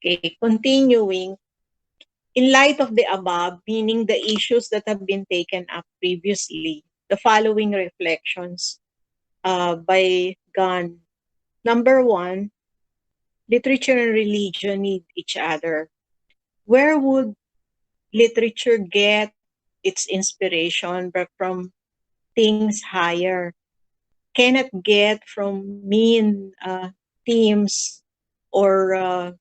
Okay, continuing. In light of the above, meaning the issues that have been taken up previously, the following reflections by Gunn. Number one, literature and religion need each other. Where would literature get its inspiration? But from things higher. Cannot get from mean themes or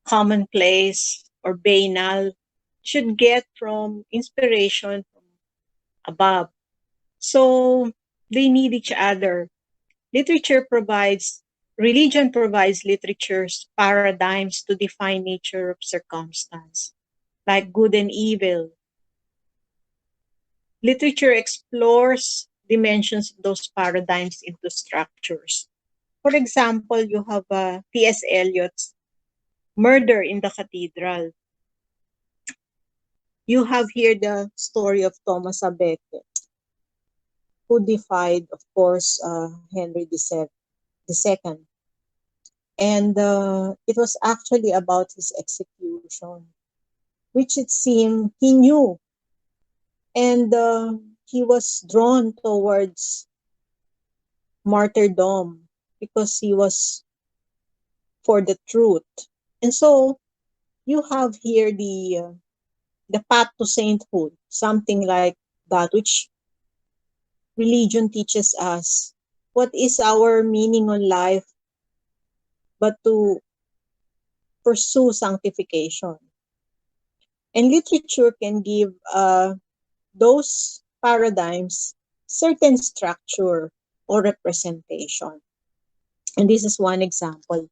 commonplace or banal. Should get from inspiration from above. So they need each other. Literature provides, religion provides literature's paradigms to define nature of circumstance, like good and evil. Literature explores dimensions of those paradigms into structures. For example, you have T.S. Eliot's Murder in the Cathedral. You have here the story of Thomas a Becket, who defied, of course, Henry II. And it was actually about his execution, which it seemed he knew. And he was drawn towards martyrdom because he was for the truth. And so you have here the path to sainthood, something like that, which religion teaches us. What is our meaning on life but to pursue sanctification? And literature can give those paradigms certain structure or representation. And this is one example of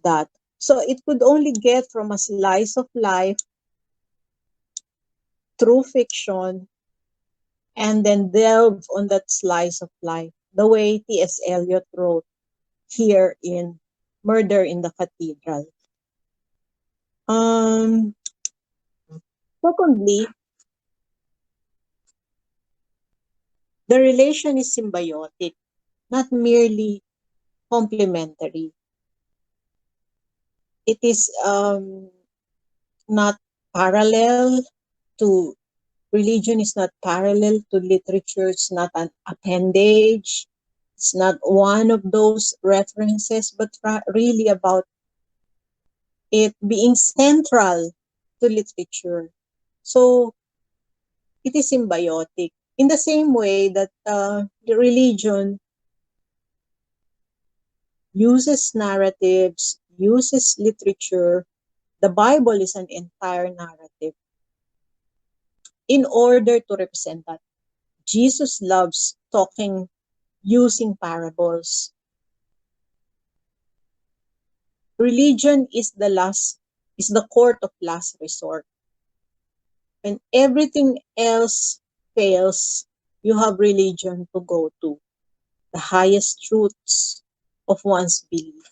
that. So it could only get from a slice of life through fiction and then delve on that slice of life, the way T.S. Eliot wrote here in Murder in the Cathedral. Secondly, the relation is symbiotic, not merely complementary. It is not parallel to religion, is not parallel to literature, it's not an appendage, it's not one of those references, but really about it being central to literature. So it is symbiotic. In the same way that the religion uses narratives, uses literature, the Bible is an entire narrative in order to represent that. Jesus loves talking using parables. Religion is the court of last resort. When everything else fails, you have religion to go to, the highest truths of one's belief.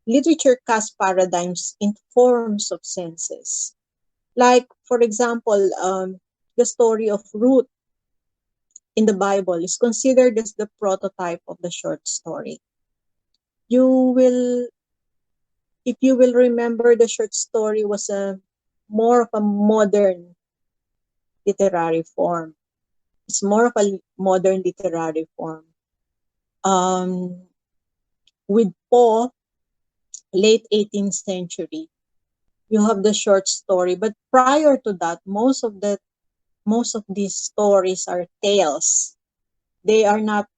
Literature casts paradigms in forms of senses. Like, for example, the story of Ruth in the Bible is considered as the prototype of the short story. You will, if you will remember, the short story was more of a modern literary form. It's more of a modern literary form. With Poe, late 18th century, you have the short story. But prior to that, most of these stories are tales. They are not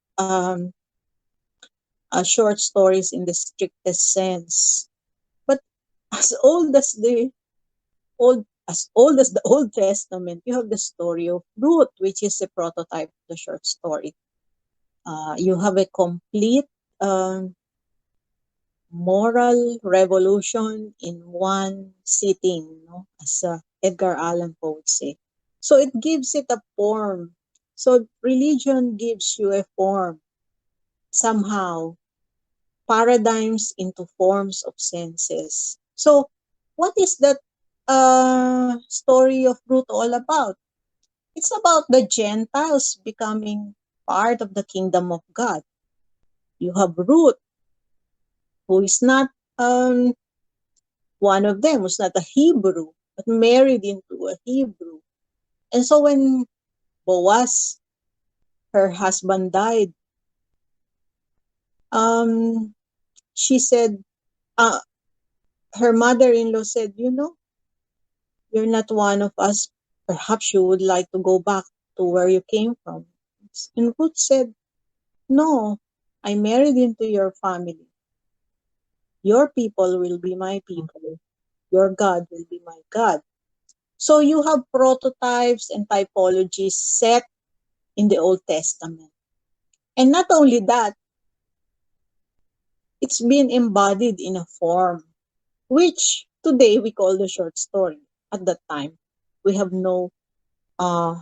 short stories in the strictest sense. But as old as the Old Testament, you have the story of Ruth, which is a prototype of the short story. You have a complete moral revolution in one sitting, as Edgar Allan Poe would say. So it gives it a form. So religion gives you a form, somehow, paradigms into forms of senses. So what is that story of Ruth all about? It's about the Gentiles becoming part of the kingdom of God. You have Ruth, who is not One of them was not a Hebrew, but married into a Hebrew. And so when Boaz, her husband, died, um, she said, uh, her mother-in-law said, you're not one of us. Perhaps you would like to go back to where you came from. And Ruth said, no, I married into your family. Your people will be my people. Your God will be my God. So you have prototypes and typologies set in the Old Testament. And not only that, it's been embodied in a form, which today we call the short story. At that time, we have no uh,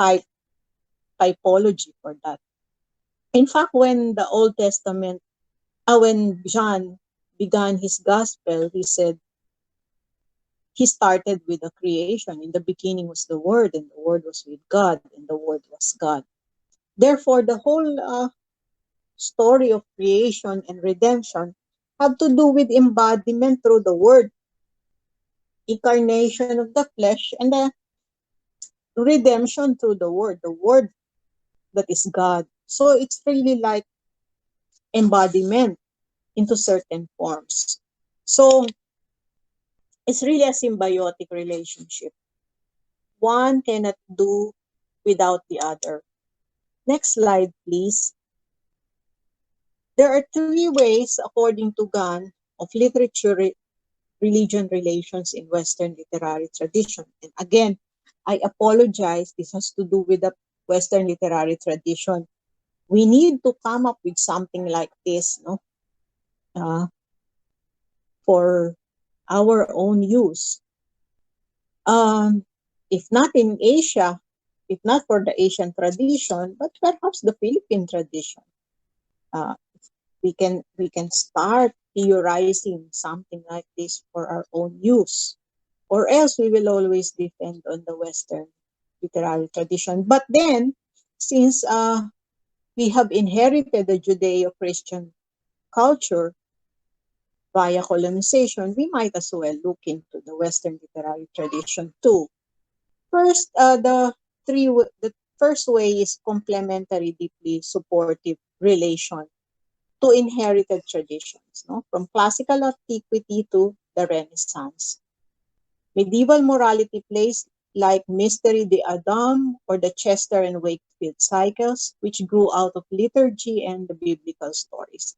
type typology for that. In fact, when the Old Testament, when John began his gospel, he said he started with the creation. In the beginning was the Word, and the Word was with God, and the Word was God. Therefore, the whole story of creation and redemption have to do with embodiment through the Word, incarnation of the flesh, and the redemption through the Word that is God. So it's really like embodiment into certain forms. So it's really a symbiotic relationship. One cannot do without the other. Next slide, please. There are three ways, according to Gunn, of literature religion relations in Western literary tradition. And again, I apologize. This has to do with the Western literary tradition. We need to come up with something like this, uh, for our own use. If not in Asia, if not for the Asian tradition, but perhaps the Philippine tradition. Uh, we can start theorizing something like this for our own use, or else we will always depend on the Western literary tradition. But then, since we have inherited the Judeo-Christian culture via colonization, we might as well look into the Western literary tradition too. First, the first way is complementary, deeply supportive relation to inherited traditions, from classical antiquity to the Renaissance. Medieval morality plays like Mystery de Adam or the Chester and Wakefield cycles, which grew out of liturgy and the biblical stories.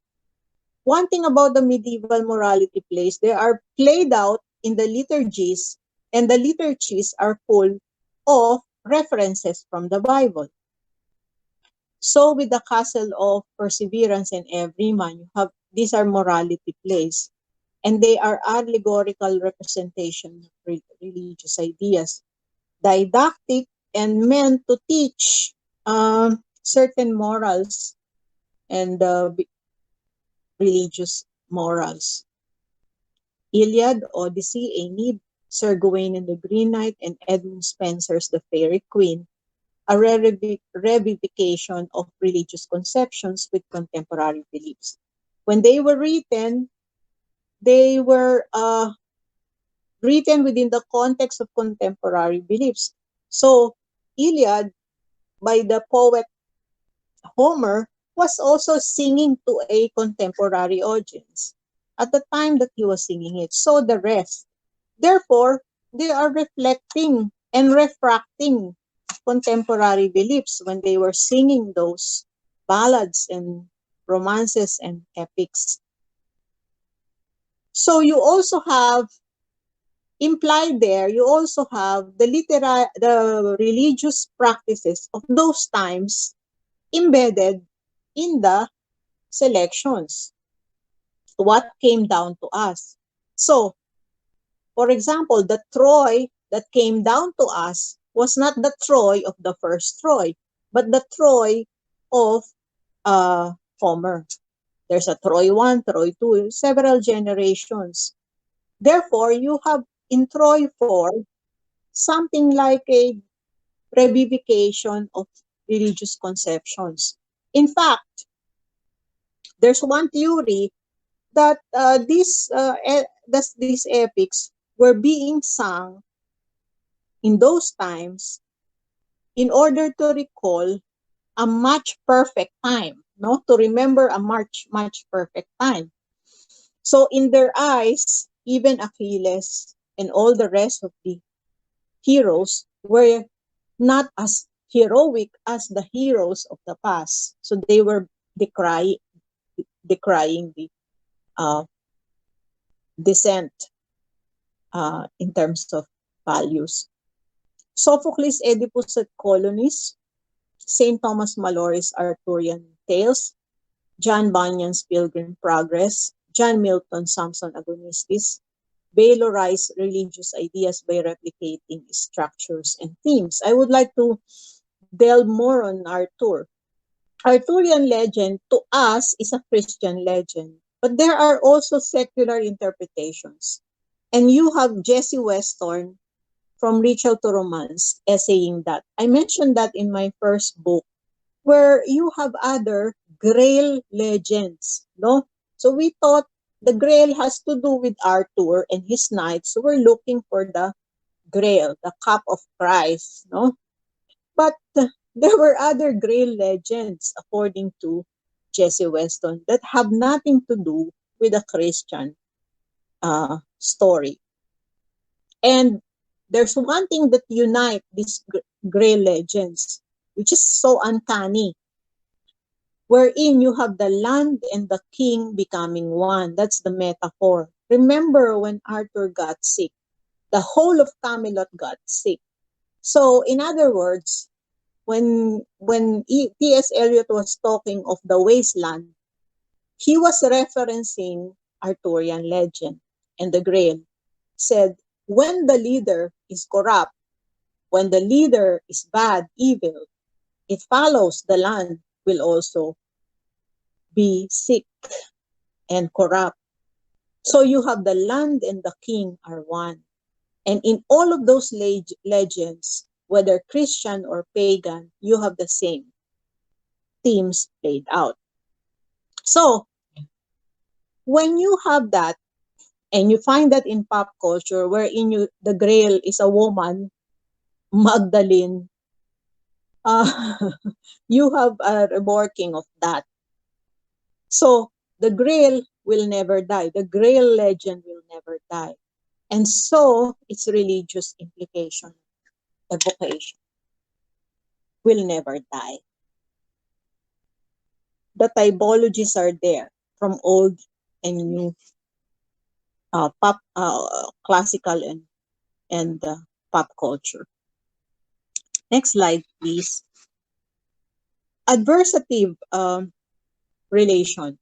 One thing about the medieval morality plays, they are played out in the liturgies, and the liturgies are full of references from the Bible. So with the castle of perseverance and every man, you have these are morality plays, and they are allegorical representation of religious ideas, didactic and meant to teach certain morals and religious morals. Iliad, Odyssey, Aeneid, Sir Gawain and the Green Knight, and Edmund Spenser's The Faerie Queen, a revivification of religious conceptions with contemporary beliefs. When they were written within the context of contemporary beliefs. So, Iliad, by the poet Homer, was also singing to a contemporary audience at the time that he was singing it. So the rest. Therefore, they are reflecting and refracting contemporary beliefs when they were singing those ballads and romances and epics. So you also have implied there, you also have the religious practices of those times embedded in the selections, what came down to us. So, for example, the Troy that came down to us was not the Troy of the first Troy, but the Troy of Homer. There's a Troy 1, Troy 2, several generations. Therefore, you have in Troy 4 something like a revivification of religious conceptions. In fact, there's one theory that these epics were being sung in those times in order to recall a much perfect time, no? To remember a much perfect time. So in their eyes, even Achilles and all the rest of the heroes were not as heroic as the heroes of the past. So they were decrying the uh, descent in terms of values. Sophocles' Oedipus at Colonies, St. Thomas Malory's Arthurian Tales, John Bunyan's Pilgrim Progress, John Milton's Samson Agonistes, valorize religious ideas by replicating structures and themes. I would like to delve more on Arthur. Arthurian legend to us is a Christian legend, but there are also secular interpretations. And you have Jesse Weston from Ritual to Romance essaying that. I mentioned that in my first book, where you have other Grail legends, no? So we thought the Grail has to do with Arthur and his knights who were looking for the Grail, the cup of Christ, no? But there were other Grail legends, according to Jesse Weston, that have nothing to do with a Christian story. And there's one thing that unites these Grail legends, which is so uncanny, wherein you have the land and the king becoming one. That's the metaphor. Remember when Arthur got sick, the whole of Camelot got sick. So in other words, when T.S. Eliot was talking of the wasteland, he was referencing Arthurian legend, and the Grail said, when the leader is corrupt, when the leader is bad, evil, it follows the land will also be sick and corrupt. So you have the land and the king are one. And in all of those legends, whether Christian or pagan, you have the same themes played out. So when you have that, and you find that in pop culture, wherein the Grail is a woman, Magdalene, you have a reworking of that. So the Grail will never die. The Grail legend will never die. And so its religious implication, evocation, will never die. The typologies are there from old and new, pop, classical and pop culture. Next slide, please. Adversative relation.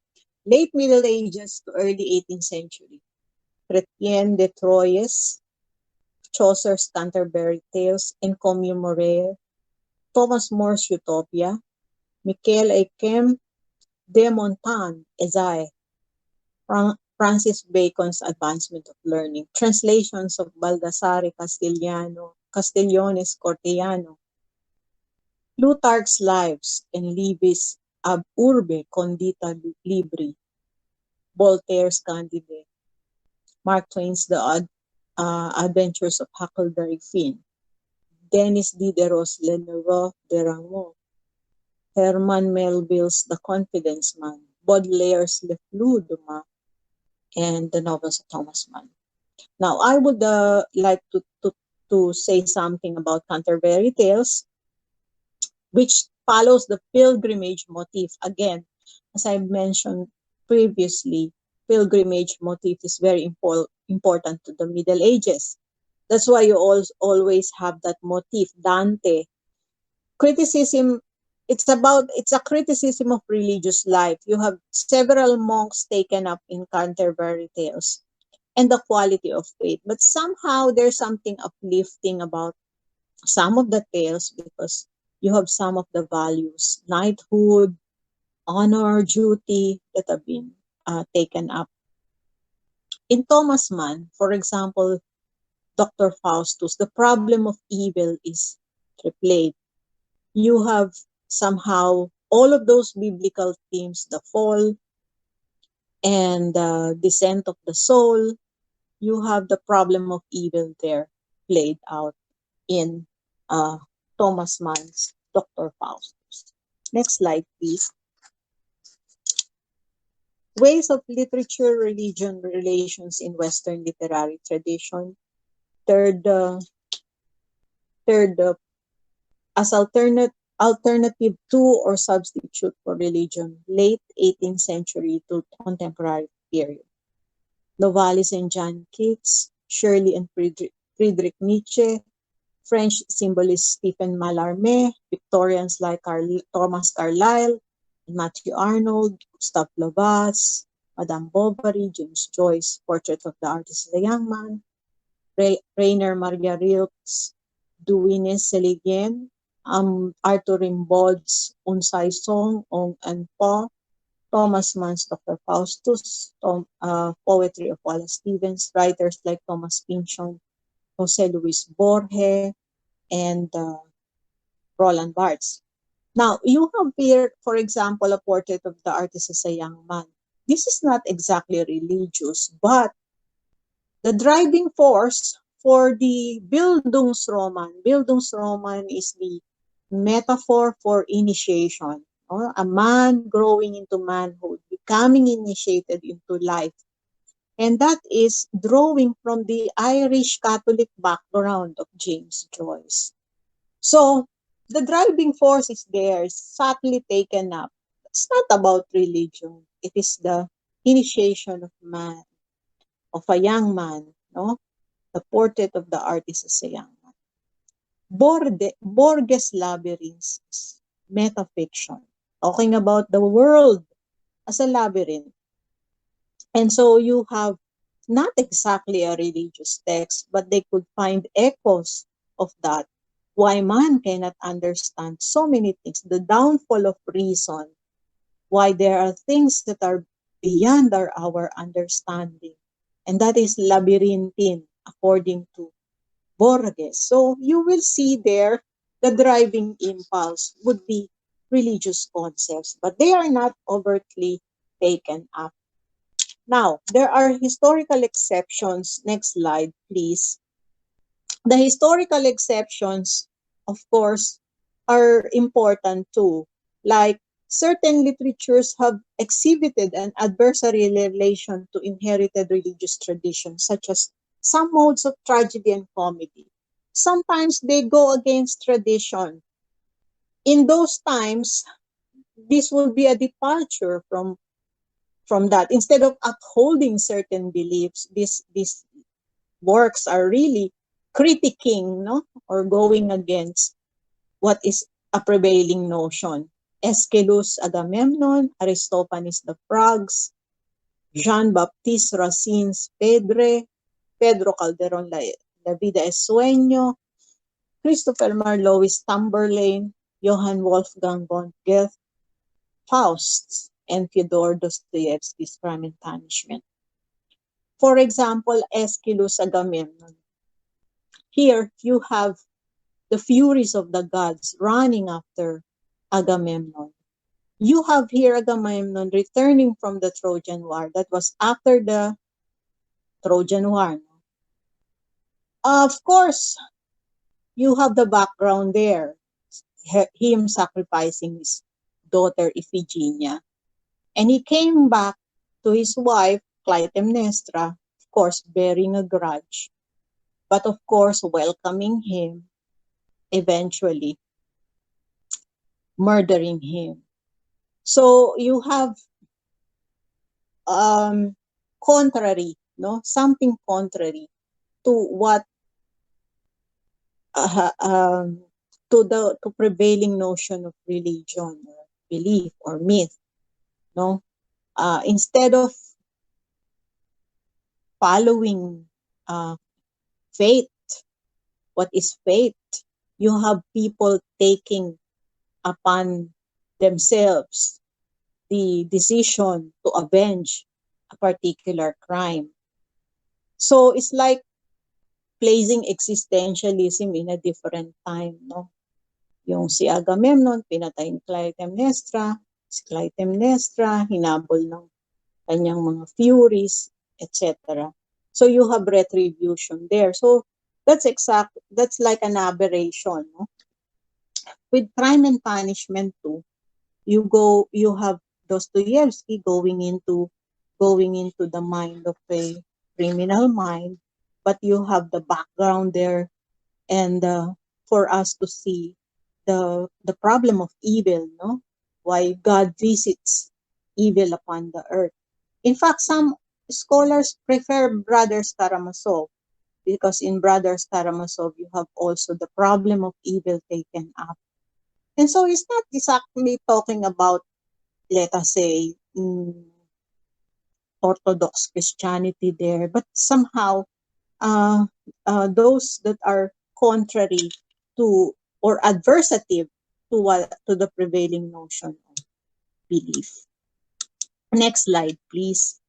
Late Middle Ages to early 18th century. Chrétien de Troyes, Chaucer's Canterbury Tales, Encomium Morier, Thomas More's Utopia, Michael Aykem, de Montaigne, Esai, Francis Bacon's Advancement of Learning, translations of Baldassare Castiglione's Cortellano, Plutarch's Lives and Livis ab Urbe Condita Libri, Voltaire's Candide, Mark Twain's The Adventures of Huckleberry Finn, Denis Diderot's Le Nouveau de Rameau, Herman Melville's The Confidence Man, Baudelaire's Le Flux du Mal, and the novels of Thomas Mann. Now, I would like to say something about Canterbury Tales, which follows the pilgrimage motif. Again, as I mentioned previously, pilgrimage motif is very important to the Middle Ages. That's why you always have that motif, Dante. Criticism, it's a criticism of religious life. You have several monks taken up in Canterbury Tales and the quality of faith. But somehow there's something uplifting about some of the tales because you have some of the values, knighthood, honor, duty that have been taken up. In Thomas Mann, for example, Dr. Faustus, the problem of evil is replayed. You have somehow all of those biblical themes, the fall, and Descent of the Soul. You have the problem of evil there played out in uh, Thomas Mann's Dr. Faustus. Next slide, please. Ways of literature, religion, relations in Western literary tradition. Third, third as alternative to or substitute for religion, late 18th century to contemporary period. Novalis and John Keats, Shirley and Friedrich Nietzsche, French symbolist Stephen Mallarmé, Victorians like Thomas Carlyle, Matthew Arnold, Gustave Le Bas, Madame Bovary, James Joyce, Portrait of the Artist as a Young Man, Rainer Maria Rilke's Duines Seligien, Arthur Rimbaud's Un Song, Ong and Po, Thomas Mann's Dr. Faustus, poetry of Wallace Stevens, writers like Thomas Pynchon, Jose Luis Borges, and Roland Barthes. Now, you have here, for example, a portrait of the artist as a young man. This is not exactly religious, but the driving force for the Bildungsroman is the metaphor for initiation. A man growing into manhood, becoming initiated into life. And that is drawing from the Irish Catholic background of James Joyce. So the driving force is there, subtly taken up. It's not about religion. It is the initiation of man, of a young man, no? The portrait of the artist as a young man. Borges' Labyrinths, metafiction, talking about the world as a labyrinth. And so you have not exactly a religious text, but they could find echoes of that. Why man cannot understand so many things, the downfall of reason, why there are things that are beyond our understanding. And that is labyrinthine, according to Borges. So you will see there the driving impulse would be religious concepts, but they are not overtly taken up. Now, there are historical exceptions. Next slide, please. The historical exceptions, of course, are important too. Like certain literatures have exhibited an adversary relation to inherited religious traditions, such as some modes of tragedy and comedy. Sometimes they go against tradition. In those times, this will be a departure from that. Instead of upholding certain beliefs, these works are really critiquing, no, or going against what is a prevailing notion. Aeschylus' Agamemnon, Aristophanes' The Frogs, Jean-Baptiste Racine's Pedro Calderon La Vida es Sueño, Christopher Marlowe's Tamburlaine, Johann Wolfgang von Goethe, Faust, and Fyodor Dostoevsky's Crime and Punishment. For example, Aeschylus' Agamemnon. Here you have the furies of the gods running after Agamemnon. You have here Agamemnon returning from the Trojan War. That was after the Trojan War. Of course, you have the background there. Him sacrificing his daughter Iphigenia. And he came back to his wife, Clytemnestra, of course, bearing a grudge, but of course, welcoming him, eventually murdering him. So you have contrary, no, something contrary to what to prevailing notion of religion or belief or myth, no. Instead of following faith, what is faith? You have people taking upon themselves the decision to avenge a particular crime. So it's like placing existentialism in a different time, no? Yung si Agamemnon, pinatay ni Clytemnestra. Si Clytemnestra, hinabol ng kanyang mga furies, etc. So you have retribution there. So that's like an aberration, no? With crime and punishment too, you have Dostoevsky going into the mind of a criminal mind, but you have the background there, and for us to see the problem of evil, no? Why God visits evil upon the earth. In fact, some scholars prefer Brothers Karamazov, because in Brothers Karamazov you have also the problem of evil taken up. And so it's not exactly talking about, let us say, Orthodox Christianity there, but somehow uh, those that are contrary to or adversative to the prevailing notion of belief. Next slide, please.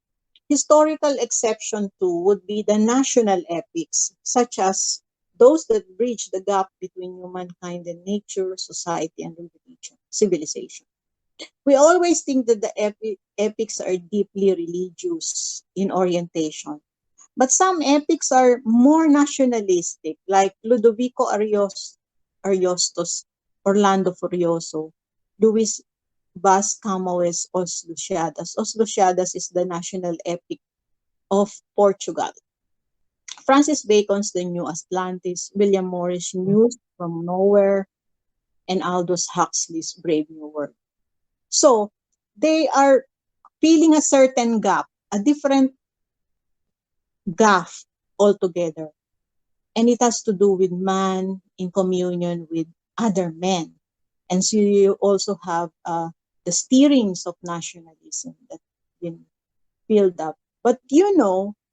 Historical exception too would be the national epics, such as those that bridge the gap between humankind and nature, society, and religion, civilization. We always think that the epics are deeply religious in orientation. But some epics are more nationalistic, like Ludovico Ariosto's Orlando Furioso, Luis Vaz Camões' Os Lusíadas. Os Lusíadas is the national epic of Portugal. Francis Bacon's The New Atlantis, William Morris' News from Nowhere, and Aldous Huxley's Brave New World. So, they are filling a certain gap, a different gap altogether. And it has to do with man in communion with other men. And so you also have the stirrings of nationalism that been filled up. But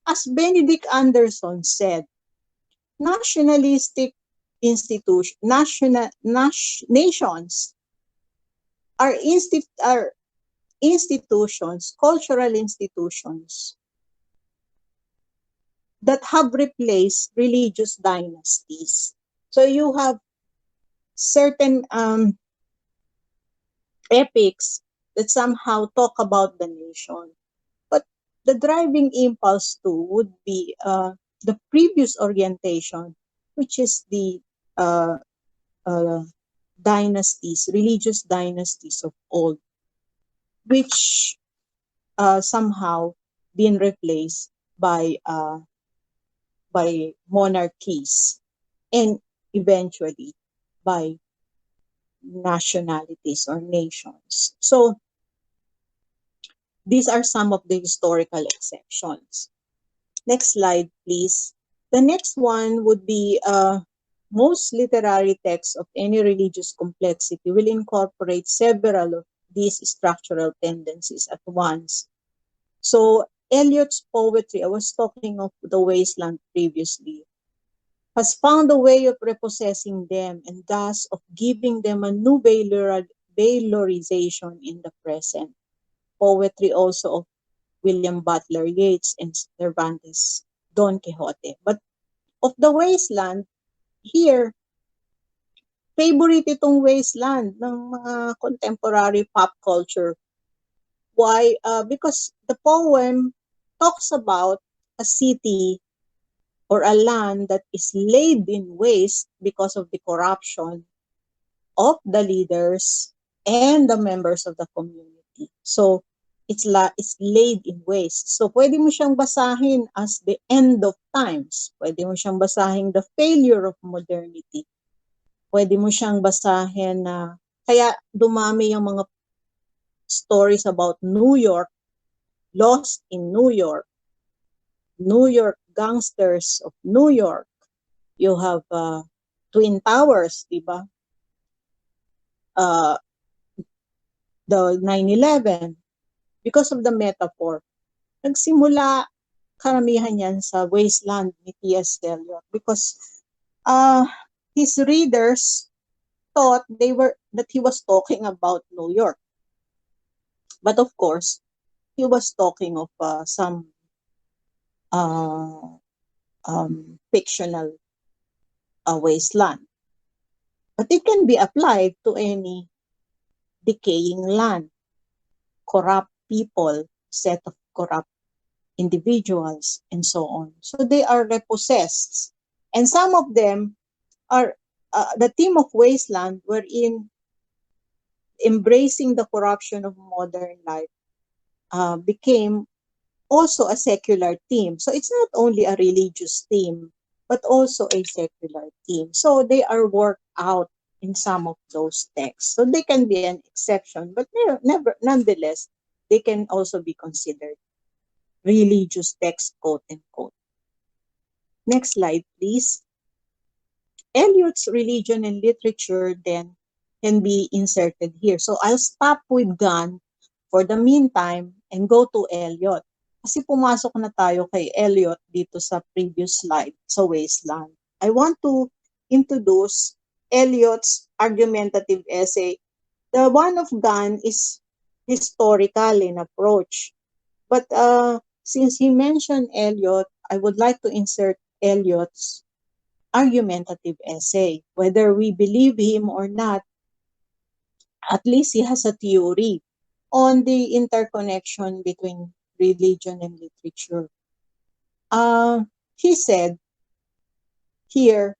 as Benedict Anderson said, nationalistic nations are institutions, cultural institutions that have replaced religious dynasties. So you have certain epics that somehow talk about the nation. But the driving impulse too would be the previous orientation, which is the uh, uh, dynasties, religious dynasties of old, which somehow been replaced by monarchies and eventually by nationalities or nations. So these are some of the historical exceptions. Next slide, please. The next one would be most literary texts of any religious complexity will incorporate several of these structural tendencies at once. So Eliot's poetry, I was talking of The Wasteland previously, has found a way of repossessing them and thus of giving them a new valorization in the present. Poetry also of William Butler Yeats and Cervantes' Don Quixote. But of The Wasteland, here, favorite itong Wasteland ng mga contemporary pop culture. Why? Because the poem talks about a city or a land that is laid in waste because of the corruption of the leaders and the members of the community. So, it's laid in waste. So, pwede mo siyang basahin as the end of times. Pwede mo siyang basahin the failure of modernity. Pwede mo siyang basahin na, kaya dumami yung mga stories about New York, Lost in New York gangsters of New York. You have Twin Towers, di ba? The 9/11, because of the metaphor, nagsimula karamihan yan sa Wasteland ni T.S. Eliot because his readers thought that he was talking about New York. But of course, he was talking of some fictional wasteland. But it can be applied to any decaying land, corrupt people, set of corrupt individuals, and so on. So they are repossessed. And some of them are the theme of Wasteland, wherein embracing the corruption of modern life became also a secular theme. So it's not only a religious theme, but also a secular theme. So they are worked out in some of those texts. So they can be an exception, but never nonetheless, they can also be considered religious texts, quote unquote. Next slide, please. Eliot's religion and literature then can be inserted here. So I'll stop with Gunn for the meantime and go to Eliot. Kasi pumasok na tayo kay Eliot dito sa previous slide, sa Wasteland. I want to introduce Eliot's argumentative essay. The one of Gunn is historical in approach. But since he mentioned Eliot, I would like to insert Eliot's argumentative essay. Whether we believe him or not, at least he has a theory on the interconnection between religion and literature. He said here,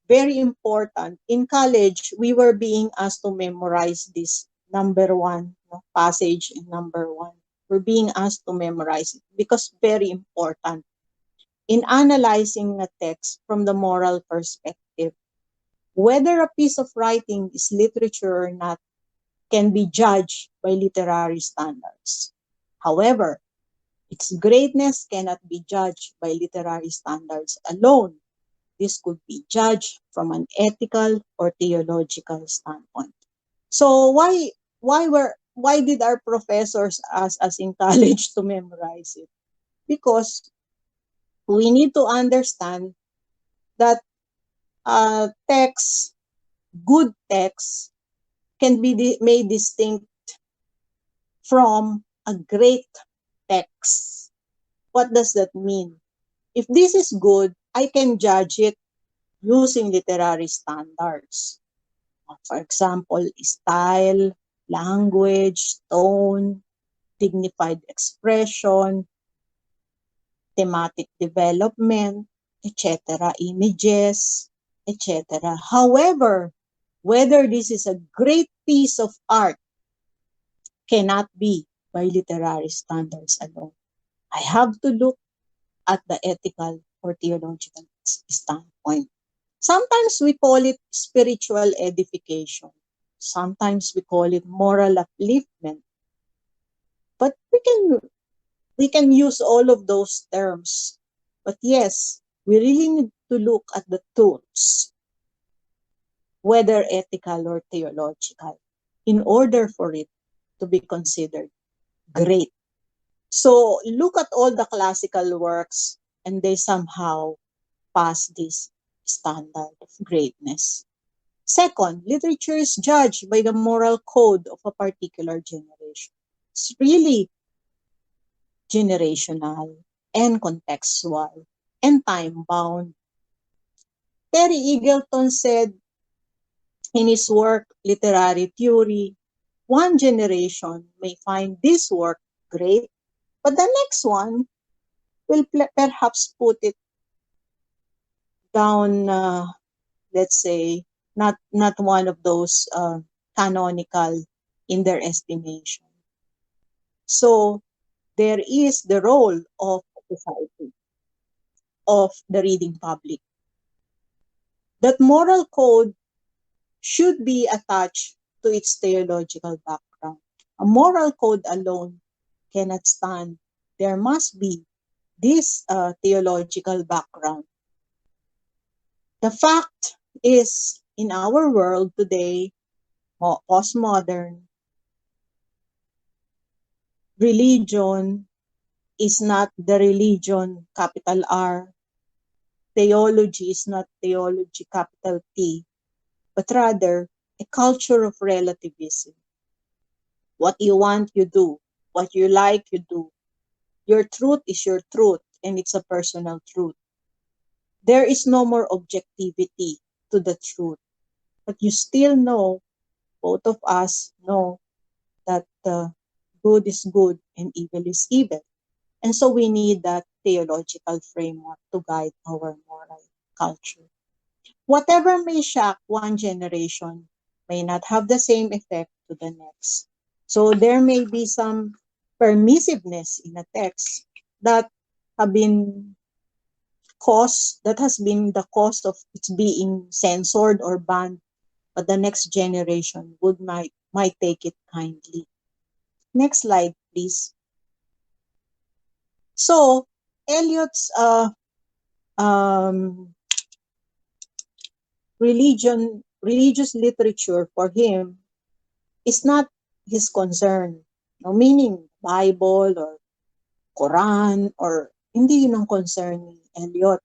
very important, in college, we were being asked to memorize this number one passage in number one. We're being asked to memorize it because very important in analyzing a text from the moral perspective. Whether a piece of writing is literature or not can be judged by literary standards. However, its greatness cannot be judged by literary standards alone. This could be judged from an ethical or theological standpoint. So why did our professors ask us in college to memorize it? Because we need to understand that texts, good texts, can be made distinct from a great text. What does that mean? If this is good, I can judge it using literary standards. For example, style, language, tone, dignified expression, thematic development, etc., images, etc. However, whether this is a great piece of art cannot be by literary standards alone. I have to look at the ethical or theological standpoint. Sometimes we call it spiritual edification. Sometimes we call it moral upliftment. But we can use all of those terms. But yes, we really need to look at the tools, whether ethical or theological, in order for it to be considered great. So look at all the classical works and they somehow pass this standard of greatness. Second, literature is judged by the moral code of a particular generation. It's really generational and contextual and time-bound. Terry Eagleton said in his work, Literary Theory, one generation may find this work great, but the next one will perhaps put it down, let's say, not one of those canonical in their estimation. So there is the role of society, of the reading public. That moral code should be attached to its theological background. A moral code alone cannot stand. There must be this theological background. The fact is, in our world today, postmodern, religion is not the religion, capital R. Theology is not theology, capital T, but rather a culture of relativism. What you want, you do. What you like, you do. Your truth is your truth, and it's a personal truth. There is no more objectivity to the truth. But you still know, both of us know, that good is good and evil is evil. And so we need that theological framework to guide our moral culture. Whatever may shock one generation may not have the same effect to the next. So there may be some permissiveness in a text that have been that has been the cause of its being censored or banned, but the next generation might take it kindly. Next slide, please. So Eliot's um, religious literature for him is not his concern. No, meaning Bible or Quran or hindi yun ang concern ni Eliot.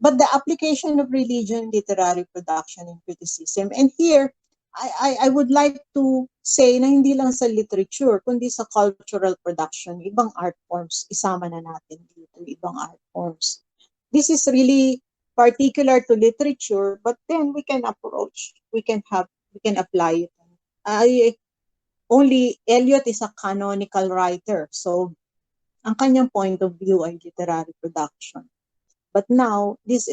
But the application of religion, literary production, and criticism. And here, I would like to say na hindi lang sa literature, kundi sa cultural production, ibang art forms, isama na natin dito, ibang art forms. This is really particular to literature, but then we can apply it. Only Eliot is a canonical writer, so ang kanyang point of view ay literary production. But now, this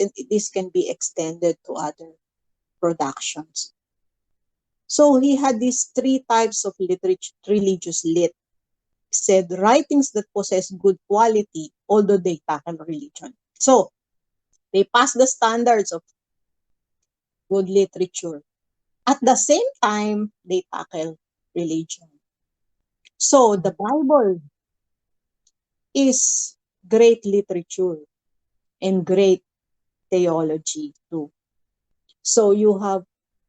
can be extended to other productions. So he had these three types of religious lit. He said writings that possess good quality, although they tackle religion. So they pass the standards of good literature. At the same time, they tackle religion. So the Bible is great literature and great theology too. So you have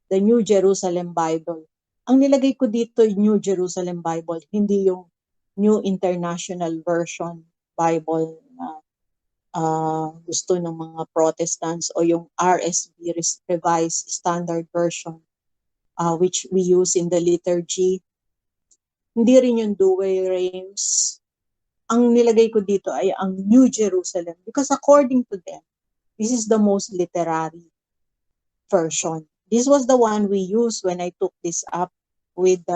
the New Jerusalem Bible. Ang nilagay ko dito yung New Jerusalem Bible, hindi yung New International Version Bible na gusto ng mga Protestants o yung RSV, Revised Standard Version, which we use in the liturgy. Hindi rin yung Douay Rheims. Ang nilagay ko dito ay ang New Jerusalem because according to them, this is the most literary version. This was the one we used when I took this up with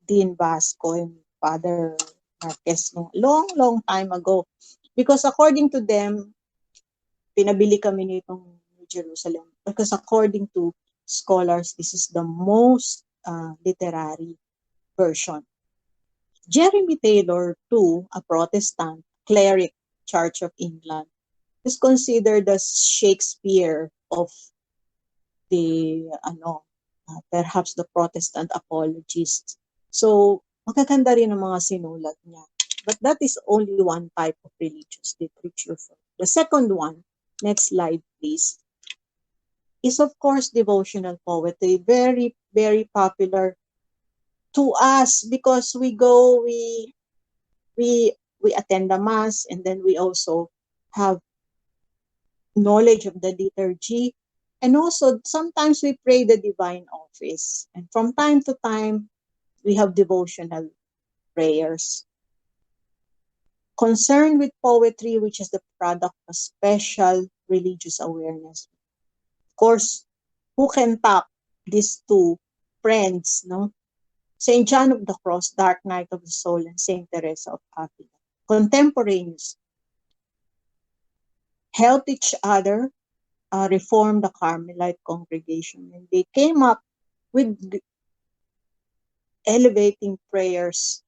Dean Vasco and Father Marquez long time ago. Because according to them, pinabili kami nitong New Jerusalem. Because according to scholars, this is the most literary version. Jeremy Taylor, too, a Protestant cleric, Church of England, is considered the Shakespeare of the perhaps the Protestant apologists. So, magaganda rin ang mga sinulat niya. But that is only one type of religious literature. The second one, next slide please, is of course devotional poetry. Very, very popular to us because we attend the mass and then we also have knowledge of the liturgy. And also, sometimes we pray the divine office. And from time to time, we have devotional prayers. Concerned with poetry, which is the product of special religious awareness. Of course, who can top these two friends, no? St. John of the Cross, Dark Night of the Soul, and St. Teresa of Avila. Contemporaneous. Help each other reform the Carmelite congregation. And they came up with elevating prayers.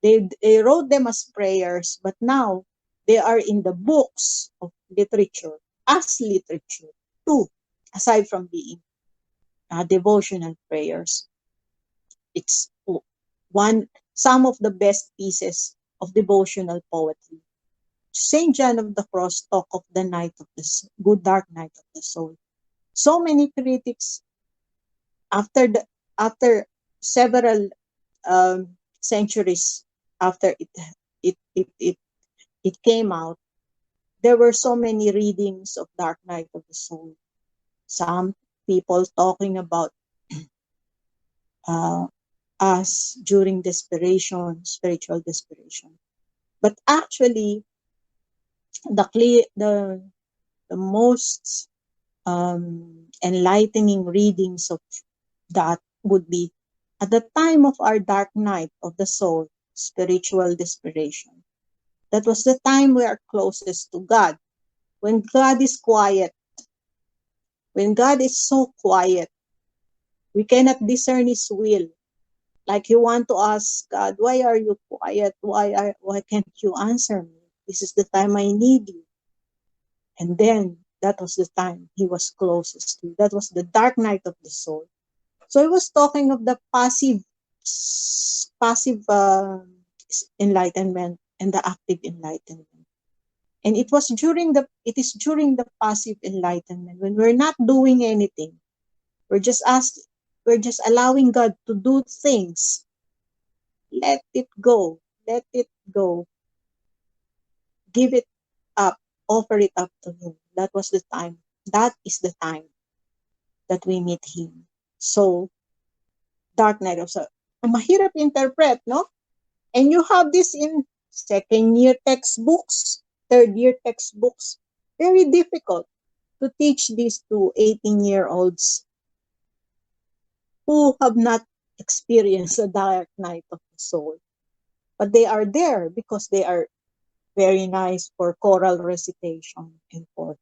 They wrote them as prayers, but now they are in the books of literature as literature too, aside from being devotional prayers. It's some of the best pieces of devotional poetry. St. John of the Cross talk of the night of the good dark night of the soul. So many critics after several centuries after it came out, there were so many readings of Dark Night of the Soul. Some people talking about us during desperation, spiritual desperation. But actually, the most enlightening readings of that would be at the time of our dark night of the soul, spiritual desperation. That was the time we are closest to God. When God is quiet, when God is so quiet, we cannot discern His will. Like you want to ask God, why are you quiet? Why can't you answer me? This is the time I need you. And then that was the time He was closest to you. That was the dark night of the soul. So I was talking of the passive enlightenment and the active enlightenment. And it is during the passive enlightenment when we're not doing anything. We're just asking, we're just allowing God to do things. Let it go. Let it go. Give it up. Offer it up to Him. That was the time. That is the time that we meet Him. So, dark night of soul. Mahirap interpret, no? And you have this in second year textbooks, third year textbooks. Very difficult to teach this to 18-year-olds who have not experienced a dark night of the soul. But they are there because they are very nice for choral recitation and for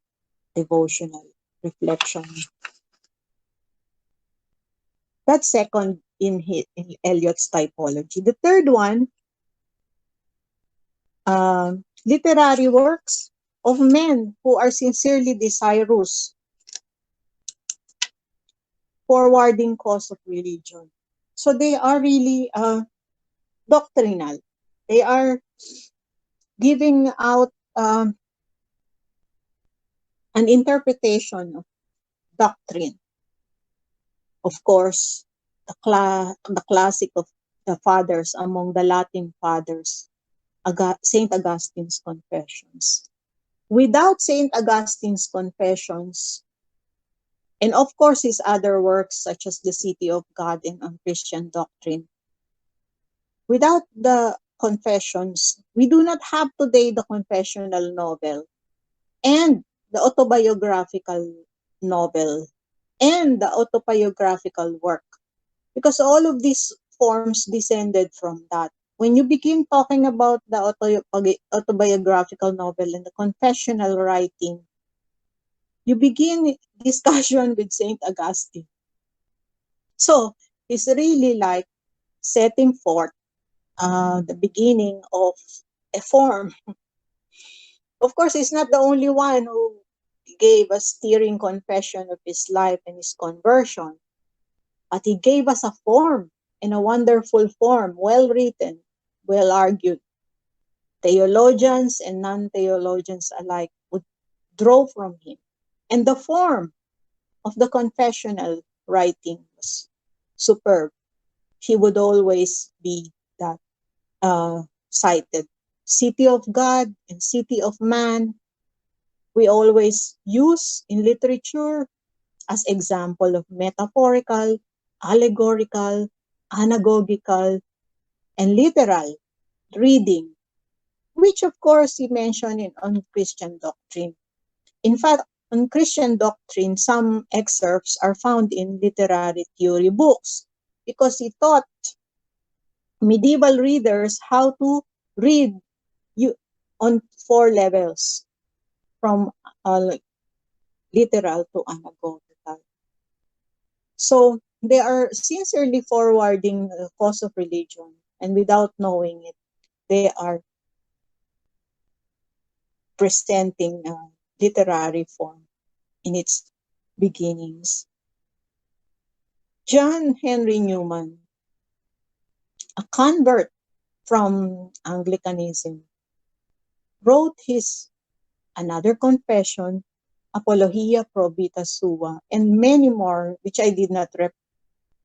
devotional reflection. That's second in Eliot's typology. The third one, literary works of men who are sincerely desirous forwarding cause of religion. So they are really doctrinal. They are giving out an interpretation of doctrine. Of course, the classic of the fathers among the Latin fathers, Saint Augustine's Confessions. Without Saint Augustine's Confessions, and of course his other works such as The City of God and On Christian Doctrine, without the Confessions, we do not have today the confessional novel and the autobiographical novel and the autobiographical work, because all of these forms descended from that. When you begin talking about the autobiographical novel and the confessional writing, you begin discussion with Saint Augustine. So it's really like setting forth the beginning of a form. Of course, he's not the only one who gave a stirring confession of his life and his conversion, but he gave us a form, and a wonderful form, well written, well argued. Theologians and non-theologians alike would draw from him. And the form of the confessional writing was superb. He would always be that cited. City of God and City of Man, we always use in literature as example of metaphorical, allegorical, anagogical, and literal reading, which of course he mentioned on Christian doctrine. In fact, on Christian doctrine, some excerpts are found in literary theory books because he taught medieval readers how to read on 4 levels, from literal to anagogical. So they are sincerely forwarding the cause of religion, and without knowing it, they are presenting a literary form in its beginnings. John Henry Newman, a convert from Anglicanism, wrote his another confession, Apologia Pro Vita Sua, and many more, which I did not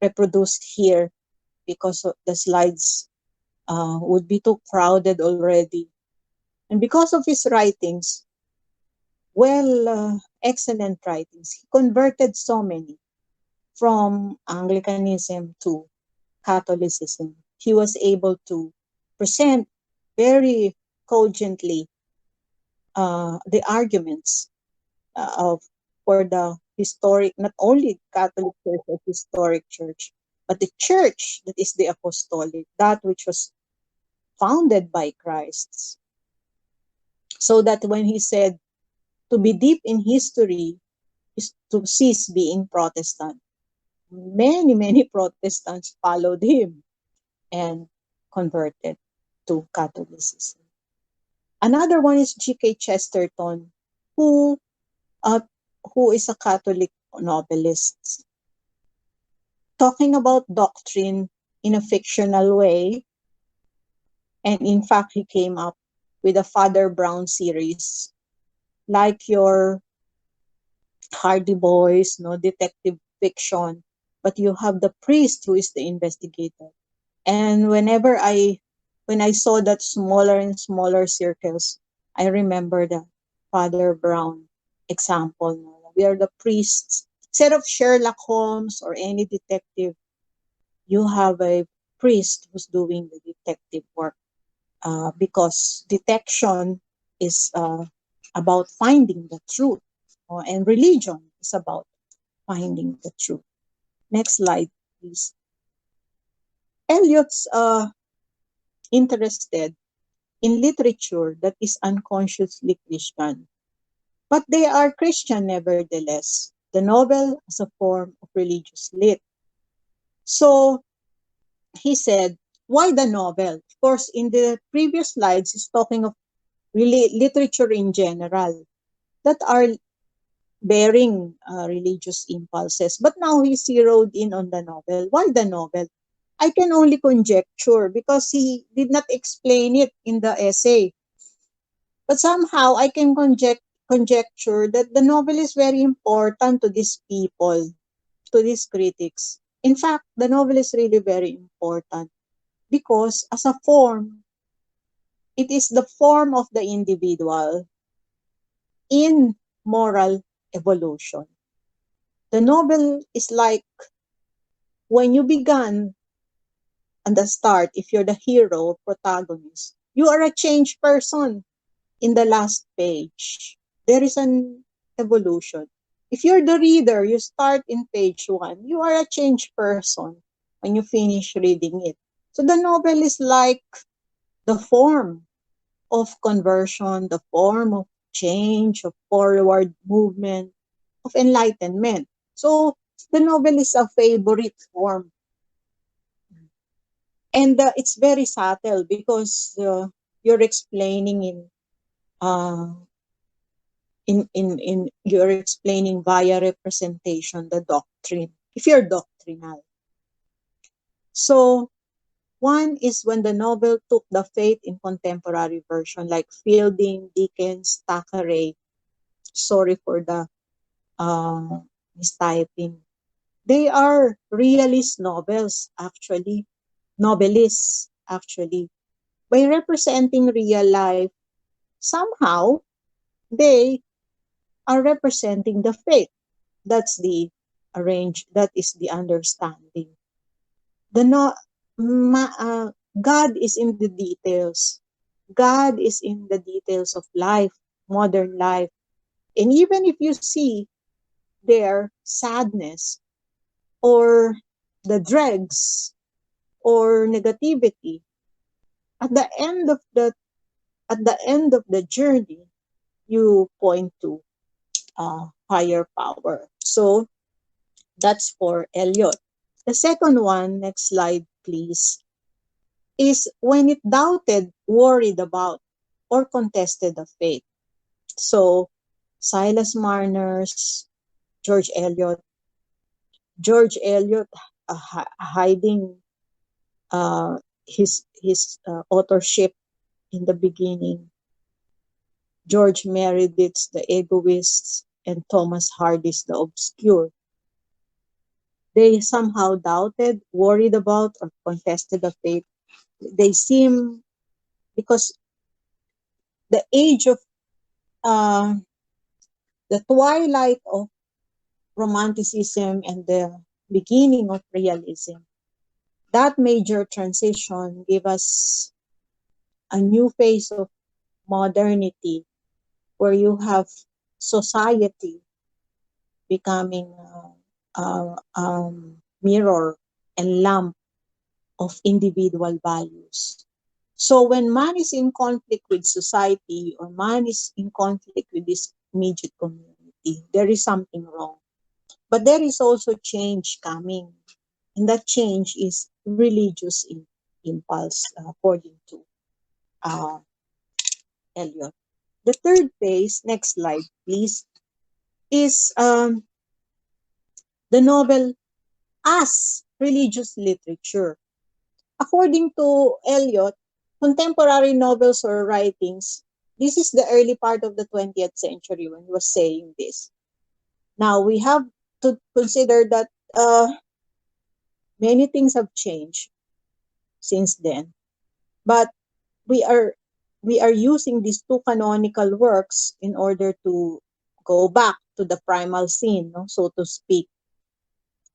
reproduce here because the slides would be too crowded already. And because of his writings, excellent writings, he converted so many from Anglicanism to Catholicism. He was able to present very cogently the arguments of for the historic, not only Catholic Church as historic church, but the church that is the apostolic, that which was founded by Christ. So that when he said to be deep in history is to cease being Protestant, many Protestants followed him and converted to Catholicism. Another one is G.K. Chesterton, who uh, who is a Catholic novelist, talking about doctrine in a fictional way. And in fact, he came up with a Father Brown series, like your Hardy Boys, no detective fiction, but you have the priest who is the investigator. And when I saw that smaller and smaller circles, I remember the Father Brown example. No? We are the priests. Instead of Sherlock Holmes or any detective, you have a priest who's doing the detective work. Because detection is about finding the truth, and religion is about finding the truth. Next slide, please. Eliot's interested in literature that is unconsciously Christian, but they are Christian nevertheless. The novel as a form of religious lit. So he said, why the novel? Of course, in the previous slides, he's talking of really literature in general that are bearing religious impulses. But now he zeroed in on the novel. Why the novel? I can only conjecture because he did not explain it in the essay. But somehow I can conjecture that the novel is very important to these people, to these critics. In fact, the novel is really very important because as a form, it is the form of the individual in moral evolution. The novel is like when you began at the start, if you're the hero, protagonist, you are a changed person in the last page. There is an evolution. If you're the reader, you start in page 1, you are a changed person when you finish reading it. So the novel is like the form of conversion, the form of change, of forward movement, of enlightenment. So the novel is a favorite form. And it's very subtle because you're explaining uh, in you're explaining via representation the doctrine, if you're doctrinal. So one is when the novel took the faith in contemporary version like Fielding, Dickens, Thackeray. Sorry for the uh, mistyping. They are realist novels, actually. Novelists, actually. By representing real life, somehow they are representing the faith. That's the that is the understanding. The no, God is in the details. God is in the details of life, modern life. And even if you see their sadness or the dregs or negativity, at the end of the journey, you point to higher power. So that's for Eliot. The second one, next slide, please, is when it doubted, worried about, or contested the faith. So Silas Marner's George Eliot, George Eliot hiding his authorship in the beginning. George Meredith's The Egoists and Thomas Hardy's The Obscure. They somehow doubted, worried about, or contested the faith. They seem, because the age of uh, the twilight of romanticism and the beginning of realism, that major transition gave us a new phase of modernity where you have society becoming mirror and lamp of individual values. So when man is in conflict with society or man is in conflict with this immediate community, there is something wrong. But there is also change coming. And that change is religious impulse, according to uh, Eliot. The third phase, next slide, please, is the novel as religious literature. According to Eliot, contemporary novels or writings, this is the early part of the 20th century when he was saying this. Now, we have to consider that many things have changed since then. But we are we are using these two canonical works in order to go back to the primal sin, no, so to speak,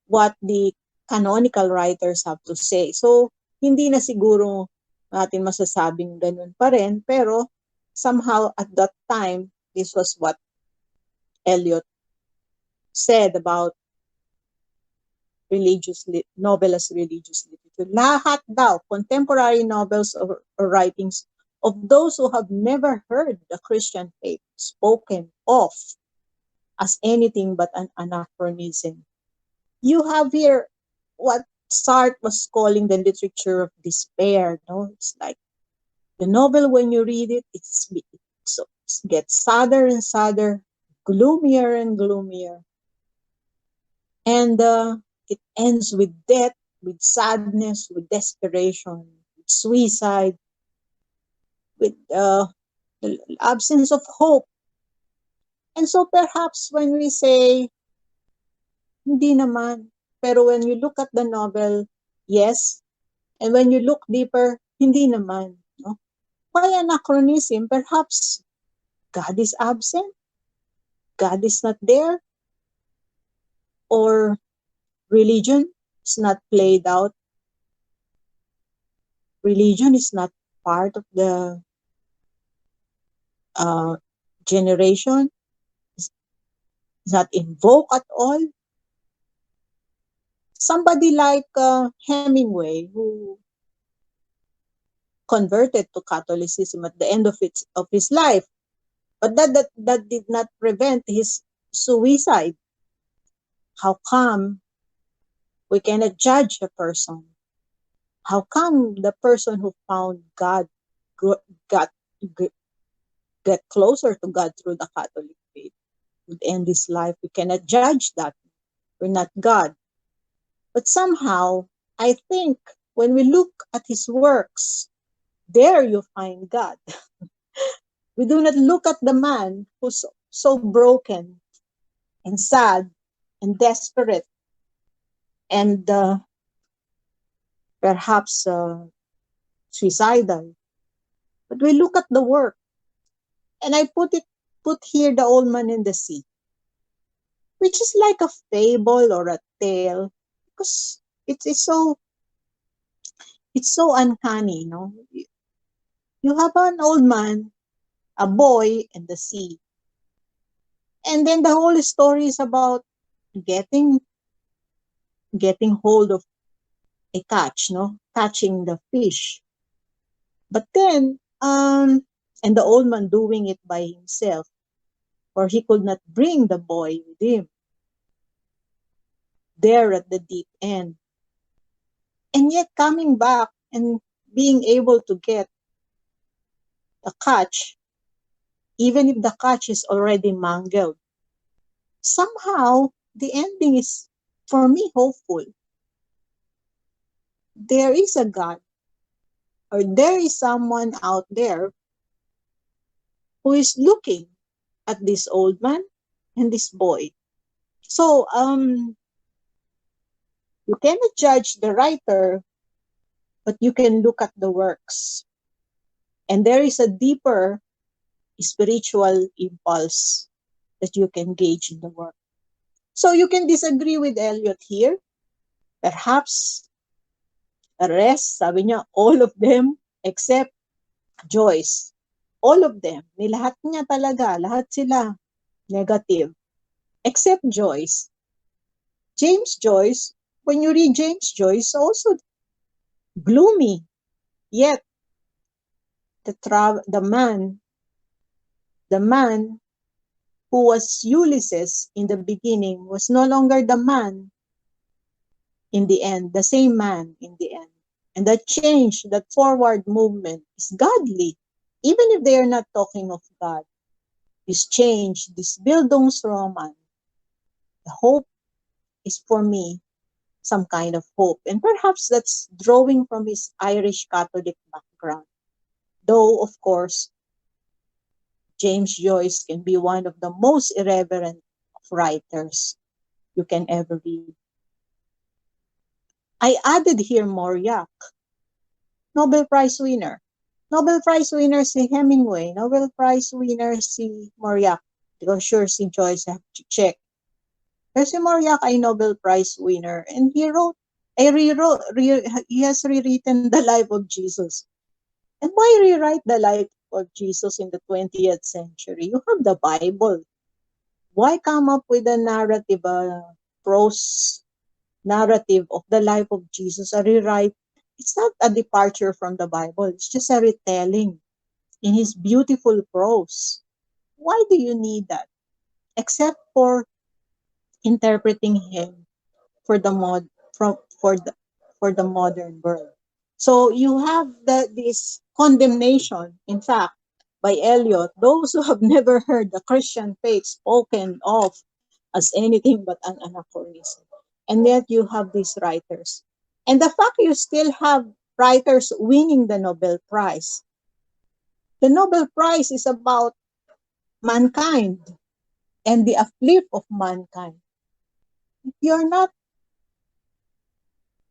what the canonical writers have to say. So, hindi na siguro natin masasabing ganun pa rin, pero somehow at that time, this was what Eliot said about novel as religious literature. Lahat daw, contemporary novels or writings of those who have never heard the Christian faith spoken of as anything but an anachronism. You have here what Sartre was calling the literature of despair. No, it's like the novel when you read it, it gets sadder and sadder, gloomier and gloomier, and it ends with death, with sadness, with desperation, with suicide, with the absence of hope. And so perhaps when we say hindi naman, pero when you look at the novel, yes. And when you look deeper, hindi naman. No? Why anachronism? Perhaps God is absent, God is not there, or religion is not played out. Religion is not part of the uh, generation, is not invoked at all. Somebody like Hemingway, who converted to Catholicism at the end of his life, but that did not prevent his suicide. How come we cannot judge a person? How come the person who found God got get closer to God through the Catholic faith would end his life? We cannot judge that. We're not God. But somehow, I think when we look at his works, there you find God. We do not look at the man who's so broken and sad and desperate and perhaps suicidal. But we look at the work, and I put here the old man in the sea, which is like a fable or a tale, because it's so uncanny, no? You have an old man, a boy, and the sea, and then the whole story is about getting getting hold of a catch, no, catching the fish. But then, and the old man doing it by himself, for he could not bring the boy with him there at the deep end. And yet coming back and being able to get the catch, even if the catch is already mangled, somehow the ending is, for me, hopeful. There is a God, or there is someone out there who is looking at this old man and this boy. So, you cannot judge the writer, but you can look at the works. And there is a deeper spiritual impulse that you can gauge in the work. So you can disagree with Eliot here. Perhaps the rest, sabi niya, all of them except Joyce. All of them. Lahat niya talaga. Lahat sila negative. Except Joyce. James Joyce, when you read James Joyce, also gloomy. Yet, the man who was Ulysses in the beginning was no longer the man in the end, the same man in the end. And that change, that forward movement is godly. Even if they are not talking of God, this change, this Bildungsroman, the hope is for me some kind of hope. And perhaps that's drawing from his Irish Catholic background. Though, of course, James Joyce can be one of the most irreverent of writers you can ever read. I added here Mauriac, Nobel Prize winner. Nobel Prize winner si Hemingway. Nobel Prize winner si Mauriac. Because sure si Joyce, I have to check. Pero si Mauriac ay Nobel Prize winner. And he has rewritten the life of Jesus. And why rewrite the life of Jesus in the 20th century? You have the Bible. Why come up with a narrative, prose narrative of the life of Jesus, a rewrite? It's not a departure from the Bible. It's just a retelling in his beautiful prose. Why do you need that? Except for interpreting him for the for the modern world. So you have this condemnation, in fact, by Eliot, those who have never heard the Christian faith spoken of as anything but an anachronism. And yet you have these writers. And the fact you still have writers winning the Nobel Prize. The Nobel Prize is about mankind and the uplift of mankind. If you're not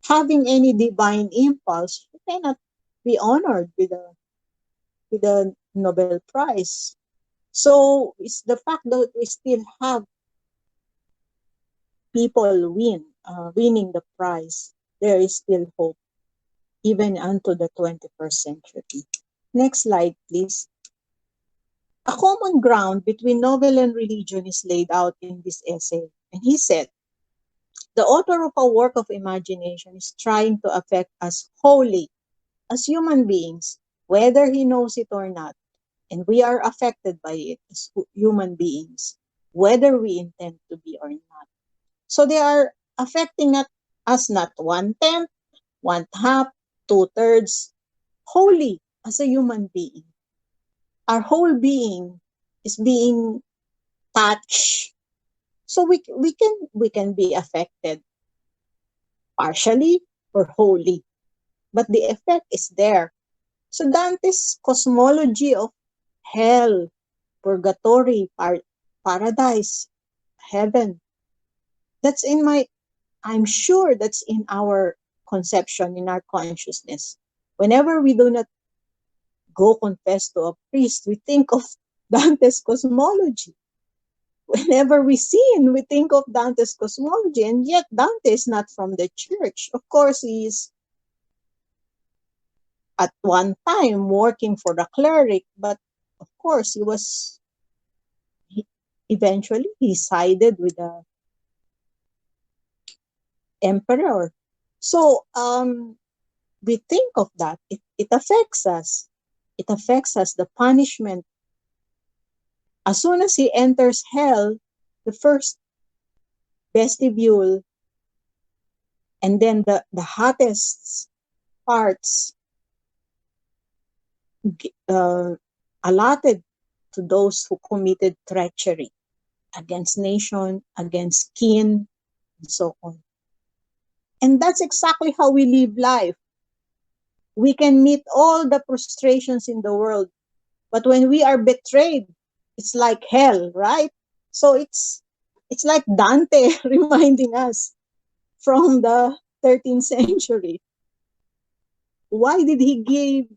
having any divine impulse, you cannot be honored with a Nobel Prize. So it's the fact that we still have people winning the prize. There is still hope, even unto the 21st century. Next slide, please. A common ground between novel and religion is laid out in this essay. And he said, the author of a work of imagination is trying to affect us wholly as human beings, whether he knows it or not. And we are affected by it as human beings, whether we intend to be or not. So they are affecting us not 1/10, 1/2, 2/3, wholly as a human being. Our whole being is being touched. So we can be affected partially or wholly, but the effect is there. So Dante's cosmology of hell, purgatory, paradise, heaven, that's in I'm sure that's in our conception, in our consciousness. Whenever we do not go confess to a priest, we think of Dante's cosmology. Whenever we sin, we think of Dante's cosmology, and yet Dante is not from the church. Of course, he is at one time working for the cleric, but of course, eventually he sided with the emperor. So we think of that. It affects us. It affects us, the punishment. As soon as he enters hell, the first vestibule and then the hottest parts allotted to those who committed treachery against nation, against kin, and so on. And that's exactly how we live life. We can meet all the frustrations in the world, but when we are betrayed, it's like hell, right? So it's like Dante reminding us from the 13th century. Why did he give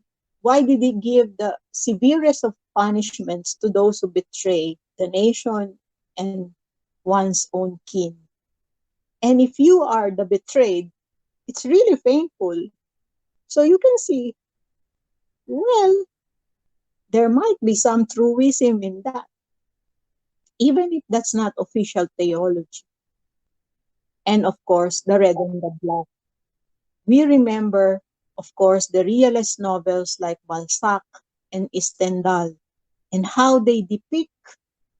the severest of punishments to those who betray the nation and one's own kin? And if you are the betrayed, it's really painful. So you can see, well, there might be some truism in that, even if that's not official theology. And of course, the red and the black. We remember, of course, the realist novels like Balzac and Stendhal, and how they depict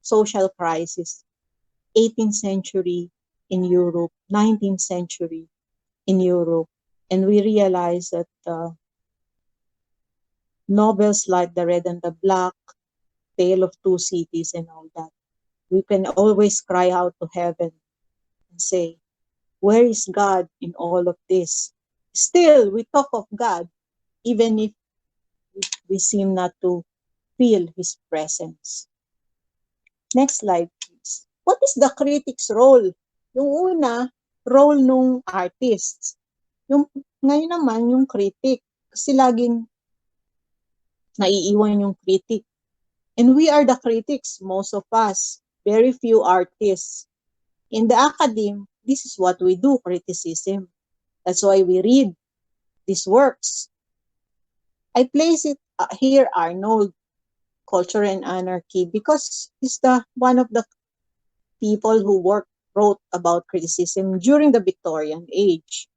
social crisis, 18th century in Europe, 19th century in Europe, and we realize that novels like The Red and the Black, Tale of Two Cities, and all that, we can always cry out to heaven and say, where is God in all of this? Still, we talk of God, even if we seem not to feel His presence. Next slide, please. What is the critic's role? Yung una, role nung artists. Yung, ngayon naman, yung critic. Kasi laging naiiwan yung critic. And we are the critics, most of us. Very few artists. In the academe, this is what we do, criticism. That's why we read these works. I place it here, Arnold, Culture and Anarchy, because he's the one of the people who wrote about criticism during the Victorian age.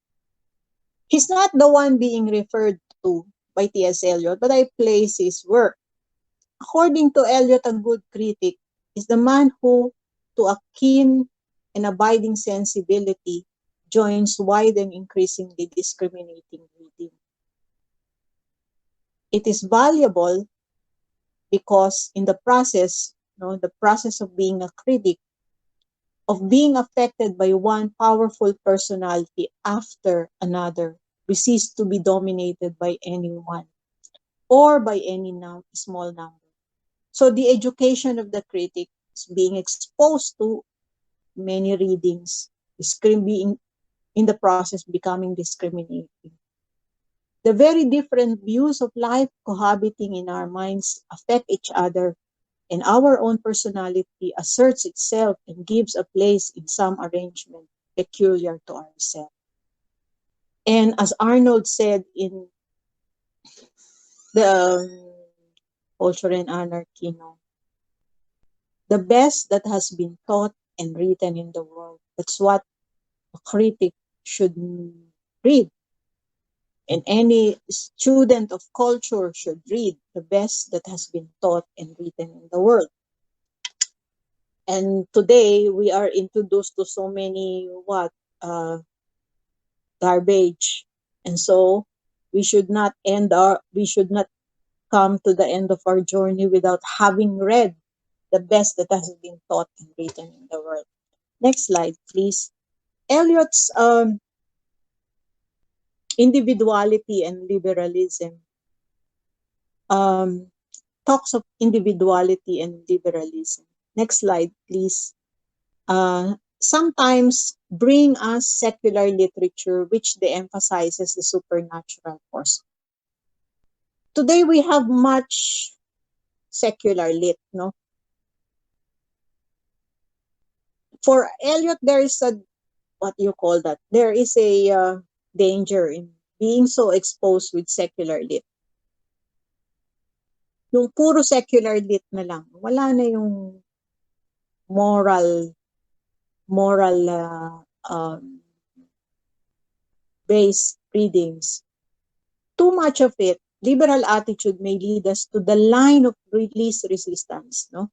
He's not the one being referred to by T.S. Eliot, but I place his work. According to Eliot, a good critic is the man who, to a keen and abiding sensibility, joins wide and increasingly discriminating reading. It is valuable because in the process, the process of being a critic, of being affected by one powerful personality after another, we cease to be dominated by anyone or by any small number. So the education of the critic is being exposed to many readings, being in the process becoming discriminating. The very different views of life cohabiting in our minds affect each other, and our own personality asserts itself and gives a place in some arrangement peculiar to ourselves. And as Arnold said in the Culture and Anarchy, the best that has been taught and written in the world, that's what a critic should read. And any student of culture should read the best that has been taught and written in the world. And today we are introduced to so many garbage, and so we should not come to the end of our journey without having read the best that has been taught and written in the world. Next slide, please. Eliot's individuality and liberalism talks of individuality and liberalism. Next slide, please. Sometimes bring us secular literature which de-emphasizes the supernatural force. Today we have much secular lit, no? For Eliot, there is a, what you call that? There is a danger in being so exposed with secular lit. Yung puro secular lit na lang, wala na yung moral based readings. Too much of it, liberal attitude may lead us to the line of least resistance, no?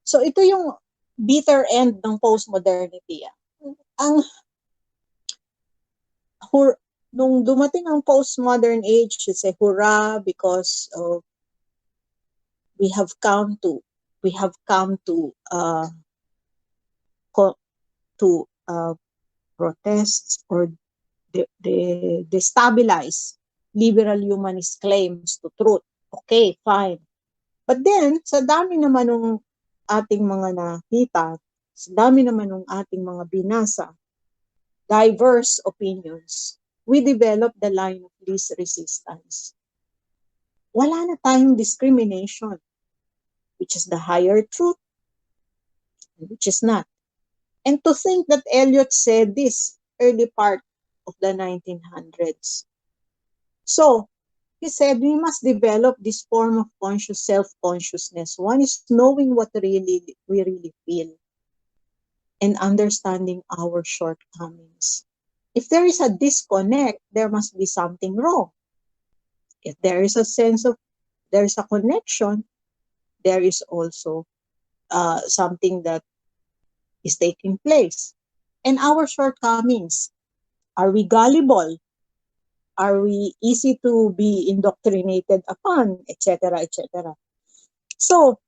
So ito yung bitter end ng postmodernity. Nung dumating ang postmodern age, it's a hurrah because we have come to protests or destabilize liberal humanist claims to truth. Okay, fine. But then, sa dami naman ng ating mga nakita, sa dami naman ng ating mga binasa, diverse opinions, we develop the line of least resistance. Wala na tayong discrimination, which is the higher truth, which is not. And to think that Eliot said this early part of the 1900s. So, he said we must develop this form of conscious self-consciousness. One is knowing what we really feel and understanding our shortcomings. If there is a disconnect, there must be something wrong. If there is a sense of there's a connection, there is also something that is taking place. And our shortcomings. Are we gullible? Are we easy to be indoctrinated upon, etc., etc.? So,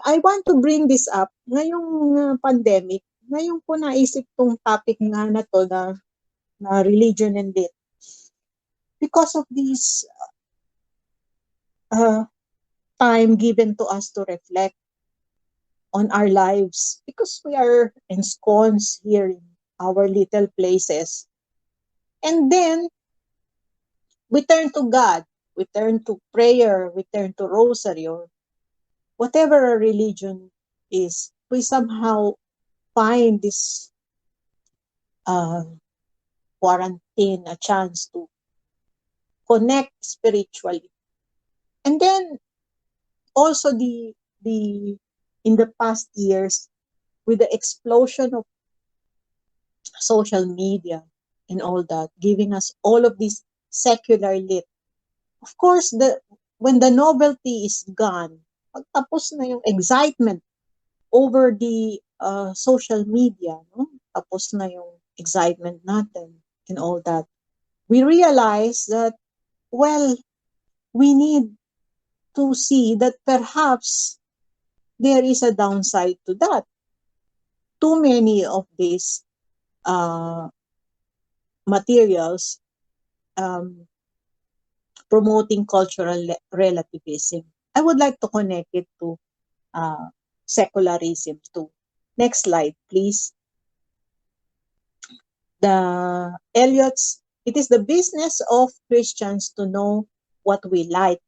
I want to bring this up. Ngayong pandemic, ngayon ko naisip tong topic nga na to na religion and lit. Because of this uh, time given to us to reflect on our lives. Because we are ensconced here in our little places. And then, we turn to God. We turn to prayer. We turn to rosary or whatever our religion is. We somehow find this uh, quarantine a chance to connect spiritually. And then also the in the past years with the explosion of social media and all that, giving us all of this secular lit. Of course, when the novelty is gone, pagtapos na yung excitement over the social media, no? Tapos na yung excitement natin and all that. We realize that, well, we need to see that perhaps there is a downside to that. Too many of these uh, materials um, promoting cultural relativism. I would like to connect it to secularism too. Next slide, please. The Eliot's, it is the business of Christians to know what we like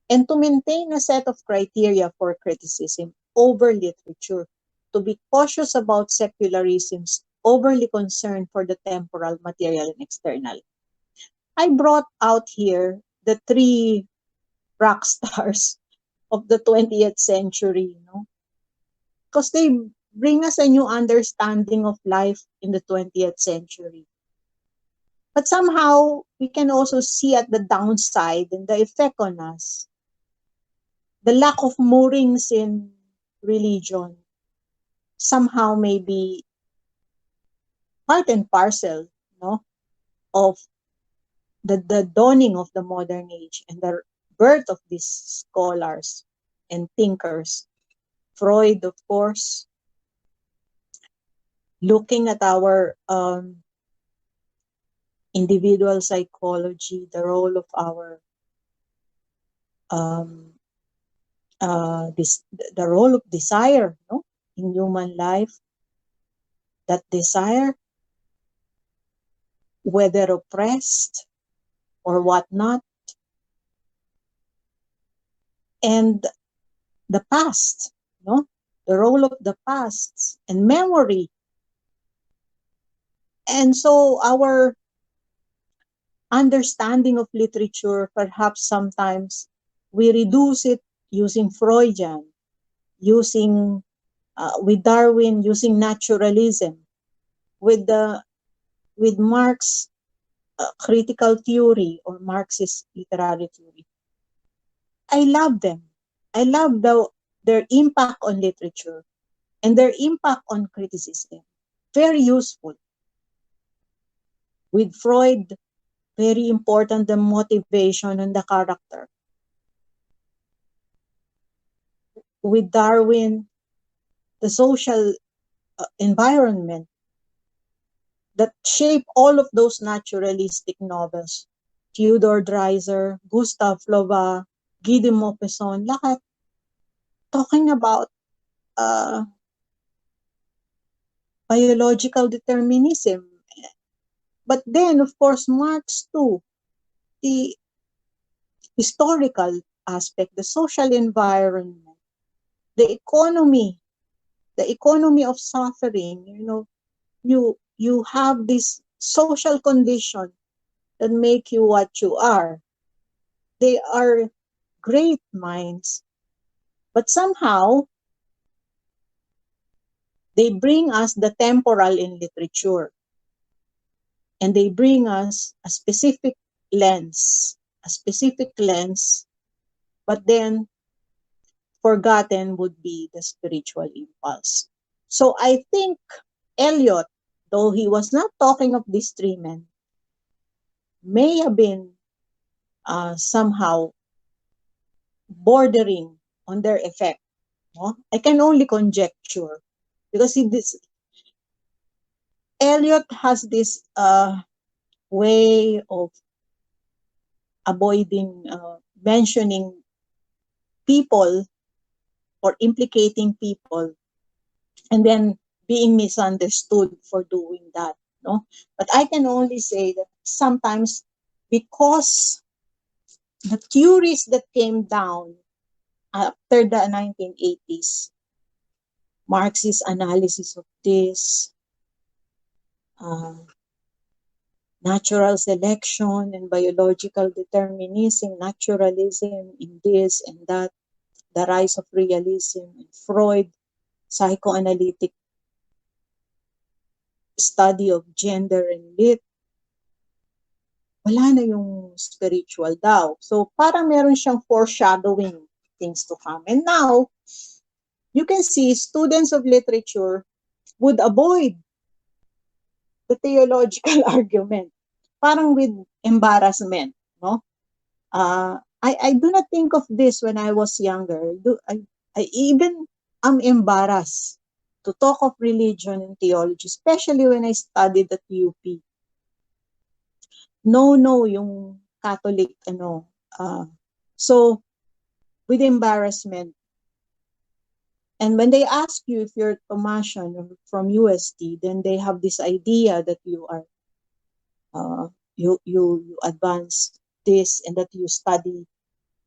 and to maintain a set of criteria for criticism over literature, to be cautious about secularism's overly concern for the temporal, material, and external. I brought out here the three rock stars of the 20th century, you know, because they bring us a new understanding of life in the 20th century. But somehow, we can also see at the downside and the effect on us, the lack of moorings in religion somehow may be part and parcel, no, of the dawning of the modern age and the birth of these scholars and thinkers. Freud, of course, looking at our individual psychology, the role of our um, the role of desire, no, in human life. That desire, whether oppressed or whatnot, and the past, no, the role of the past and memory. And so our understanding of literature, perhaps sometimes we reduce it using Freudian, using with Darwin, using naturalism, with Marx critical theory or Marxist literary theory. I love them. I love their impact on literature and their impact on criticism. Very useful. With Freud, very important the motivation and the character. With Darwin, the social environment that shape all of those naturalistic novels. Theodore Dreiser, Gustave Flaubert, Guy de Maupassant, lahat talking about uh, biological determinism. But then, of course, Marx too, the historical aspect, the social environment, the economy of suffering, you know, you have this social condition that make you what you are. They are great minds, but somehow they bring us the temporal in literature, and they bring us a specific lens a specific lens, but then forgotten would be the spiritual impulse. So I think Eliot, though he was not talking of these three men, may have been somehow bordering on their effect. No? I can only conjecture because Eliot has this way of avoiding mentioning people or implicating people and then being misunderstood for doing that. No, but I can only say that sometimes because the theories that came down after the 1980s, Marxist analysis of this, uh, natural selection and biological determinism, naturalism in this and that, the rise of realism, and Freud, psychoanalytic study of gender and lit, wala na yung spiritual daw. So parang meron siyang foreshadowing things to come. And now, you can see students of literature would avoid the theological argument, parang with embarrassment, no? I do not think of this when I was younger. I even am embarrassed to talk of religion and theology, especially when I studied at UP. No, yung Catholic, so, with embarrassment. And when they ask you if you're Tomasian or from UST, then they have this idea that you are, you advance this and that you study,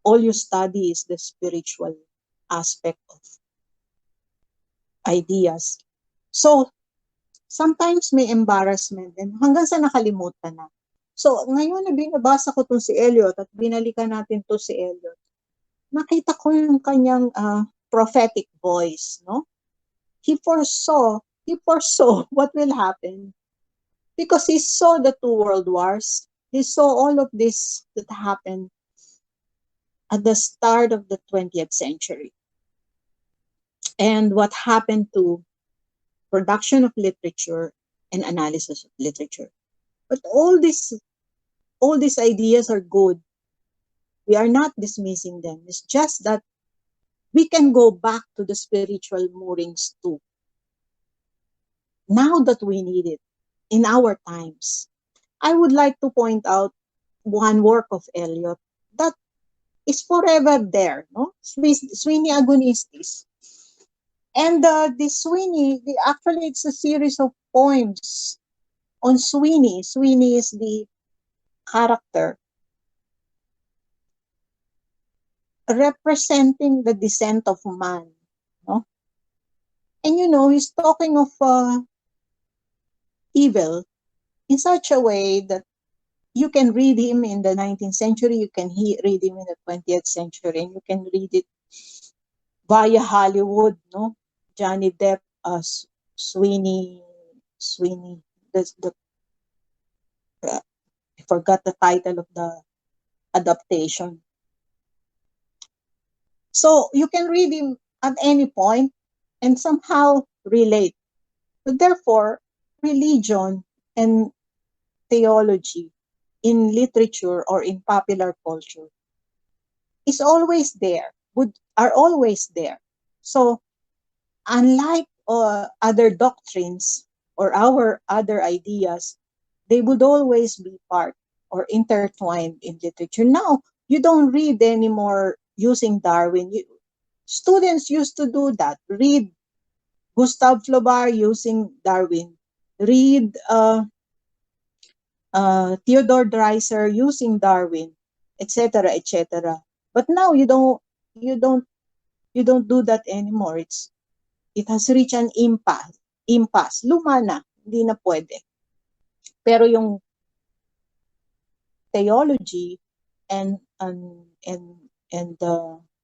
all you study is the spiritual aspect of ideas. So, sometimes may embarrassment and hanggang sa nakalimutan na. So, ngayon na binabasa ko itong si Eliot at binalikan natin to si Eliot, nakita ko yung kanyang prophetic voice, no? He foresaw what will happen because he saw the two world wars. He saw all of this that happened at the start of the 20th century. And what happened to production of literature and analysis of literature. But all these ideas are good. We are not dismissing them. It's just that we can go back to the spiritual moorings too. Now that we need it in our times. I would like to point out one work of Eliot that is forever there, no? Sweeney Agonistes. And this Sweeney, actually it's a series of poems on Sweeney. Sweeney is the character representing the descent of man, no? And he's talking of evil in such a way that you can read him in the 19th century, you can read him in the 20th century, and you can read it via Hollywood, no? Johnny Depp as Sweeney, I forgot the title of the adaptation. So you can read him at any point and somehow relate. So therefore, religion and theology in literature or in popular culture is always there, are always there. So unlike other doctrines or our other ideas, they would always be part or intertwined in literature. Now, you don't read anymore using Darwin. Students used to do that. Read Gustave Flaubert using Darwin. Read Theodore Dreiser using Darwin, etc., etc. But now you don't do that anymore. It has reached an impasse. Luma na, hindi na pwede. Pero yung theology and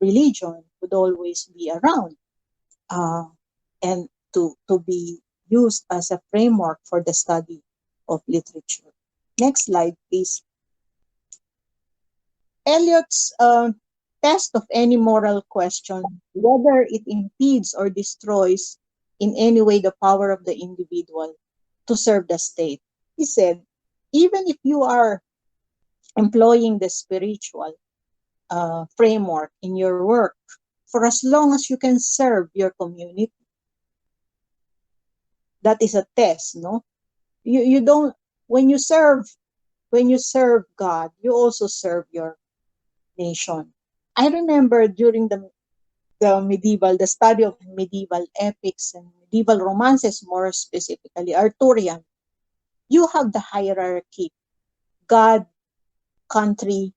religion would always be around, and to be used as a framework for the study of literature. Next slide, please. Eliot's test of any moral question, whether it impedes or destroys in any way the power of the individual to serve the state. He said, even if you are employing the spiritual framework in your work, for as long as you can serve your community, that is a test, no? You don't, when you serve, God, you also serve your nation. I remember during the study of medieval epics and medieval romances, more specifically Arthurian, you have the hierarchy: God, country,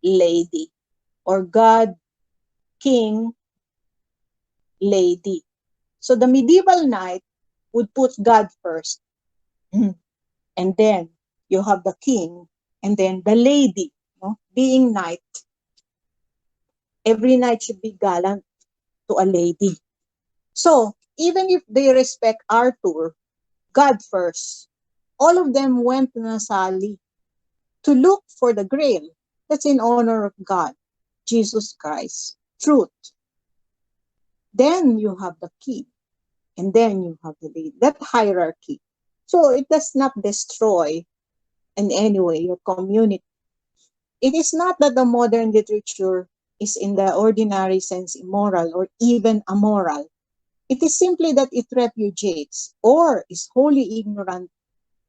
lady, or God, king, lady. So the medieval knight would put God first, and then you have the king, and then the lady. No? Being knight, every knight should be gallant to a lady. So even if they respect Arthur, God first, all of them went to Nasali to look for the grail that's in honor of God, Jesus Christ, truth. Then you have the king, and then you have the lady. That hierarchy. So it does not destroy in any way your community. It is not that the modern literature is in the ordinary sense immoral or even amoral. It is simply that it repudiates or is wholly ignorant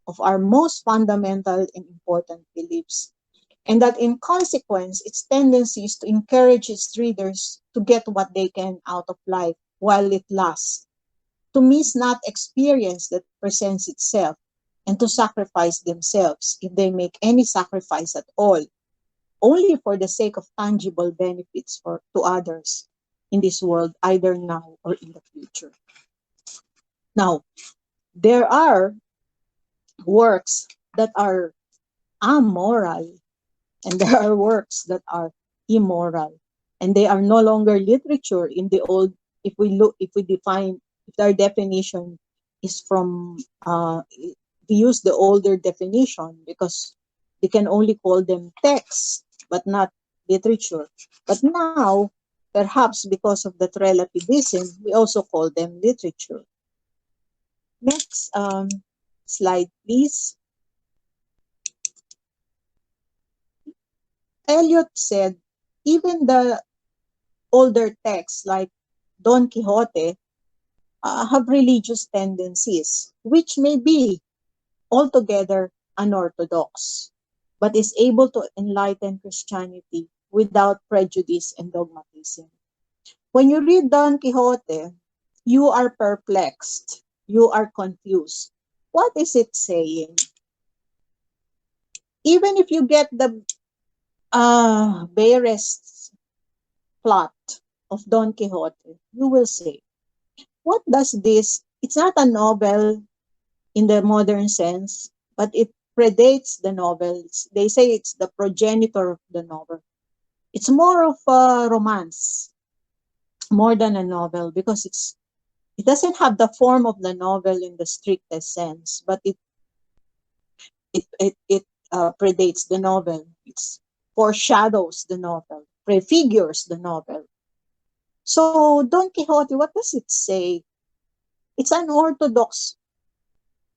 of our most fundamental and important beliefs, and that in consequence, its tendency is to encourage its readers to get what they can out of life while it lasts, to miss not experience that presents itself, and to sacrifice themselves, if they make any sacrifice at all, only for the sake of tangible benefits to others in this world, either now or in the future. Now, there are works that are amoral, and there are works that are immoral, and they are no longer literature in the old. If we define, if our definition is from, we use the older definition because we can only call them text but not literature. But now, perhaps because of that relativism, we also call them literature. Next slide, please. Eliot said, even the older texts like Don Quixote have religious tendencies, which may be altogether unorthodox, but is able to enlighten Christianity without prejudice and dogmatism. When you read Don Quixote, you are perplexed, you are confused. What is it saying? Even if you get the barest plot of Don Quixote, you will say, what does this? It's not a novel in the modern sense, but it predates the novels. They say it's the progenitor of the novel. It's more of a romance, more than a novel, because it doesn't have the form of the novel in the strictest sense, but it predates the novel. It foreshadows the novel, prefigures the novel. So Don Quixote, what does it say? It's unorthodox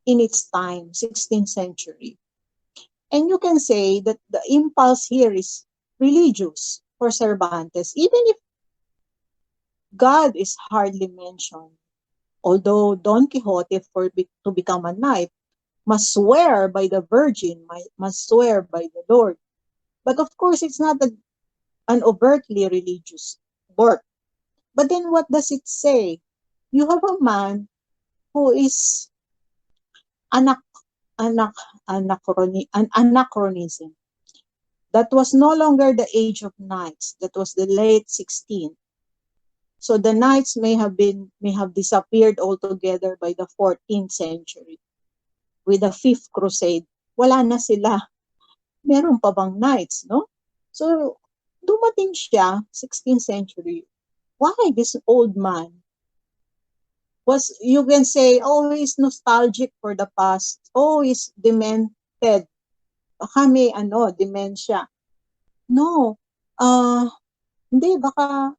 in its time, 16th century. And you can say that the impulse here is religious for Cervantes, even if God is hardly mentioned. Although Don Quixote, to become a knight, must swear by the Virgin, must swear by the Lord. But of course, it's not an overtly religious work. But then what does it say? You have a man who is anak, anak, an anachronism. That was no longer the age of knights. That was the late 16th. So the knights may have disappeared altogether by the 14th century. With the Fifth Crusade, wala na sila. Meron pa bang knights, no? So dumating siya, 16th century. Why this old man was, you can say, oh, he's nostalgic for the past. Oh, he's demented. Baka may dementia. No. Ah, hindi, baka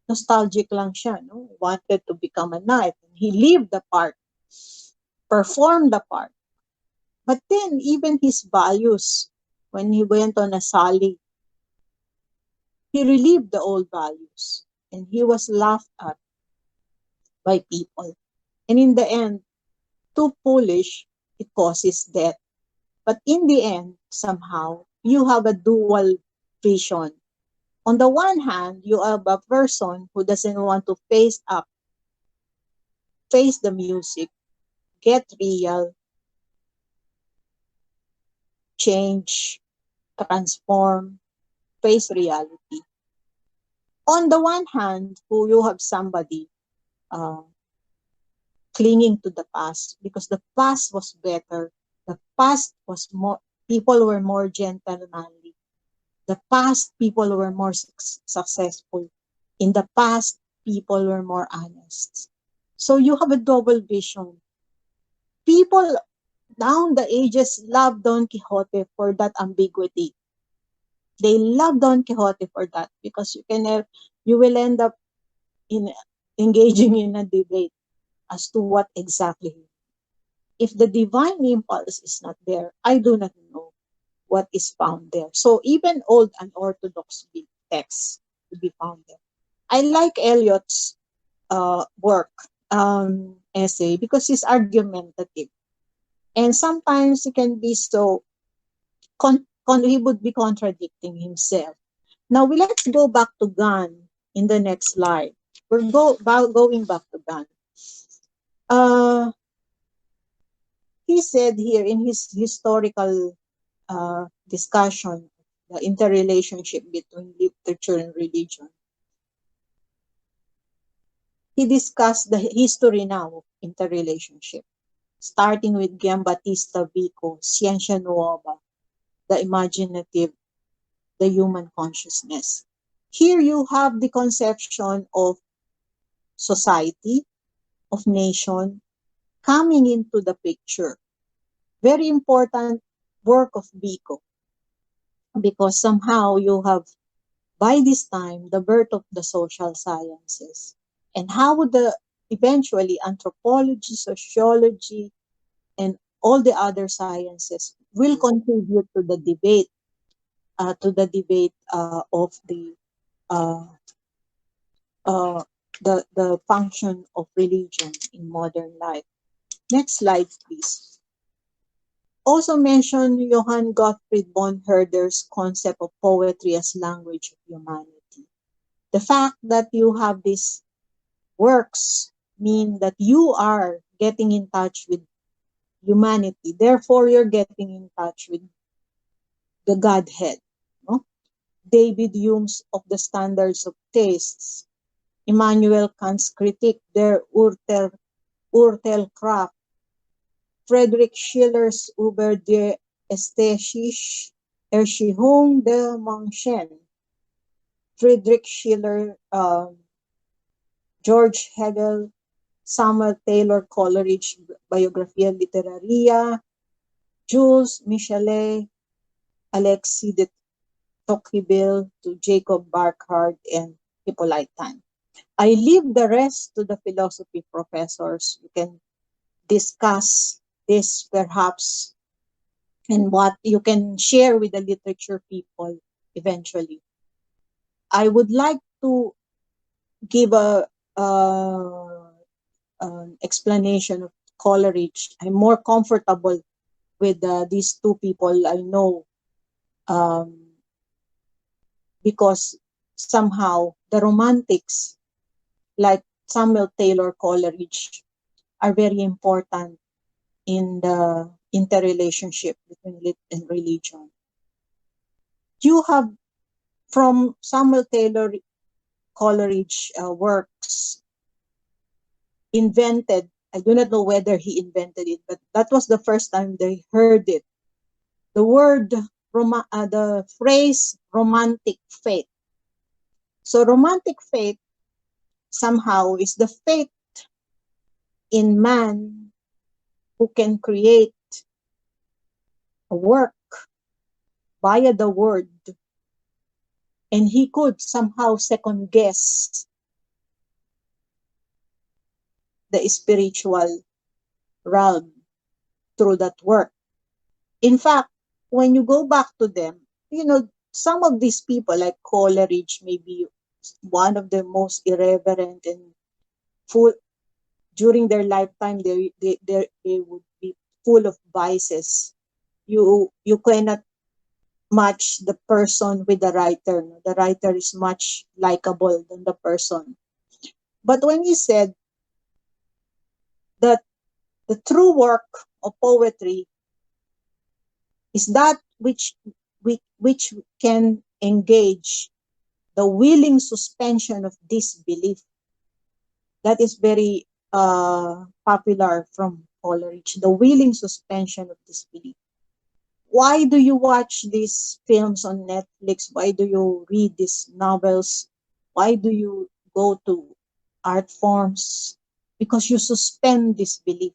nostalgic lang siya, no? He wanted to become a knight. He lived the part, performed the part. But then, even his values, when he went on a sally, he relived the old values. And he was laughed at by people. And in the end, too foolish, it causes death. But in the end, somehow, you have a dual vision. On the one hand, you have a person who doesn't want to face the music, get real, change, transform, face reality. On the one hand, who you have somebody uh, clinging to the past because the past was better. The past was more, people were more gentlemanly. The past, people were more successful. In the past, people were more honest. So you have a double vision. People down the ages love Don Quixote for that ambiguity. They love Don Quixote for that because you will end up in engaging in a debate as to what exactly. If the divine impulse is not there, I do not know what is found there. So even old unorthodox texts to be found there. I like Eliot's work essay because it's argumentative, and sometimes he can be so he would be contradicting himself. Now let's go back to Gunn in the next slide. Going back to Gunn. Uh, he said here in his historical discussion, the interrelationship between literature and religion. He discussed the history now of interrelationship, starting with Giambattista Vico, Scienza Nuova, the imaginative, the human consciousness. Here you have the conception of society, of nation, coming into the picture. Very important work of Vico because somehow you have by this time the birth of the social sciences and how the eventually anthropology, sociology, and all the other sciences will contribute to the debate of uh, uh, the function of religion in modern life. Next slide, please. Also mention Johann Gottfried von Herder's concept of poetry as language of humanity. The fact that you have these works mean that you are getting in touch with humanity. Therefore, you're getting in touch with the Godhead. No? David Hume's Of the Standards of Tastes, Immanuel Kant's Critique der Urteilskraft, Friedrich Schiller's Über die ästhetische Erscheinung der Menschen, Friedrich Schiller, George Hegel, Samuel Taylor Coleridge, Biographia Literaria, Jules Michelet, Alexis de Tocqueville, to Jacob Burckhardt, and Hippolyte Taine. I leave the rest to the philosophy professors. You can discuss this perhaps and what you can share with the literature people eventually. I would like to give an explanation of Coleridge. I'm more comfortable with these two people I know um, because somehow the romantics like Samuel Taylor Coleridge are very important in the interrelationship between lit and religion. You have from Samuel Taylor Coleridge works invented. I do not know whether he invented it, but that was the first time they heard it. The word, the phrase romantic faith. So romantic faith somehow is the faith in man who can create a work via the word And he could somehow second guess the spiritual realm through that work. In fact, when you go back to them, some of these people, like Coleridge, maybe one of the most irreverent and full during their lifetime, they would be full of vices. You cannot match the person with the writer. The writer is much likable than the person. But when you said that the true work of poetry is that which can engage the willing suspension of disbelief. That is very popular from Coleridge, the willing suspension of disbelief. Why do you watch these films on Netflix? Why do you read these novels? Why do you go to art forms? Because you suspend disbelief.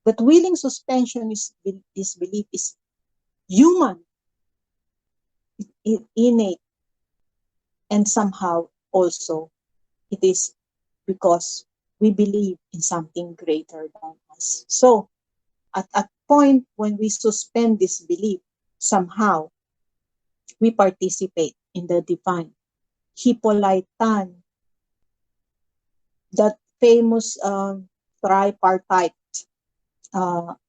But willing suspension is disbelief is human, innate, and somehow also it is because we believe in something greater than us. So at a point when we suspend this belief, somehow we participate in the divine. Hippolytan, that famous tripartite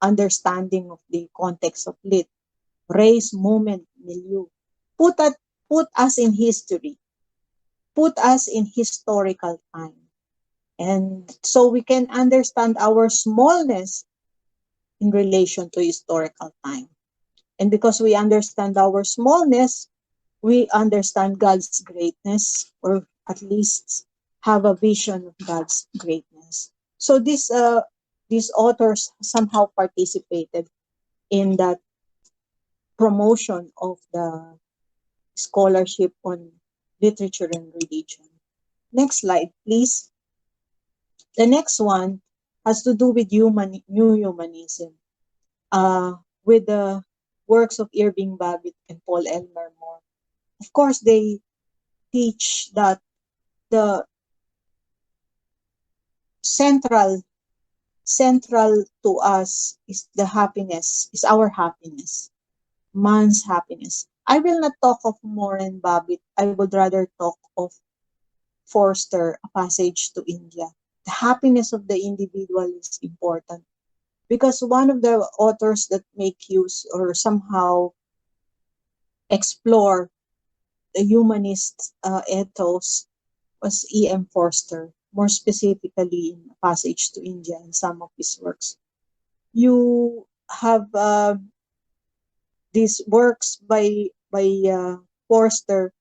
understanding of the context of lit, race, movement, milieu, put, at, put us in history, put us in historical time. And so we can understand our smallness in relation to historical time. And because we understand our smallness, we understand God's greatness, or at least have a vision of God's greatness. So these authors somehow participated in that promotion of the scholarship on literature and religion. Next slide, please. The next one has to do with new humanism, with the works of Irving Babbitt and Paul Elmer More. Of course, they teach that the central to us is the happiness, is our happiness, man's happiness. I will not talk of More and Babbitt. I would rather talk of Forster, A Passage to India. The happiness of the individual is important because one of the authors that make use or somehow explore the humanist ethos was E.M. Forster, more specifically in A Passage to India and some of his works. You have these works by Forster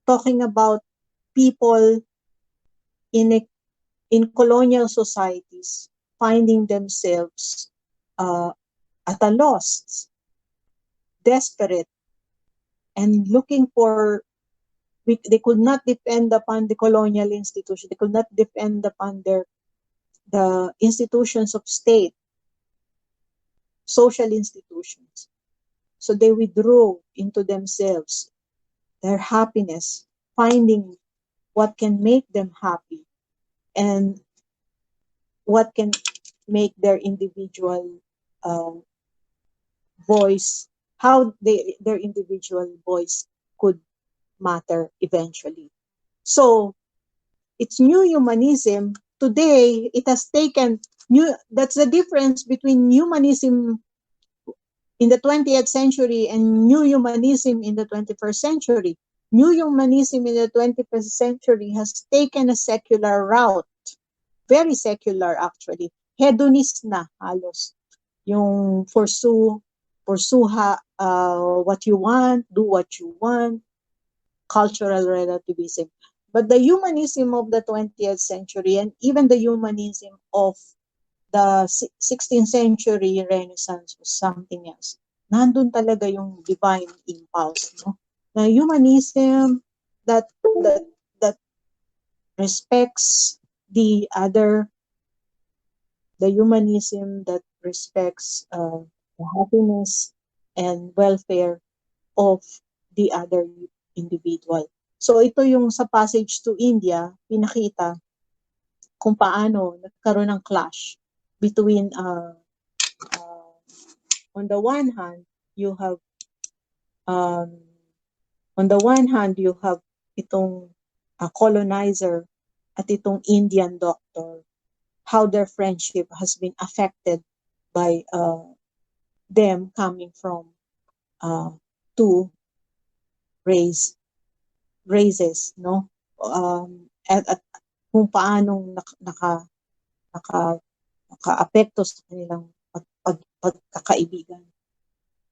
talking about people in in colonial societies finding themselves at a loss, desperate, and looking for. They could not depend upon the colonial institution. They could not depend upon the institutions of state, social institutions. So they withdrew into themselves, their happiness, finding what can make them happy and what can make their individual uh, voice, how their individual voice could matter eventually. So it's new humanism. Today, it has taken that's the difference between humanism in the 20th century and new humanism in the 21st century. New humanism in the 21st century has taken a secular route, very secular actually. Hedonist na halos. Yung what you want, do what you want, cultural relativism. But the humanism of the 20th century and even the humanism of the 16th century Renaissance was something else. Nandun talaga yung divine impulse, no? The humanism that that that respects the other, the humanism that respects the happiness and welfare of the other individual. So ito yung sa passage to India, pinakita kung paano nagkaroon ng clash between on the one hand you have um, itong colonizer at itong Indian doctor, how their friendship has been affected by them coming from two races, no? At kung paanong naka-apekto sa kanilang pagkakaibigan.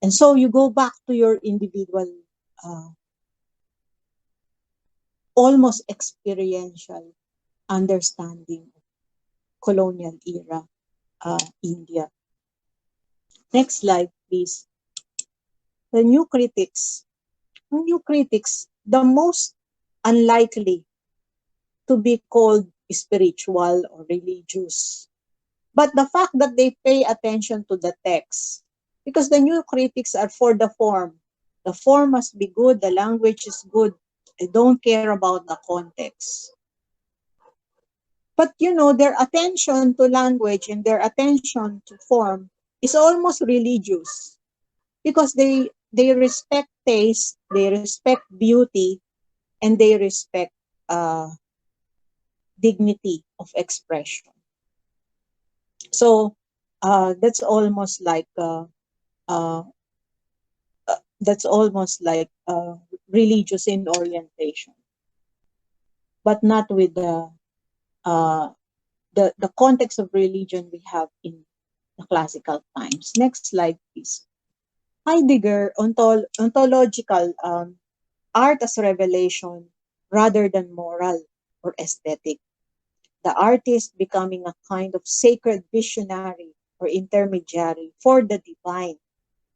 And so you go back to your individual almost experiential understanding of colonial era India. Next slide, please. The new critics, the most unlikely to be called spiritual or religious. But the fact that they pay attention to the text, because the new critics are for the form. The form must be good, the language is good. They don't care about the context. But their attention to language and their attention to form is almost religious, because they respect taste, they respect beauty, and they respect dignity of expression. So that's almost like religious in orientation, but not with the context of religion we have in the classical times. Next slide, please. Heidegger, ontological art as revelation rather than moral or aesthetic. The artist becoming a kind of sacred visionary or intermediary for the divine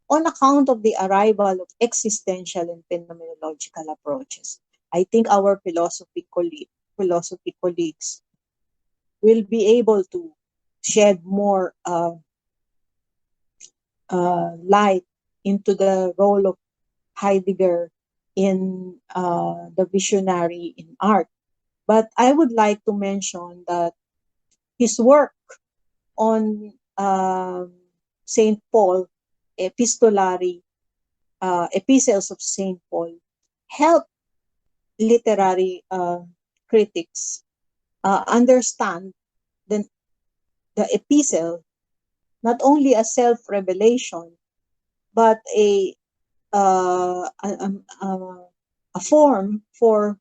on account of the arrival of existential and phenomenological approaches. I think our philosophy colleagues will be able to shed more light into the role of Heidegger in the visionary in art. But I would like to mention that his work on St. Paul, epistles of St. Paul, help literary critics understand the epistle not only a self-revelation, but a form for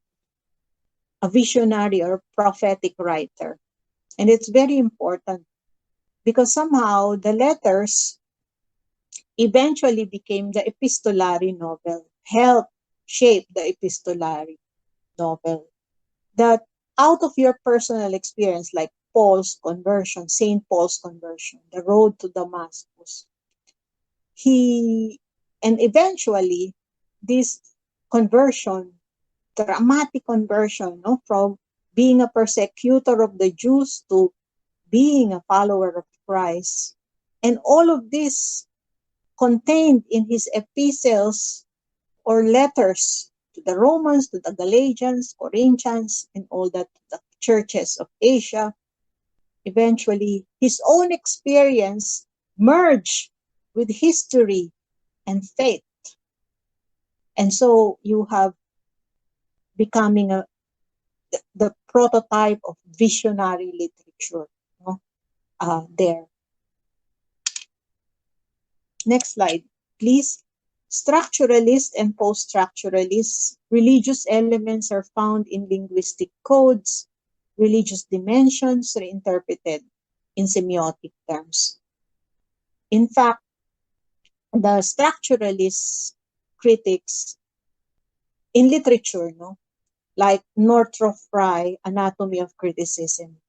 a visionary or prophetic writer. And it's very important because somehow the letters eventually became the epistolary novel, helped shape the epistolary novel. That out of your personal experience, like Paul's conversion, St. Paul's conversion, the road to Damascus, and eventually this conversion, dramatic conversion, from being a persecutor of the Jews to being a follower of Christ. And all of this contained in his epistles or letters to the Romans, to the Galatians, Corinthians, and all that, the churches of Asia. Eventually, his own experience merged with history and faith. And so you have becoming the prototype of visionary literature there. Next slide, please. Structuralists and post-structuralists, religious elements are found in linguistic codes, religious dimensions reinterpreted in semiotic terms. In fact, the structuralist critics in literature, like Northrop Frye, Anatomy of Criticism,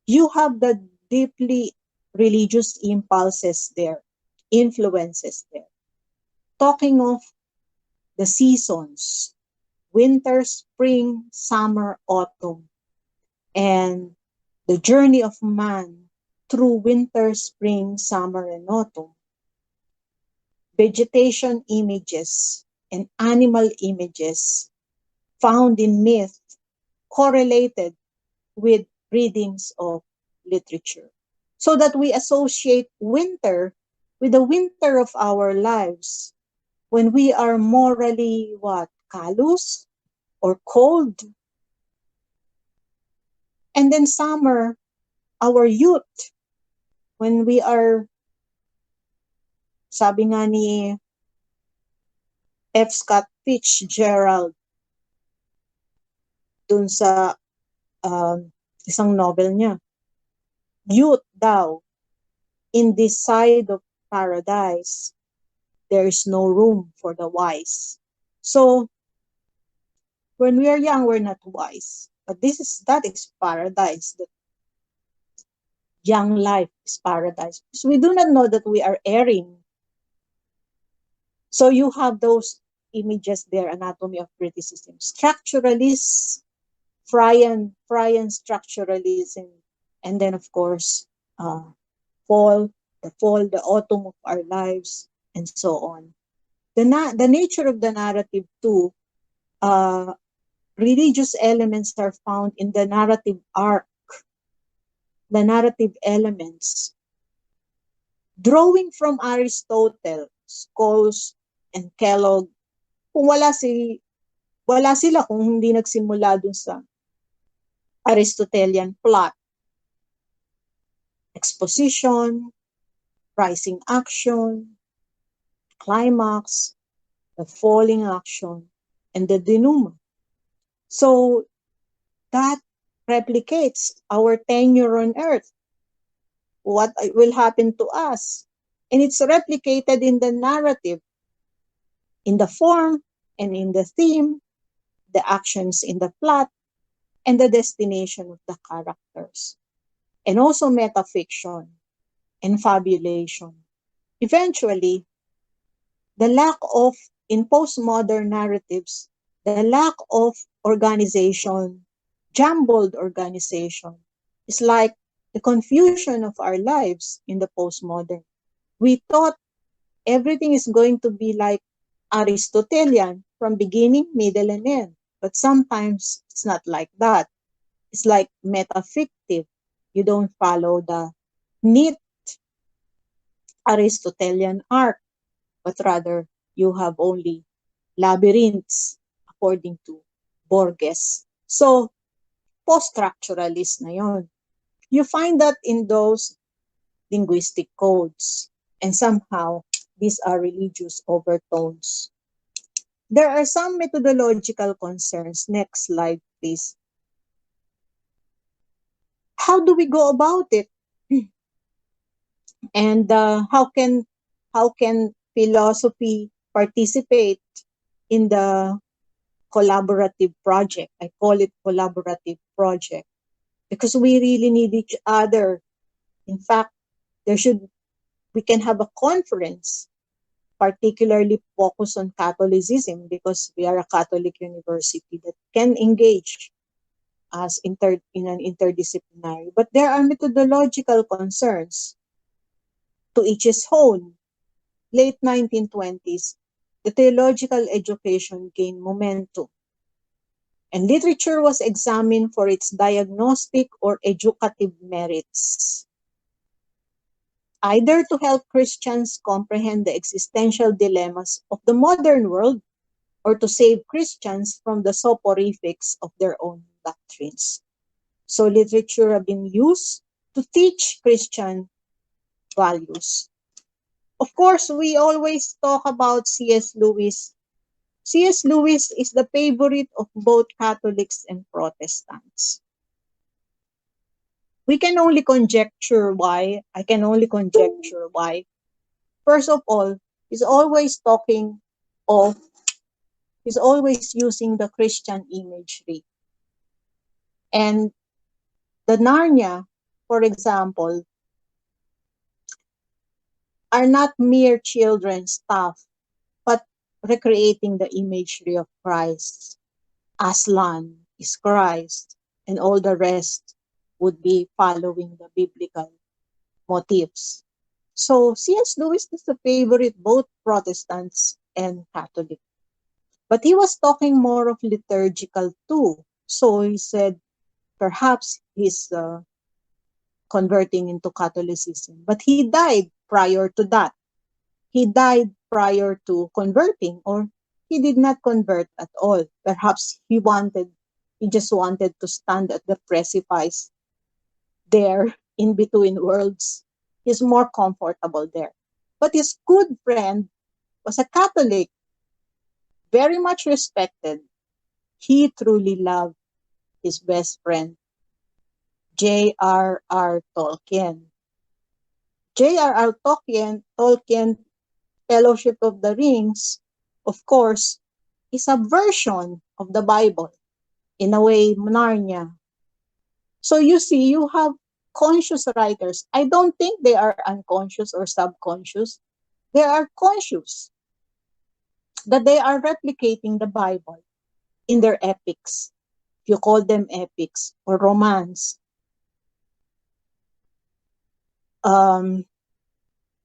you have the deeply religious impulses there, influences there. Talking of the seasons, winter, spring, summer, autumn, and the journey of man through winter, spring, summer, and autumn. Vegetation images and animal images found in myth correlated with readings of literature. So that we associate winter with the winter of our lives when we are morally what? Callous or cold. And then summer, our youth, when we are, sabi nga ni F. Scott Fitzgerald dun sa isang novel niya, youth daw, in this side of paradise, there is no room for the wise. So, when we are young, we're not wise. But that is paradise. The young life is paradise. So we do not know that we are erring. So you have those images there, anatomy of criticism. Structuralists, Freudian structuralism, and then of course, fall, the autumn of our lives, and so on. The nature of the narrative too, religious elements are found in the narrative arc, the narrative elements. Drawing from Aristotle, Scholes, and Kellogg, kung wala sila kung hindi nagsimula dun sa Aristotelian plot. Exposition, rising action, climax, the falling action, and the denouement. So that replicates our tenure on earth. What will happen to us? And it's replicated in the narrative, in the form and in the theme, the actions in the plot, and the destination of the characters. And also metafiction and fabulation. Eventually, in postmodern narratives, the lack of organization, jumbled organization, is like the confusion of our lives in the postmodern. We thought everything is going to be like Aristotelian from beginning, middle, and end. But sometimes it's not like that. It's like metafictive. You don't follow the neat Aristotelian arc, but rather you have only labyrinths according to Borges. So, post-structuralist na yon. You find that in those linguistic codes. And somehow, these are religious overtones. There are some methodological concerns. Next slide, please. How do we go about it? And how can philosophy participate in the collaborative project? I call it collaborative project because we really need each other. In fact, we can have a conference particularly focused on Catholicism because we are a Catholic university that can engage as in an interdisciplinary. But there are methodological concerns. To each his own. Late 1920s, the theological education gained momentum, and literature was examined for its diagnostic or educative merits, either to help Christians comprehend the existential dilemmas of the modern world or to save Christians from the soporifics of their own doctrines. So literature have been used to teach Christian values. Of course, we always talk about C.S. Lewis. C.S. Lewis is the favorite of both Catholics and Protestants. We can only conjecture why. I can only conjecture why. First of all, he's always using the Christian imagery. And the Narnia, for example, are not mere children's stuff, but recreating the imagery of Christ. Aslan is Christ, and all the rest would be following the biblical motifs. So C.S. Lewis is the favorite both Protestants and Catholic. But he was talking more of liturgical too. So he said perhaps he's converting into Catholicism. But he died prior to that. He died prior to converting, or he did not convert at all. Perhaps he just wanted to stand at the precipice there in between worlds. He's more comfortable there. But his good friend was a Catholic, very much respected. He truly loved his best friend, J.R.R. Tolkien. J.R.R. Tolkien, Fellowship of the Rings, of course, is a version of the Bible. In a way, Narnia. So you see, you have conscious writers. I don't think they are unconscious or subconscious. They are conscious that they are replicating the Bible in their epics. If you call them epics or romance.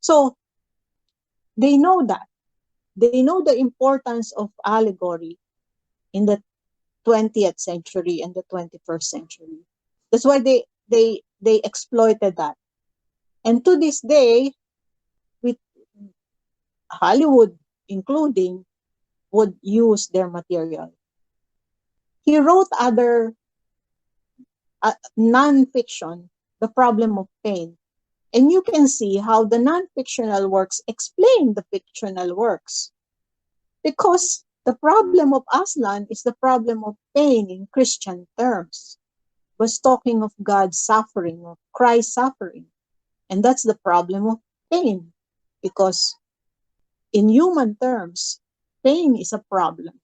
So they know that. They know the importance of allegory in the 20th century and the 21st century. That's why they exploited that. And to this day, with Hollywood including, would use their material. He wrote other non-fiction, The Problem of Pain. And you can see how the non-fictional works explain the fictional works. Because the problem of Aslan is the problem of pain in Christian terms. Was talking of God's suffering, of Christ's suffering. And that's the problem of pain. Because in human terms, pain is a problem.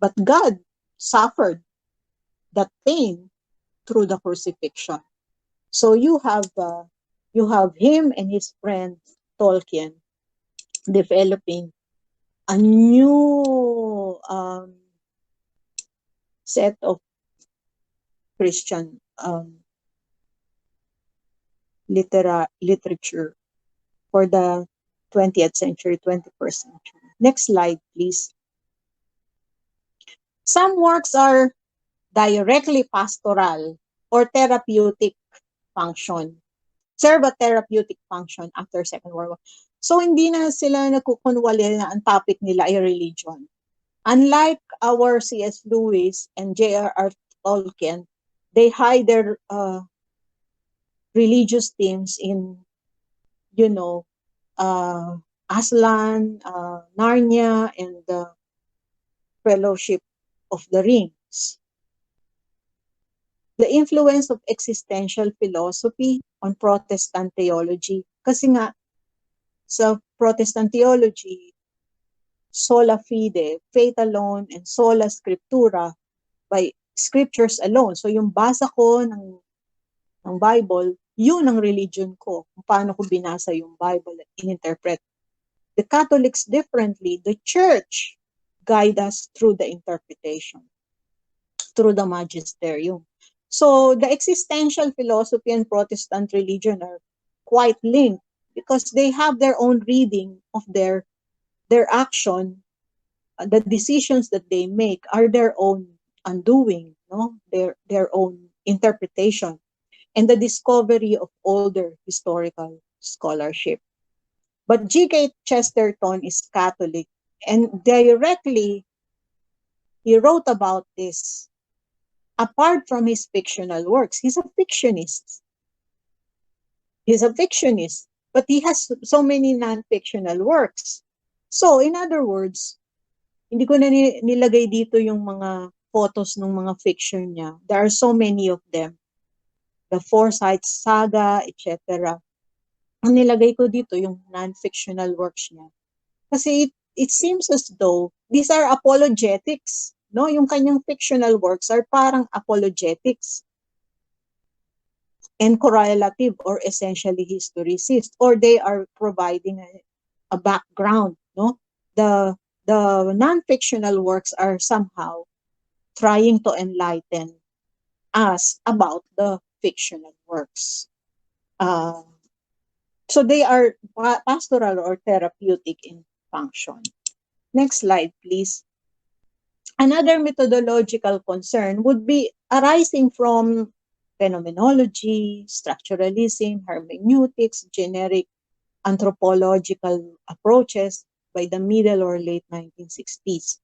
But God suffered that pain through the crucifixion. So you have him and his friend Tolkien developing a new set of Christian literature for the 20th century, 21st century. Next slide, please. Some works are directly pastoral or therapeutic function. Serve a therapeutic function after Second World War. So hindi na sila nagkukunwali na ang topic nila ay religion. Unlike our C.S. Lewis and J.R.R. Tolkien, they hide their religious themes in, Aslan, Narnia, and the Fellowship of the Rings. The influence of existential philosophy on Protestant theology. Kasi nga, sa Protestant theology, sola fide, faith alone, and sola scriptura, by scriptures alone. So yung basa ko ng Bible, yun ang religion ko. Kung paano ko binasa yung Bible at in-interpret. The Catholics differently. The Church guide us through the interpretation, through the magisterium. So the existential philosophy and Protestant religion are quite linked because they have their own reading of their action. The decisions that they make are their own undoing, no? Their own interpretation, and the discovery of older historical scholarship. But G.K. Chesterton is Catholic, and directly he wrote about this. Apart from his fictional works, he's a fictionist. He's a fictionist, but he has so many non-fictional works. So, in other words, hindi ko na nilagay dito yung mga photos ng mga fiction niya. There are so many of them. The Forsyth Saga, etc. Ang nilagay ko dito yung non-fictional works niya. Kasi it seems as though these are apologetics. No, yung kanyang fictional works are parang apologetics and correlative or essentially historicist, or they are providing a background. No, the non-fictional works are somehow trying to enlighten us about the fictional works. So they are pastoral or therapeutic in function. Next slide, please. Another methodological concern would be arising from phenomenology, structuralism, hermeneutics, generic anthropological approaches by the middle or late 1960s.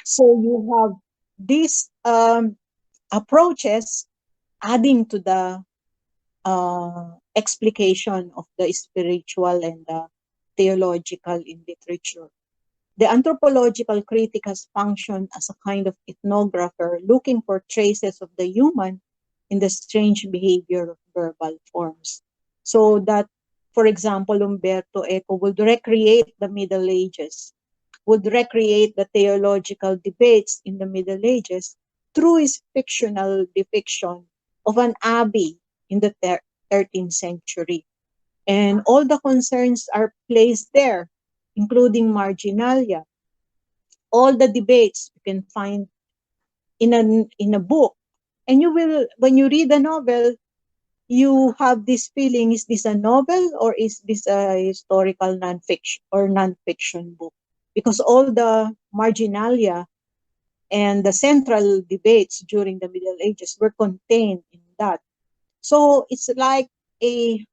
So you have these approaches adding to the explication of the spiritual and the theological in literature. The anthropological critic has functioned as a kind of ethnographer looking for traces of the human in the strange behavior of verbal forms. So that, for example, Umberto Eco would recreate the Middle Ages, would recreate the theological debates in the Middle Ages through his fictional depiction of an abbey in the 13th century. And all the concerns are placed there, including marginalia. All the debates you can find in a book. And you will, when you read a novel, you have this feeling, is this a novel or is this a historical nonfiction book? Because all the marginalia and the central debates during the Middle Ages were contained in that. So it's like a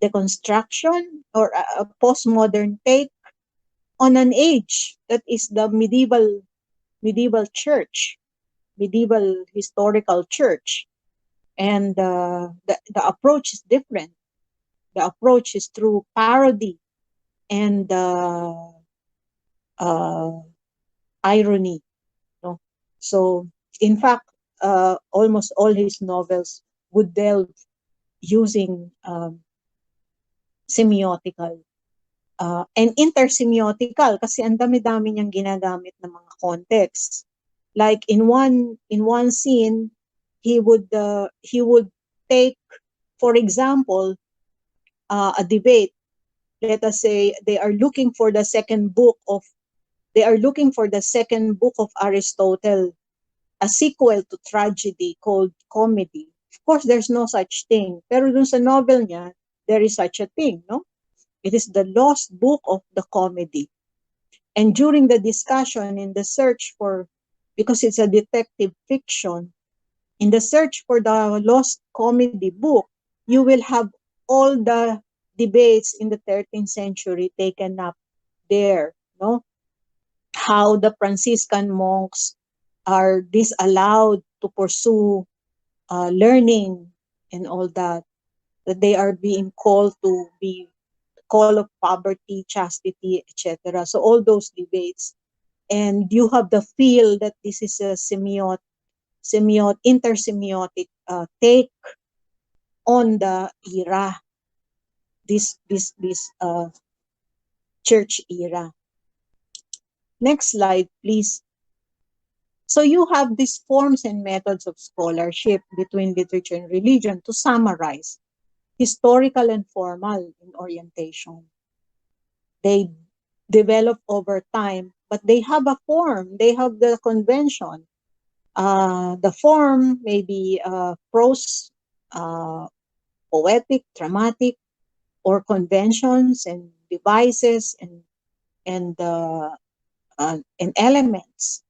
deconstruction or a postmodern take on an age that is the medieval church, medieval historical church. And the approach is different. The approach is through parody and uh, irony. No? So, in fact, almost all his novels would delve using semiotical and intersemiotical kasi ang dami-dami niyang ginagamit ng mga context. Like in one scene, he would take, for example, a debate. Let us say they are looking for the second book of Aristotle, a sequel to tragedy called comedy. Of course, there's no such thing. Pero dun sa novel niya, there is such a thing, no? It is the lost book of the comedy. And during the discussion in the search for, because it's a detective fiction, in the search for the lost comedy book, you will have all the debates in the 13th century taken up there, no? How the Franciscan monks are disallowed to pursue learning and all that they are being called to be call of poverty, chastity, etc. So all those debates, and you have the feel that this is a intersemiotic take on the era, this church era. Next slide, please. So you have these forms and methods of scholarship between literature and religion. To summarize, historical and formal in orientation. They develop over time, but they have a form. They have the convention. The form may be prose, uh, poetic, dramatic, or conventions and devices and elements,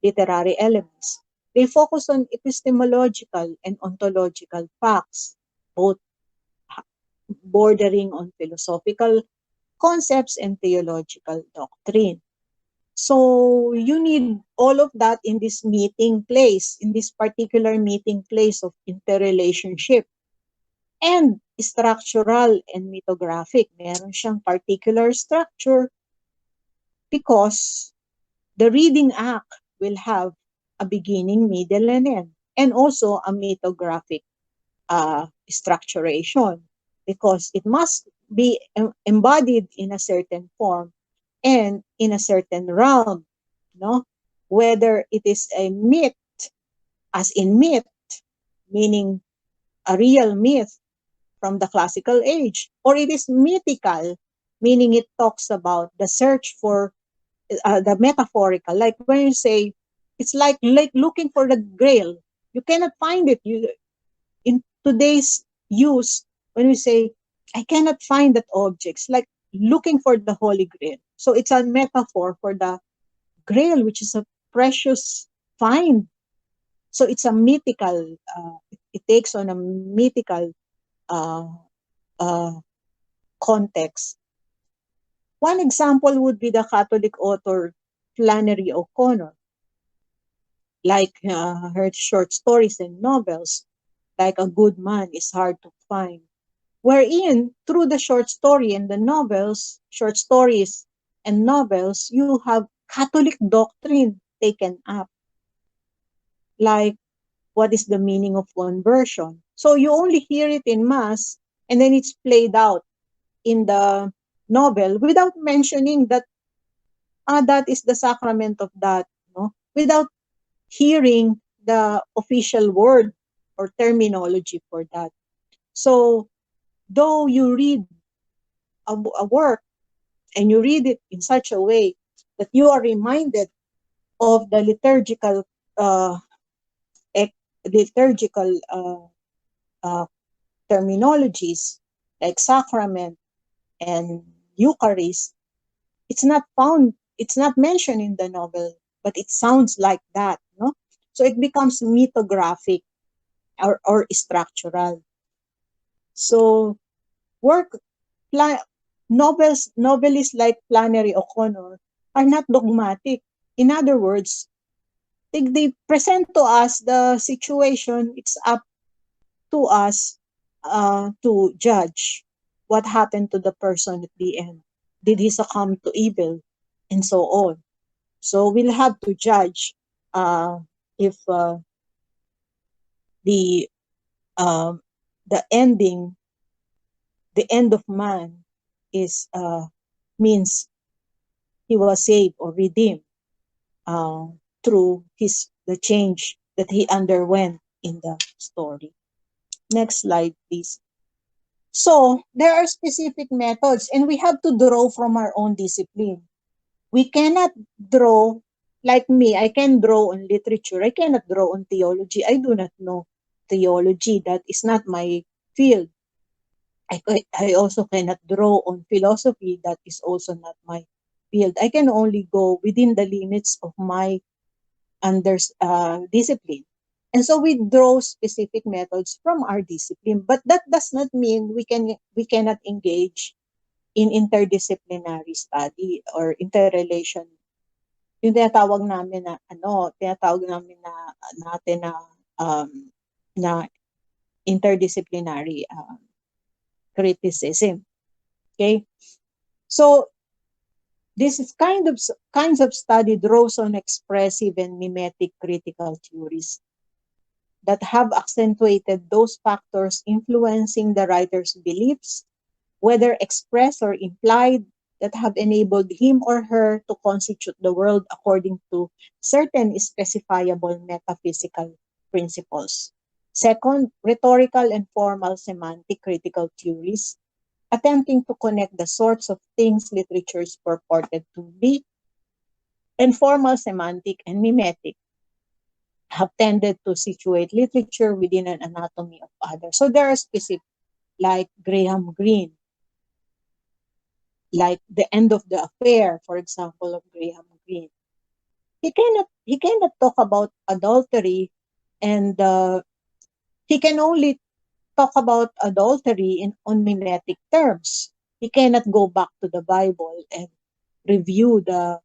literary elements. They focus on epistemological and ontological facts, both bordering on philosophical concepts and theological doctrine. So you need all of that in this meeting place, in this particular meeting place of interrelationship. And structural and mythographic. Meron siyang particular structure because the reading act will have a beginning, middle, and end. And also a mythographic structuration because it must be embodied in a certain form and in a certain realm, no? Whether it is a myth, as in myth, meaning a real myth from the classical age, or it is mythical, meaning it talks about the search for the metaphorical. Like when you say, it's like looking for the grail. You cannot find it. In today's use, when we say, I cannot find that object, it's like looking for the Holy Grail. So it's a metaphor for the grail, which is a precious find. So it's a mythical, it takes on a mythical uh, uh, context. One example would be the Catholic author Flannery O'Connor, like her short stories and novels, like A Good Man is Hard to Find, wherein through the short story and the novels, short stories and novels, you have Catholic doctrine taken up, like what is the meaning of conversion. So you only hear it in mass, and then it's played out in the novel without mentioning that that is the sacrament of that, no? Without hearing the official word or terminology for that. So though you read a work and you read it in such a way that you are reminded of the uh, liturgical uh, terminologies like sacrament and Eucharist, it's not mentioned in the novel, but it sounds like that, no? So it becomes mythographic or structural. So work pla- novelists like Flannery O'Connor are not dogmatic. In other words, they present to us the situation. It's up to us to judge what happened to the person at the end. Did he succumb to evil? And so on. So we'll have to judge if the um, the ending, the end of man, is means he was saved or redeemed uh, through the change that he underwent in the story. Next slide, please. So there are specific methods, and we have to draw from our own discipline. We cannot draw like me. I can draw on literature. I cannot draw on theology. I do not know theology. That is not my field. I also cannot draw on philosophy. That is also not my field. I can only go within the limits of my under discipline. And so we draw specific methods from our discipline, but that does not mean we cannot engage in interdisciplinary study or interrelation. Yung tinatawag namin na natin um, na interdisciplinary criticism. Okay? So this is kinds of study draws on expressive and mimetic critical theories that have accentuated those factors influencing the writer's beliefs, whether expressed or implied, that have enabled him or her to constitute the world according to certain specifiable metaphysical principles. Second, rhetorical and formal semantic critical theories, attempting to connect the sorts of things literature is purported to be, and formal semantic and mimetic have tended to situate literature within an anatomy of others. So there are specific, like Graham Greene, like The End of the Affair, for example, of Graham Greene. He cannot talk about adultery, and he can only talk about adultery on mimetic terms. He cannot go back to the Bible and review the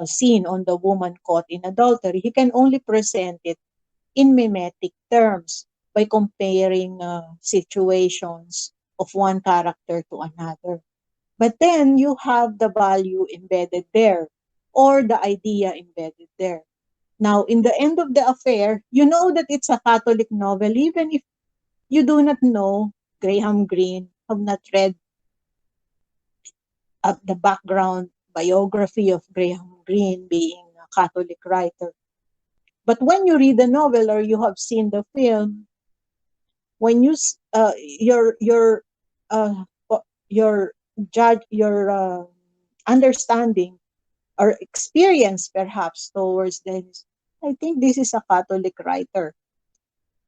scene on the woman caught in adultery. He can only present it in mimetic terms by comparing situations of one character to another. But then you have the value embedded there or the idea embedded there. Now, in the end of the affair, you know that it's a Catholic novel, even if you do not know Graham Greene, have not read the background biography of Graham Greene being a Catholic writer. But when you read the novel or you have seen the film, when uh, your judge your understanding or experience perhaps towards this, I think this is a Catholic writer.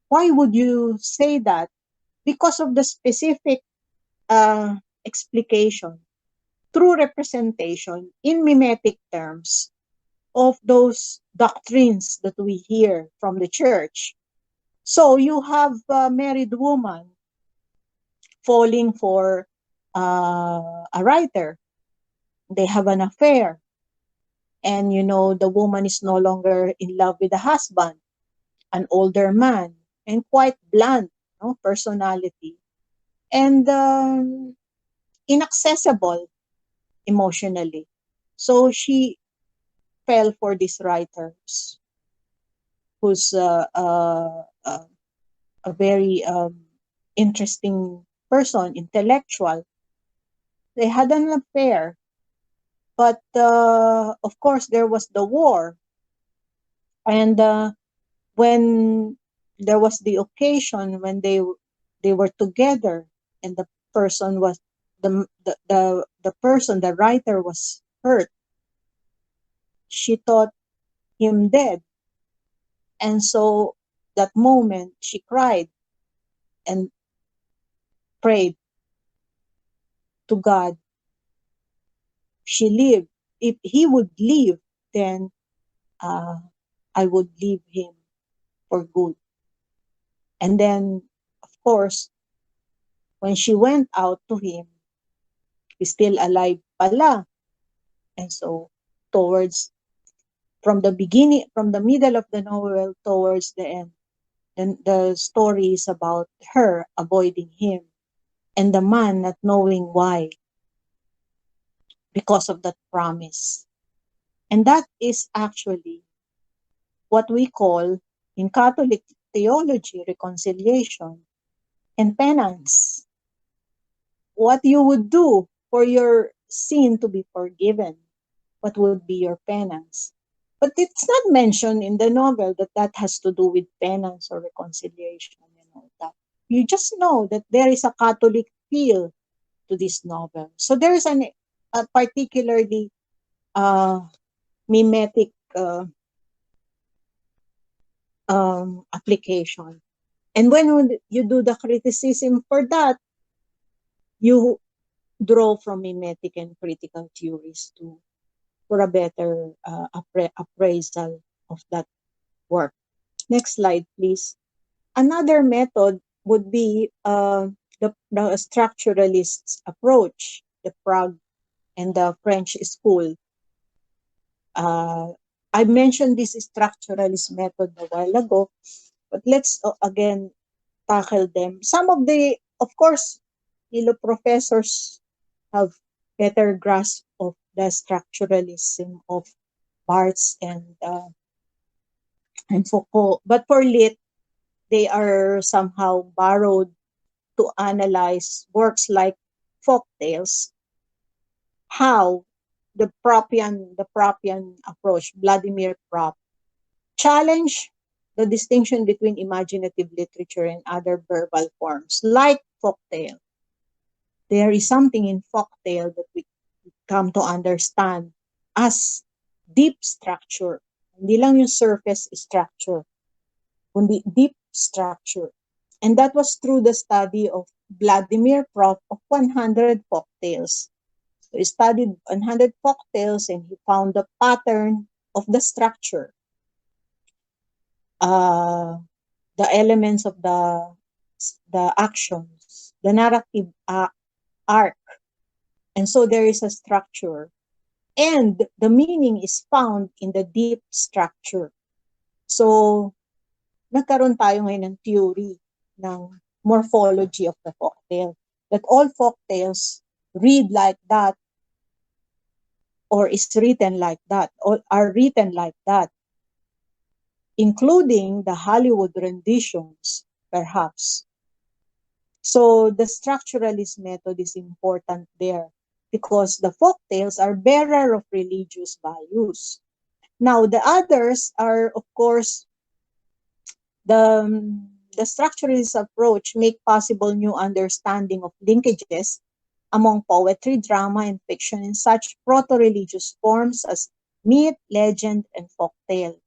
Why would you say that? Because of the specific explication true representation in mimetic terms of those doctrines that we hear from the church. So you have a married woman falling for a writer. They have an affair. And, the woman is no longer in love with the husband, an older man, and quite blunt, personality. And inaccessible emotionally. So she fell for these writers who's a very interesting person, intellectual. They had an affair, but of course there was the war, and when there was the occasion when they were together, and the person was the person, the writer, was hurt. She thought him dead, and so that moment she cried and prayed to God. She lived. If he would leave, then uh, I would leave him for good. And then, of course, when she went out to him, he's still alive pala. And so, towards, from the beginning, from the middle of the novel towards the end, then the story is about her avoiding him and the man not knowing why, because of that promise. And that is actually what we call in Catholic theology reconciliation and penance. What you would do for your sin to be forgiven, what would be your penance. But it's not mentioned in the novel that that has to do with penance or reconciliation and all that. You just know that there is a Catholic feel to this novel. So there is a particularly uh, mimetic application. And when you do the criticism for that, you draw from mimetic and critical theories to for a better appraisal of that work. Next slide, please. Another method would be the structuralist approach, the Prague and the French school. I mentioned this structuralist method a while ago, but let's again tackle them. Some of of course, Philo professors have better grasp of the structuralism of Barthes and Foucault. But for Lit, they are somehow borrowed to analyze works like folktales, how the Propian approach, Vladimir Prop, challenge the distinction between imaginative literature and other verbal forms, like folktale. There is something in folktale that we come to understand as deep structure. Hindi lang yung surface structure, kundi deep structure. And that was through the study of Vladimir Prop of 100 folktales. So he studied 100 folktales and he found the pattern of the structure, the elements of the actions, the narrative arc. And so there is a structure. And the meaning is found in the deep structure. So, nagkaroon tayo ngayon ng theory ng morphology of the folktale. That all folktales read like that or is written like that or are written like that, including the Hollywood renditions, perhaps. So the structuralist method is important there because the folktales are bearer of religious values. Now, the others are, of course, the structuralist approach make possible new understanding of linkages among poetry, drama, and fiction in such proto-religious forms as myth, legend, and folktale,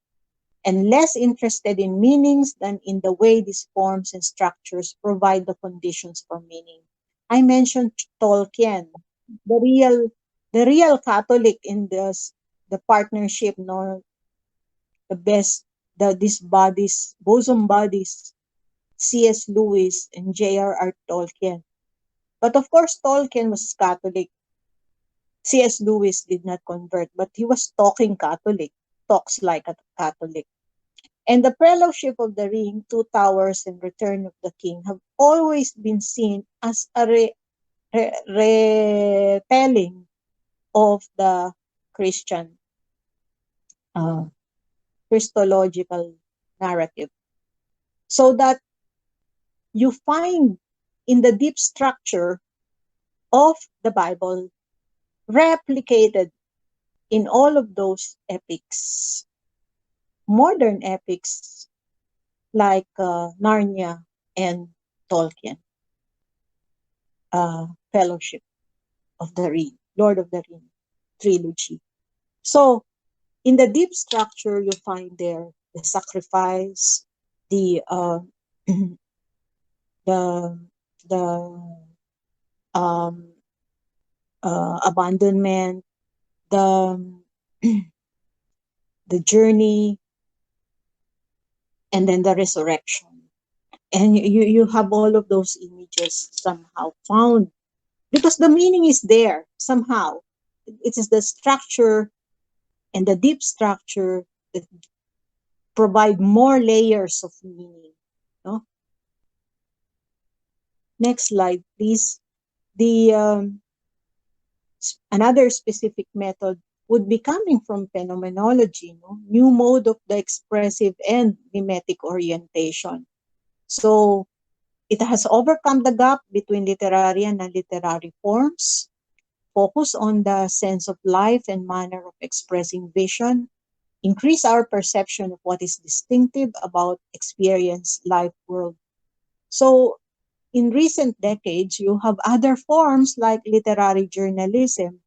and less interested in meanings than in the way these forms and structures provide the conditions for meaning. I mentioned Tolkien. The real The real Catholic in the partnership, no, the best, these bodies, bosom bodies, C.S. Lewis and J.R.R. Tolkien. But of course, Tolkien was Catholic. C.S. Lewis did not convert, but he was talking Catholic, talks like a Catholic. And the Fellowship of the Ring, Two Towers, and Return of the King have always been seen as a retelling of the Christian uh, Christological narrative. So that you find in the deep structure of the Bible replicated in all of those epics, modern epics like Narnia and Tolkien, Fellowship of the Ring, Lord of the Ring trilogy. So in the deep structure, you find there the sacrifice, the the the um, abandonment, the the journey, and then the resurrection. And you have all of those images somehow found because the meaning is there somehow. It is the structure and the deep structure that provide more layers of meaning. No? Next slide, please. The another specific method would be coming from phenomenology, no? New mode of the expressive and mimetic orientation. So it has overcome the gap between literary and non-literary forms, focus on the sense of life and manner of expressing vision, increase our perception of what is distinctive about experience, life, world. So in recent decades, you have other forms like literary journalism.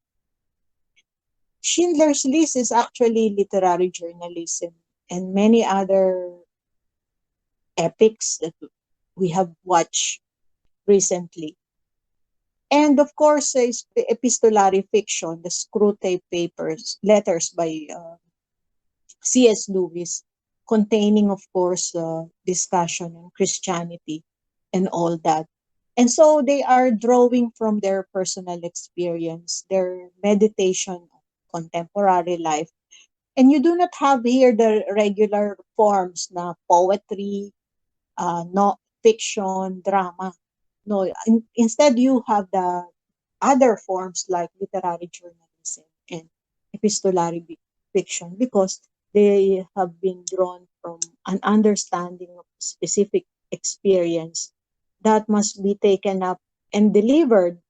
Schindler's List is actually literary journalism, and many other epics that we have watched recently. And of course, epistolary fiction, the Screwtape Papers, letters by C.S. Lewis, containing, of course, discussion on Christianity and all that. And so they are drawing from their personal experience, their meditation on contemporary life. And you do not have here the regular forms na poetry, no fiction, drama. No, instead you have the other forms like literary journalism and epistolary fiction because they have been drawn from an understanding of specific experience that must be taken up and delivered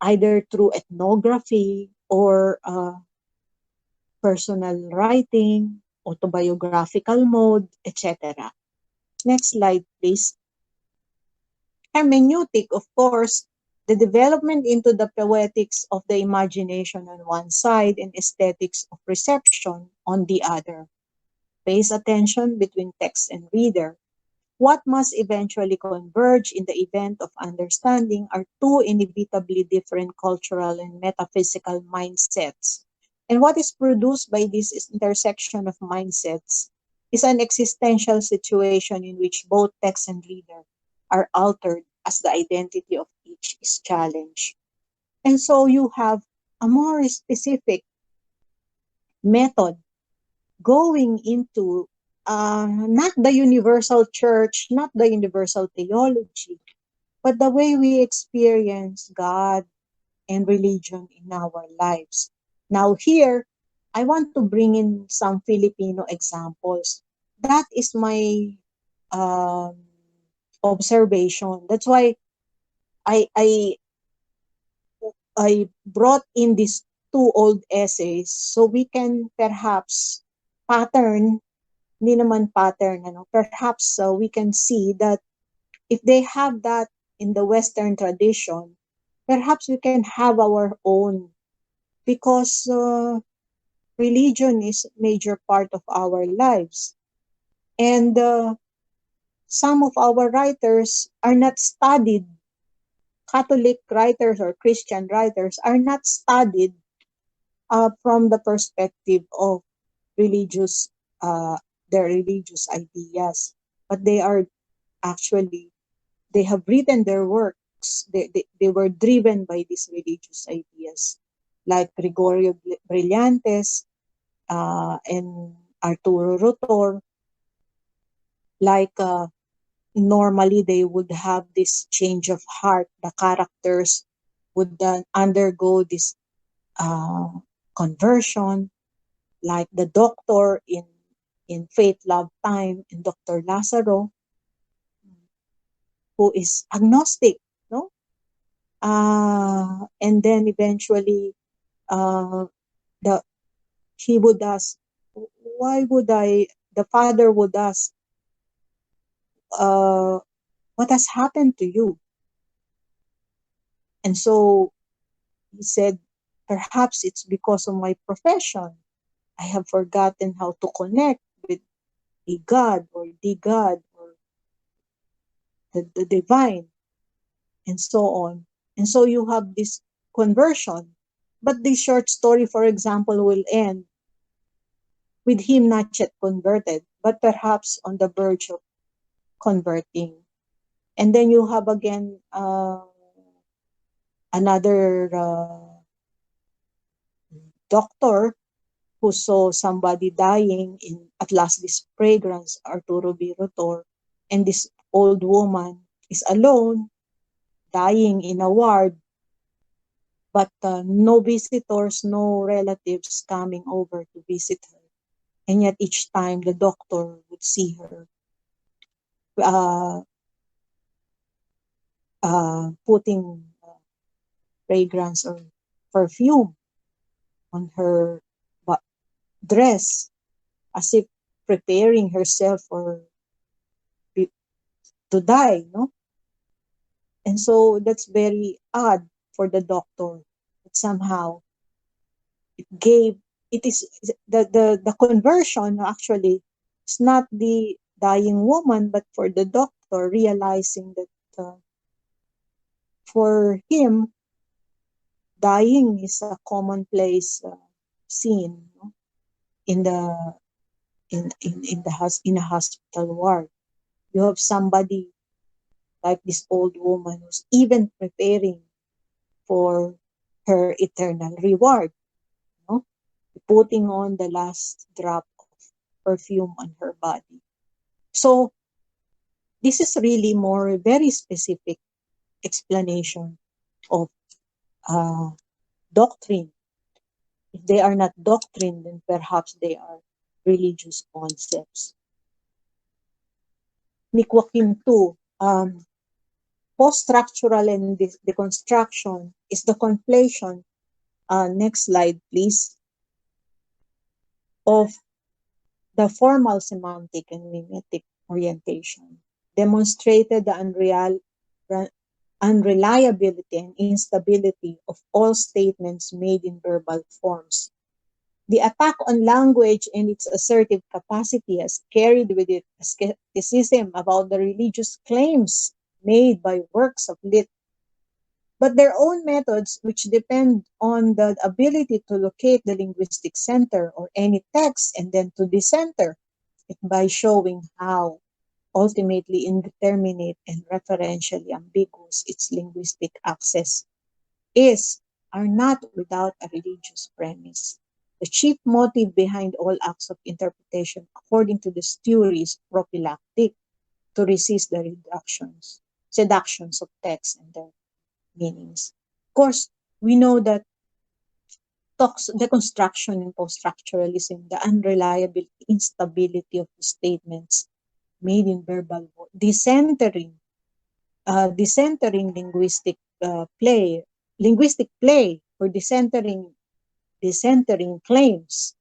either through ethnography or personal writing, autobiographical mode, etc. Next slide, please. Hermeneutic, of course, the development into the poetics of the imagination on one side and aesthetics of reception on the other. Pays attention between text and reader. What must eventually converge in the event of understanding are two inevitably different cultural and metaphysical mindsets. And what is produced by this intersection of mindsets is an existential situation in which both text and reader are altered as the identity of each is challenged. And so you have a more specific method going into not the universal church, not the universal theology, but the way we experience God and religion in our lives. Now, here, I want to bring in some Filipino examples. That is my um, observation. That's why I, I I brought in these two old essays so we can perhaps pattern, hindi naman pattern, perhaps we can see that if they have that in the Western tradition, perhaps we can have our own because religion is a major part of our lives. And some of our writers are not studied, Catholic writers or Christian writers are not studied from the perspective of religious, uh, their religious ideas, but they are actually, they have written their works. They were driven by these religious ideas, like Gregorio Brillantes and Arturo Rotor. Like normally they would have this change of heart. The characters would then undergo this uh, conversion, like the doctor in Faith, Love, Time, and Dr. Lazaro, who is agnostic, no? And then eventually, uh, the he would ask, why would I? The father would ask, uh, what has happened to you? And so he said, perhaps it's because of my profession. I have forgotten how to connect with a God or the God or the divine, and so on. And so you have this conversion. But the short story, for example, will end with him not yet converted, but perhaps on the verge of converting. And then you have again another doctor who saw somebody dying in at last this fragrance, Arturo Birotor, and this old woman is alone, dying in a ward, but no visitors, no relatives coming over to visit her. And yet each time the doctor would see her uh, putting fragrance or perfume on her dress, as if preparing herself for to die, no? And so that's very odd for the doctor. But somehow it gave, it is the conversion actually is not the dying woman, but for the doctor realizing that for him dying is a commonplace scene, no? in the in a hospital ward. You have somebody like this old woman who's even preparing for her eternal reward, no? Putting on the last drop of perfume on her body. So this is really more very specific explanation of uh, doctrine. If they are not doctrine, then perhaps they are religious concepts. Nikwakim 2, post-structural and deconstruction is the conflation, next slide please, of the formal semantic and mimetic orientation, demonstrated the unreliability and instability of all statements made in verbal forms. The attack on language and its assertive capacity has carried with it a skepticism about the religious claims made by works of lit, but their own methods, which depend on the ability to locate the linguistic center or any text and then to decenter it by showing how ultimately indeterminate and referentially ambiguous its linguistic access is, are not without a religious premise. The chief motive behind all acts of interpretation, according to this theory, is prophylactic, to resist the seductions of text and their meanings. Of course, we know that deconstruction and post-structuralism, the unreliability, instability of the statements made in verbal word, decentering linguistic play for decentering claims.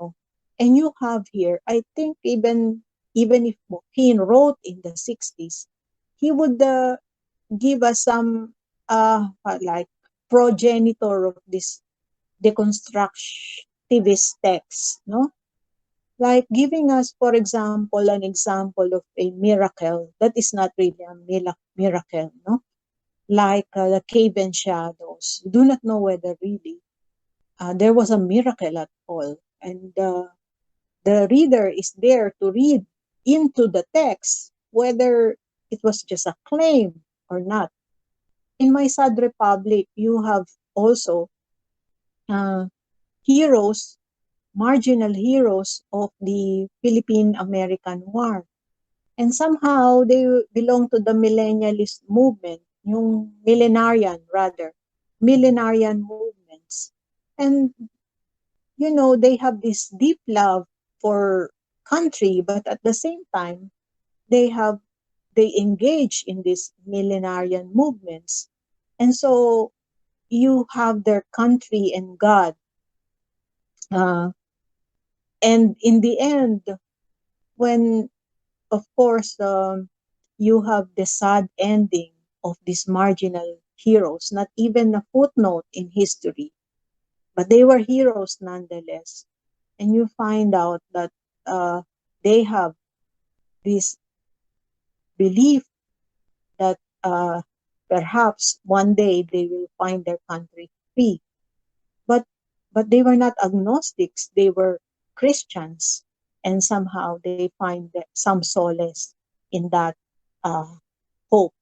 No? And you have here, I think even if Mohin wrote in the 60s, he would give us some like progenitor of this deconstructivist text, no? Like giving us, for example, an example of a miracle that is not really a miracle, no? Like the cave and shadows. We do not know whether really there was a miracle at all. And the reader is there to read into the text whether it was just a claim or not. In my sad republic, you have also uh, heroes, marginal heroes of the Philippine American War. And somehow they belong to the millennialist movement, yung millenarian rather, millenarian movements. And they have this deep love for country, but at the same time, they have they engage in these millenarian movements. And so you have their country and God. Uh, and in the end, when, of course, you have the sad ending of these marginal heroes, not even a footnote in history, but they were heroes nonetheless. And you find out that they have this belief that perhaps one day they will find their country free. But but they were not agnostics; they were Christians, and somehow they find some solace in that uh, hope.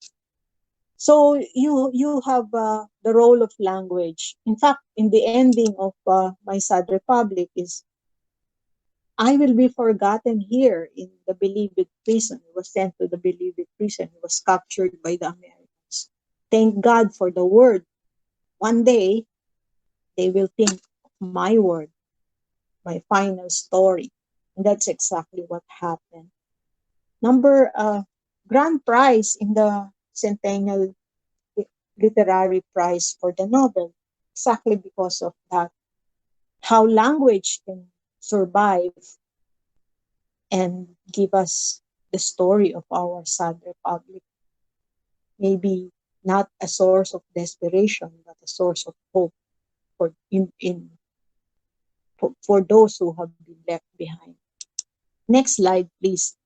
So you have the role of language. In fact, in the ending of My Sad Republic is, I will be forgotten here in the Bilibid prison. He was sent to the Bilibid prison. He was captured by the Americans. Thank God for the word. One day, they will think of my word, my final story. And that's exactly what happened. Number grand prize in the Centennial Literary Prize for the novel, exactly because of that. How language can survive and give us the story of our sad republic. Maybe not a source of desperation, but a source of hope for those who have been left behind. Next slide, please.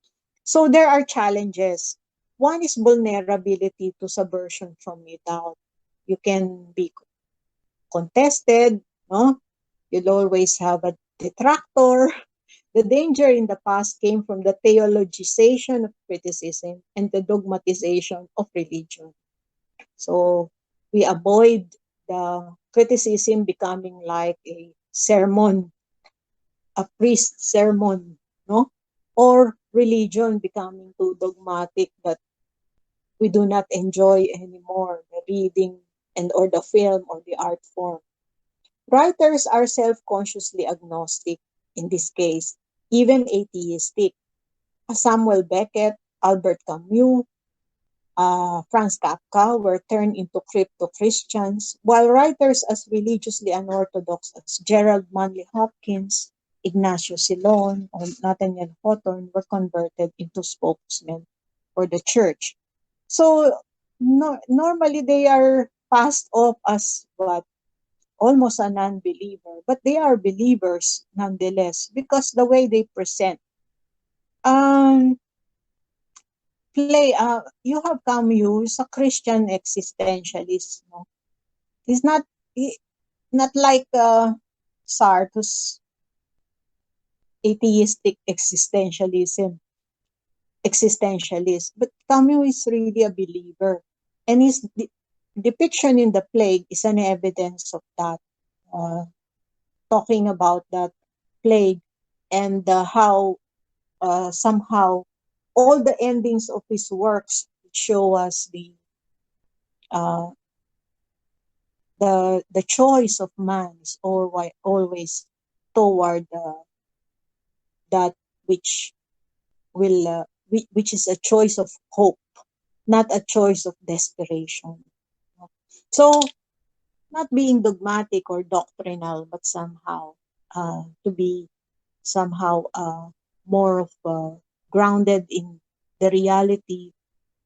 So there are challenges. One is vulnerability to subversion from without. You can be contested, no? You'll always have a detractor. The danger in the past came from the theologization of criticism and the dogmatization of religion. So we avoid the criticism becoming like a sermon, a priest sermon, no? Or religion becoming too dogmatic that we do not enjoy anymore the reading and or the film or the art form. Writers are self-consciously agnostic in this case, even atheistic. Samuel Beckett, Albert Camus, Franz Kafka were turned into crypto-Christians, while writers as religiously unorthodox as Gerald Manley Hopkins, Ignacio Silon, or Nathaniel Hawthorne were converted into spokesmen for the church. So normally they are passed off as what? Almost a non-believer, but they are believers nonetheless because the way they present. Um, you have Camus, a Christian existentialist. No? He's not like Sartre's atheistic existentialist, but Camus is really a believer, and his depiction in The Plague is an evidence of that. Uh, Talking about that plague and how somehow all the endings of his works show us uh, the choice of man is always toward that which which is a choice of hope, not a choice of desperation. So not being dogmatic or doctrinal, but somehow to be somehow more of grounded in the reality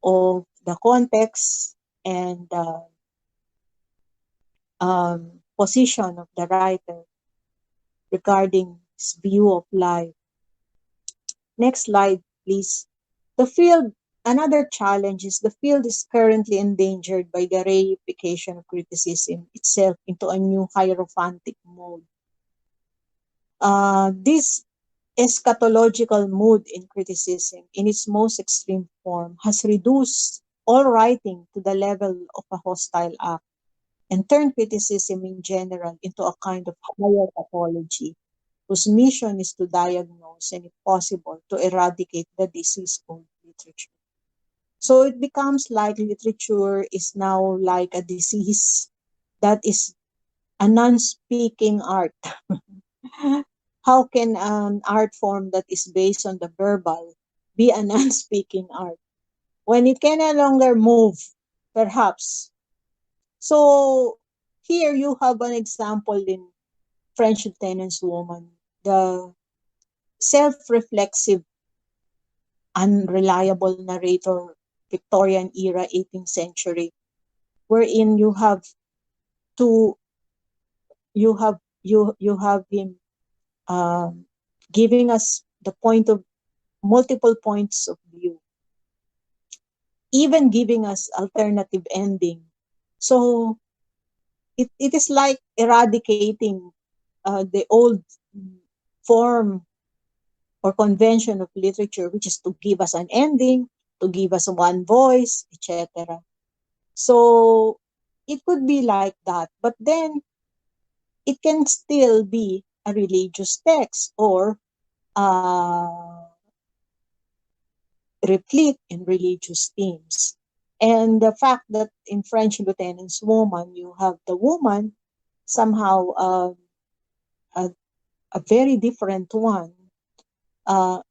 of the context and position of the writer regarding his view of life. Next slide, please. The field Another challenge is the field is currently endangered by the reification of criticism itself into a new hierophantic mode. This eschatological mood in criticism, in its most extreme form, has reduced all writing to the level of a hostile act and turned criticism in general into a kind of higher pathology whose mission is to diagnose and, if possible, to eradicate the disease called literature. So it becomes like literature is now like a disease that is a non-speaking art. How can an art form that is based on the verbal be a non-speaking art when it can no longer move, perhaps? So here you have an example in French Lieutenant's Woman, the self-reflexive, unreliable narrator, Victorian era, 18th century, wherein to you have him um, giving us the point of multiple points of view, even giving us alternative ending. So it is like eradicating the old form or convention of literature, which is to give us an ending, to give us one voice, etc. So it could be like that, but then it can still be a religious text or replete in religious themes. And the fact that in French Lieutenant's Woman, you have the woman somehow a, a very different one, uh,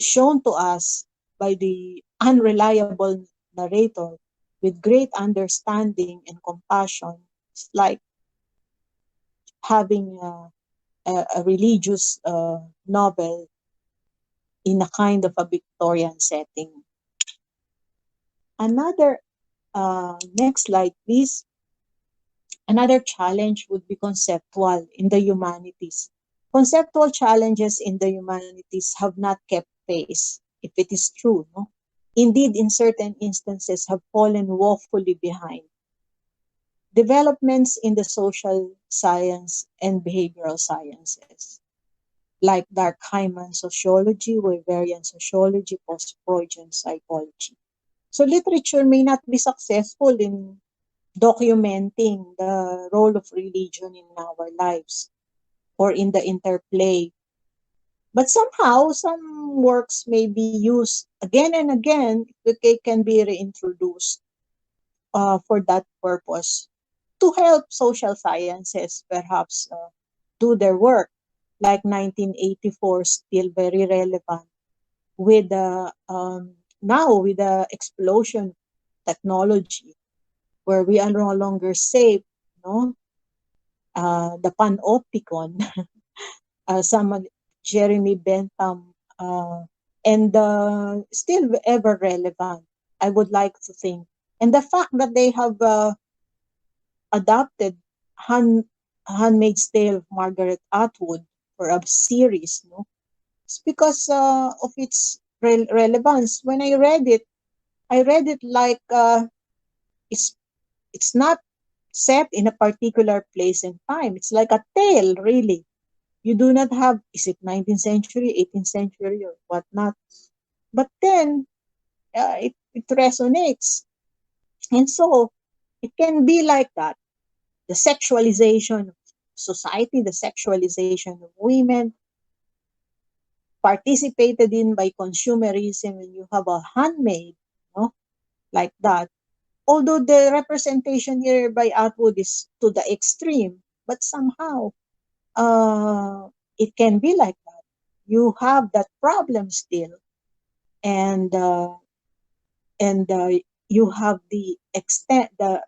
shown to us by the unreliable narrator with great understanding and compassion. It's like having a religious novel in a kind of a Victorian setting. Another, next slide, please. Another challenge would be conceptual in the humanities. Conceptual challenges in the humanities have not kept pace, if it is true. No? Indeed, in certain instances, have fallen woefully behind. Developments in the social science and behavioral sciences, like Durkheimian sociology, Weberian sociology, post-Freudian psychology. So literature may not be successful in documenting the role of religion in our lives or in the interplay. But somehow, some works may be used again and again that they can be reintroduced for that purpose to help social sciences perhaps do their work, like 1984, still very relevant with the now with the explosion of technology where we are no longer safe, no, the panopticon, some Jeremy Bentham, and still ever relevant, I would like to think. And the fact that they have adopted Han, Handmaid's Tale of Margaret Atwood for a series, no? It's because of its relevance. When I read it like it's it's not set in a particular place and time. It's like a tale, really. You do not have, is it 19th century, 18th century, or whatnot. But then it resonates. And so it can be like that. The sexualization of society, the sexualization of women, participated in by consumerism, and you have a handmaid, no? Like that. Although the representation here by Atwood is to the extreme, but somehow it can be like that. You have that problem still, and you have the extent. The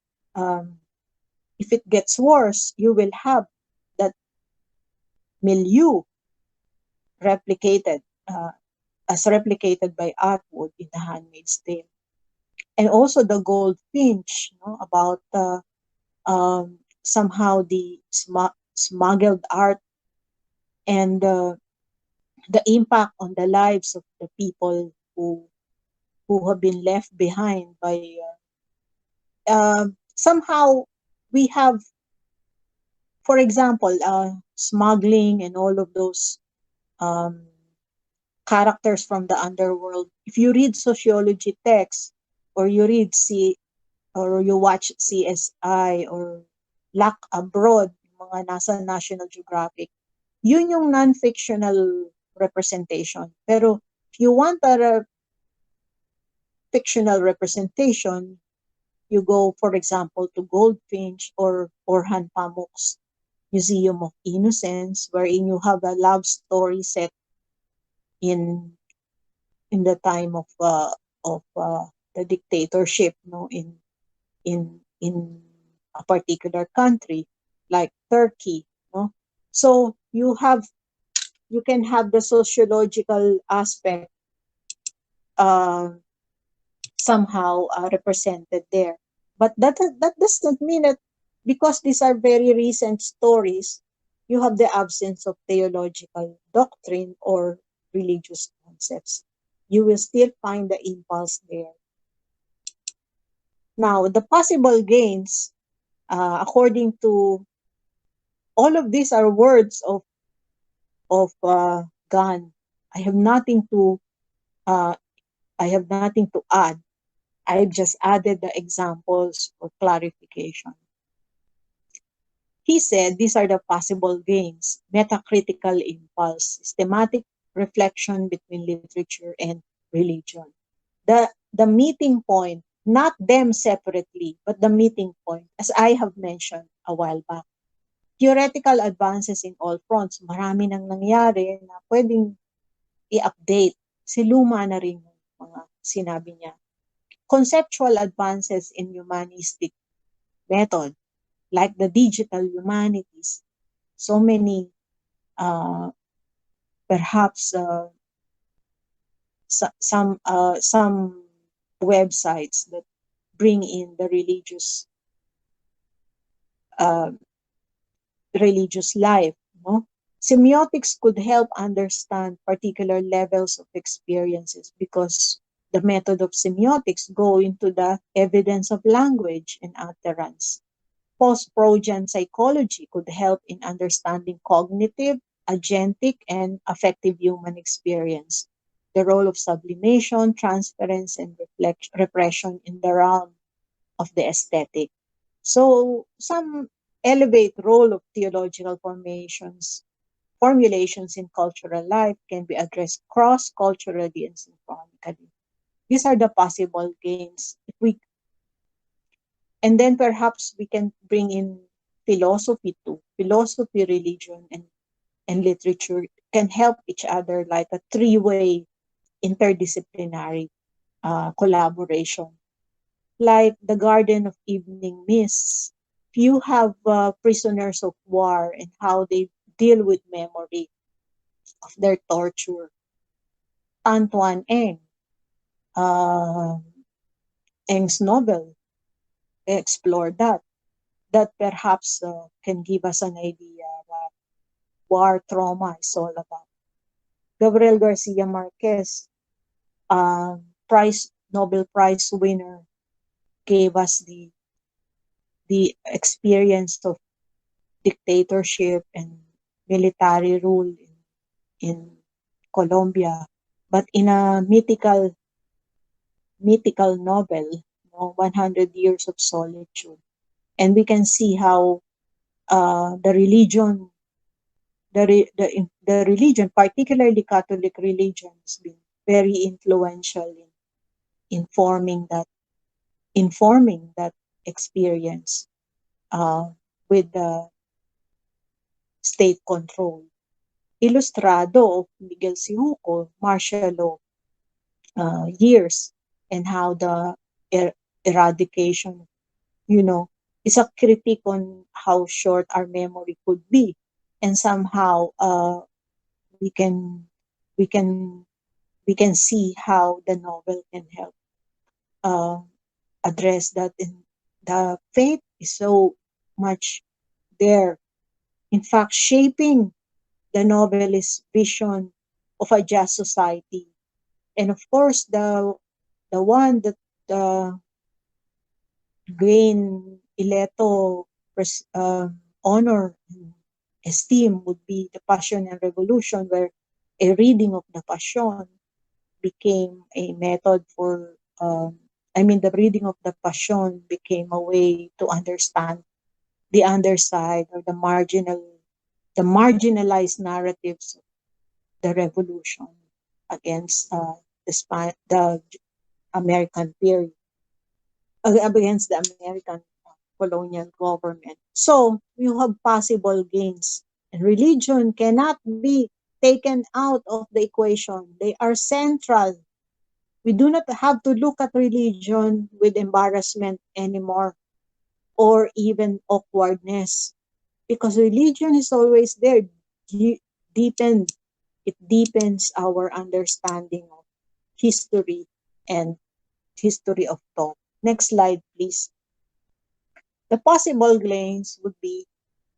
if it gets worse, you will have that milieu replicated as replicated by Atwood in The Handmaid's Tale, and also the Goldfinch, about somehow the smuggled art and the impact on the lives of the people who who have been left behind by somehow we have, for example, smuggling and all of those um, characters from the underworld. If you read sociology texts, or you read or you watch CSI or Lock Abroad, mga nasa National Geographic, yun yung non-fictional representation. Pero if you want a fictional representation, you go, for example, to Goldfinch or Orhan Pamuk's Museum of Innocence, wherein you have a love story set in the time of the dictatorship, no, in a particular country like Turkey, no. So you can have the sociological aspect uh, somehow represented there. But that does not mean that because these are very recent stories, you have the absence of theological doctrine or religious concepts. You will still find the impulse there. Now, the possible gains, according to all of these, are words of Gan. I have nothing to uh, I have nothing to add. I've just added the examples for clarification. He said these are the possible gains: metacritical impulse, systematic reflection between literature and religion. The meeting point, not them separately, but the meeting point, as I have mentioned a while back. Theoretical advances in all fronts. Marami nang nangyari na pwedeng i-update. Si luma na rin yung mga sinabi niya. Conceptual advances in humanistic method, like the digital humanities. So many, perhaps some websites that bring in the uh, religious life. No? Semiotics could help understand particular levels of experiences because the method of semiotics go into the evidence of language and utterance. Post-Freudian psychology could help in understanding cognitive, agentic, and affective human experience, the role of sublimation, transference, and repression in the realm of the aesthetic. So some elevate role of theological formulations in cultural life can be addressed cross-culturally and synchronically. These are the possible gains. And then perhaps we can bring in philosophy too. Philosophy, religion, and literature can help each other like a three-way interdisciplinary collaboration. Like the Garden of Evening Mists, if you have prisoners of war and how they deal with memory of their torture. Antoine uh, Eng's novel explored that. That perhaps can give us an idea what war trauma is all about. Gabriel Garcia Marquez, Nobel Prize winner, gave us the experience of dictatorship and military rule in Colombia, but in a mythical novel, 100 Years of Solitude. And we can see how the religion, the religion, particularly Catholic religion, has been very influential in informing that experience uh, with the state control. Ilustrado of Miguel Sihuco, martial law years, and how the eradication, is a critique on how short our memory could be, and somehow we can we can we can see how the novel can help uh, address that. In the faith is so much there. In fact, shaping the novelist's vision of a just society, and of course the one that gain Ileto honor and esteem would be the Passion and Revolution, where a reading of the Passion became a method for, the reading of the Passion became a way to understand the underside or the marginalized narratives of the revolution against the American period, against the American colonial government. So you have possible gains. And religion cannot be taken out of the equation. They are central. We do not have to look at religion with embarrassment anymore or even awkwardness, because religion is always there. Deepened. It deepens our understanding of history and history of thought. Next slide, please. The possible gains would be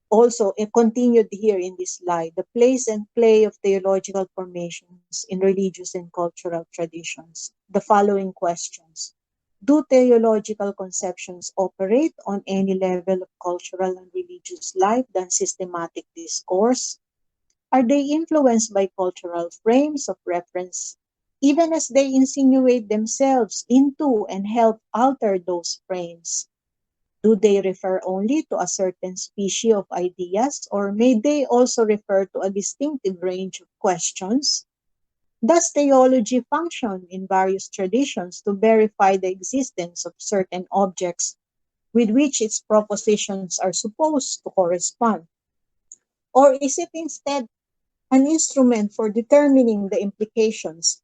also continued here in this slide: the place and play of theological formations in religious and cultural traditions. The following questions: do theological conceptions operate on any level of cultural and religious life than systematic discourse? Are they influenced by cultural frames of reference, even as they insinuate themselves into and help alter those frames? Do they refer only to a certain species of ideas, or may they also refer to a distinctive range of questions? Does theology function in various traditions to verify the existence of certain objects with which its propositions are supposed to correspond? Or is it instead an instrument for determining the implications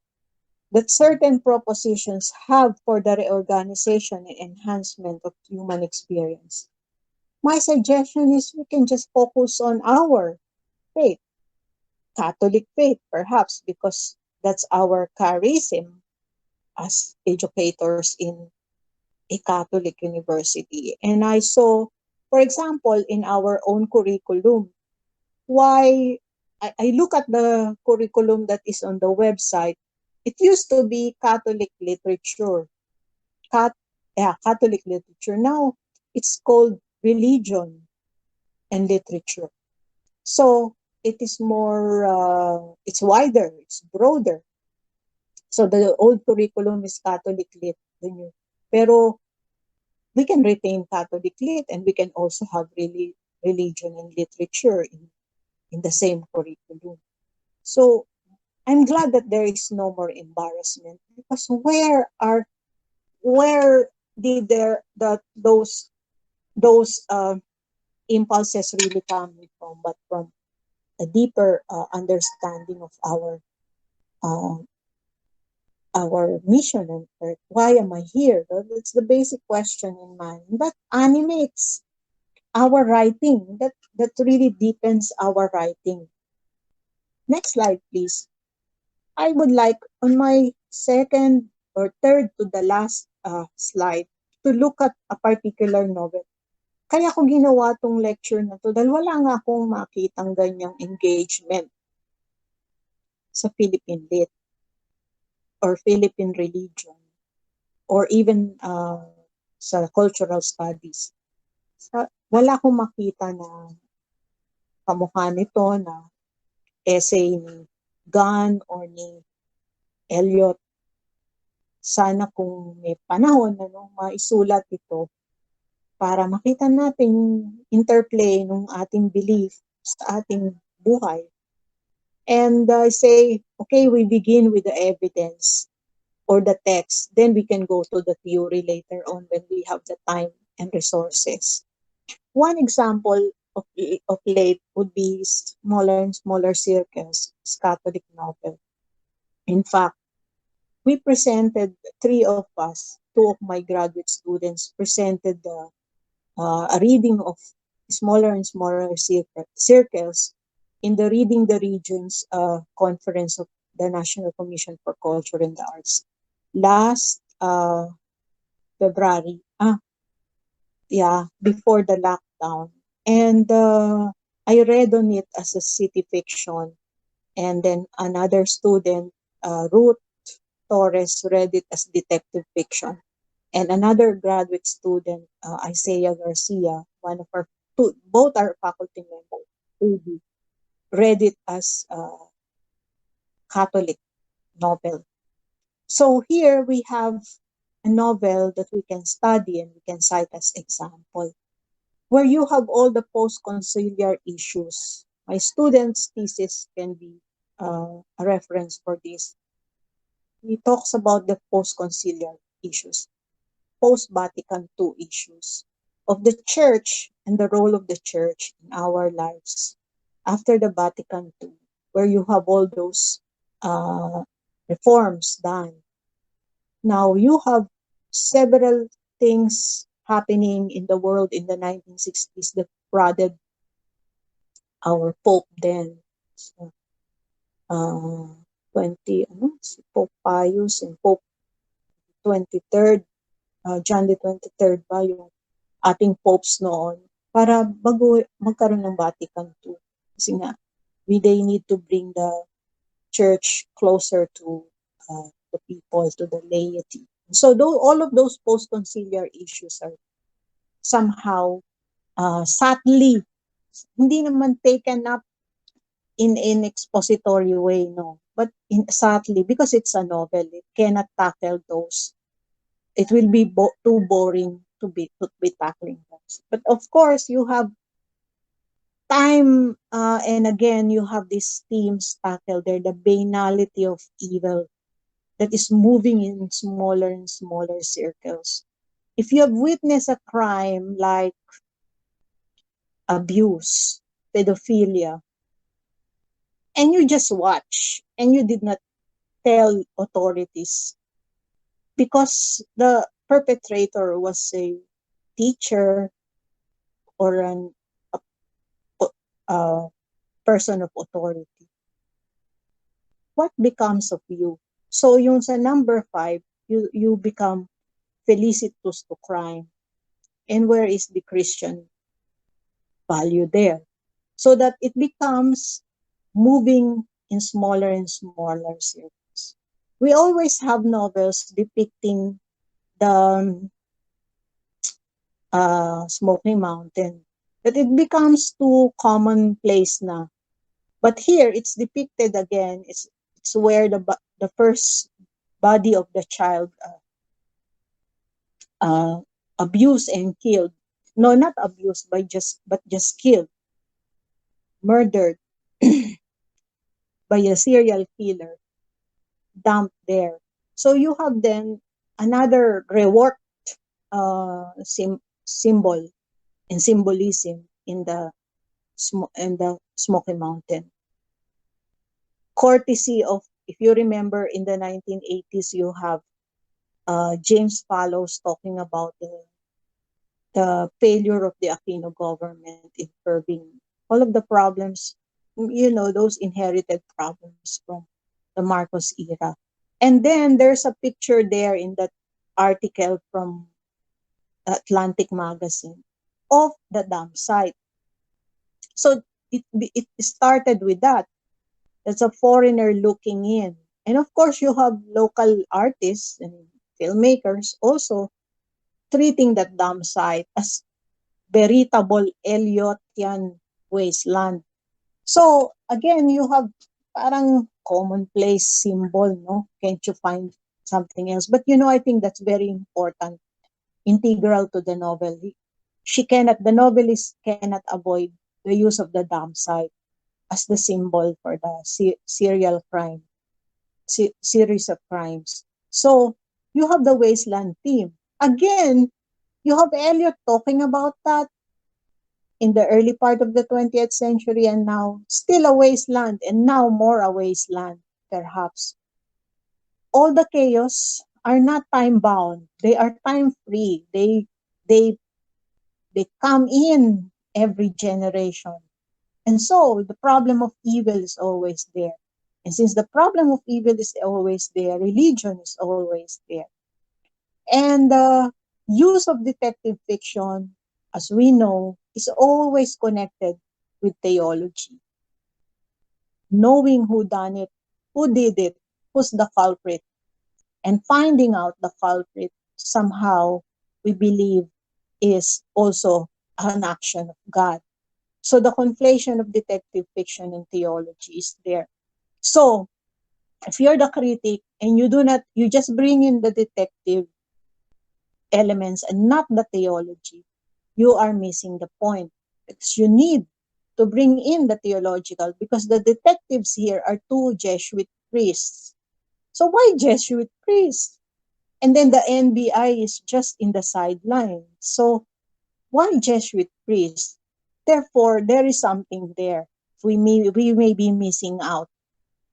that certain propositions have for the reorganization and enhancement of human experience? My suggestion is we can just focus on our faith, Catholic faith, perhaps, because that's our charism as educators in a Catholic university. And I saw, for example, in our own curriculum, why I look at the curriculum that is on the website. It used to be Catholic literature, Catholic literature. Now it's called religion and literature. So it is more, it's wider, it's broader. So the old curriculum is Catholic lit, the new. Pero we can retain Catholic lit, and we can also have really religion and literature in the same curriculum. So I'm glad that there is no more embarrassment, because where did those impulses really coming from, but from a deeper understanding of uh, our mission on earth. Why am I here? That's the basic question in mind. That animates our writing. That really deepens our writing. Next slide, please. I would like, on my second or third to the last slide, to look at a particular novel. Kaya ko ginawa tong lecture na to dahil wala nga akong makitang ganyang engagement sa Philippine Lit or Philippine religion or even sa cultural studies. Wala akong makita na kamukha nito na essay ni Gunn or ni Eliot. Sana kung may panahon maisulat ito para makita natin yung interplay ng ating belief sa ating buhay. And say, okay, we begin with the evidence or the text, then we can go to the theory later on when we have the time and resources. One example of late would be smaller and smaller circles, Catholic novel. In fact, we presented, three of us, two of my graduate students presented a reading of smaller and smaller circles in the Reading the Regions conference of the National Commission for Culture and the Arts last February. Before the lockdown. And I read on it as a city fiction. And then another student, Ruth, Torres read it as detective fiction. And another graduate student, Isaiah Garcia, one of our two, both our faculty members, really read it as a Catholic novel. So here we have a novel that we can study and we can cite as example, where you have all the post-conciliar issues. My student's thesis can be a reference for this. He talks about the post-conciliar issues, post-Vatican II issues of the church and the role of the church in our lives after the Vatican II, where you have all those uh, reforms done. Now you have several things happening in the world in the 1960s that prodded our Pope then. So, uh, 20, si Pope Pius and Pope 23rd, John the 23rd ba yung ating popes noon para bago magkaroon ng Vatican II. Kasi nga, they need to bring the church closer to the people, to the laity. So all of those post-conciliar issues are somehow subtly, hindi naman taken up in an expository way, no. But subtly, because it's a novel, it cannot tackle those. It will be too boring to be tackling those. But of course, you have time, and again, you have these themes tackled there, the banality of evil that is moving in smaller and smaller circles. If you have witnessed a crime like abuse, pedophilia, and you just watch and you did not tell authorities because the perpetrator was a teacher or a person of authority, what becomes of you? So yung sa number 5, you become felicitous to crime. And where is the Christian value there? So that it becomes moving in smaller and smaller circles. We always have novels depicting the Smoky Mountain, that it becomes too commonplace na. But here it's depicted again. It's where the first body of the child abused and killed. No, not abused, but just killed, murdered by a serial killer, dumped there. So you have then another reworked symbol and symbolism in the Smoky Mountain. Courtesy of, if you remember, in the 1980s, you have James Fallows talking about the failure of the Aquino government in curbing all of the problems, those inherited problems from the Marcos era. And then there's a picture there in that article from Atlantic Magazine of the dam site. So it started with that. That's a foreigner looking in. And of course, you have local artists and filmmakers also treating that dam site as veritable Eliotian wasteland. So again, you have parang commonplace symbol, no? Can't you find something else? But I think that's very important, integral to the novel. The novelist cannot avoid the use of the dam site as the symbol for the serial crime, series of crimes. So you have the wasteland theme. Again, you have Eliot talking about that in the early part of the 20th century, and now still a wasteland, and now more a wasteland, perhaps. All the chaos are not time bound. They are time free. They they come in every generation. And so the problem of evil is always there. And since the problem of evil is always there, religion is always there. And the use of detective fiction, as we know, is always connected with theology. Knowing who done it, who did it, who's the culprit. And finding out the culprit somehow we believe is also an action of God. So the conflation of detective fiction and theology is there. So if you're the critic and you just bring in the detective elements and not the theology, you are missing the point. Because you need to bring in the theological, because the detectives here are two Jesuit priests. So why Jesuit priests? And then the NBI is just in the sideline. So why Jesuit priests? Therefore, there is something there. We may be missing out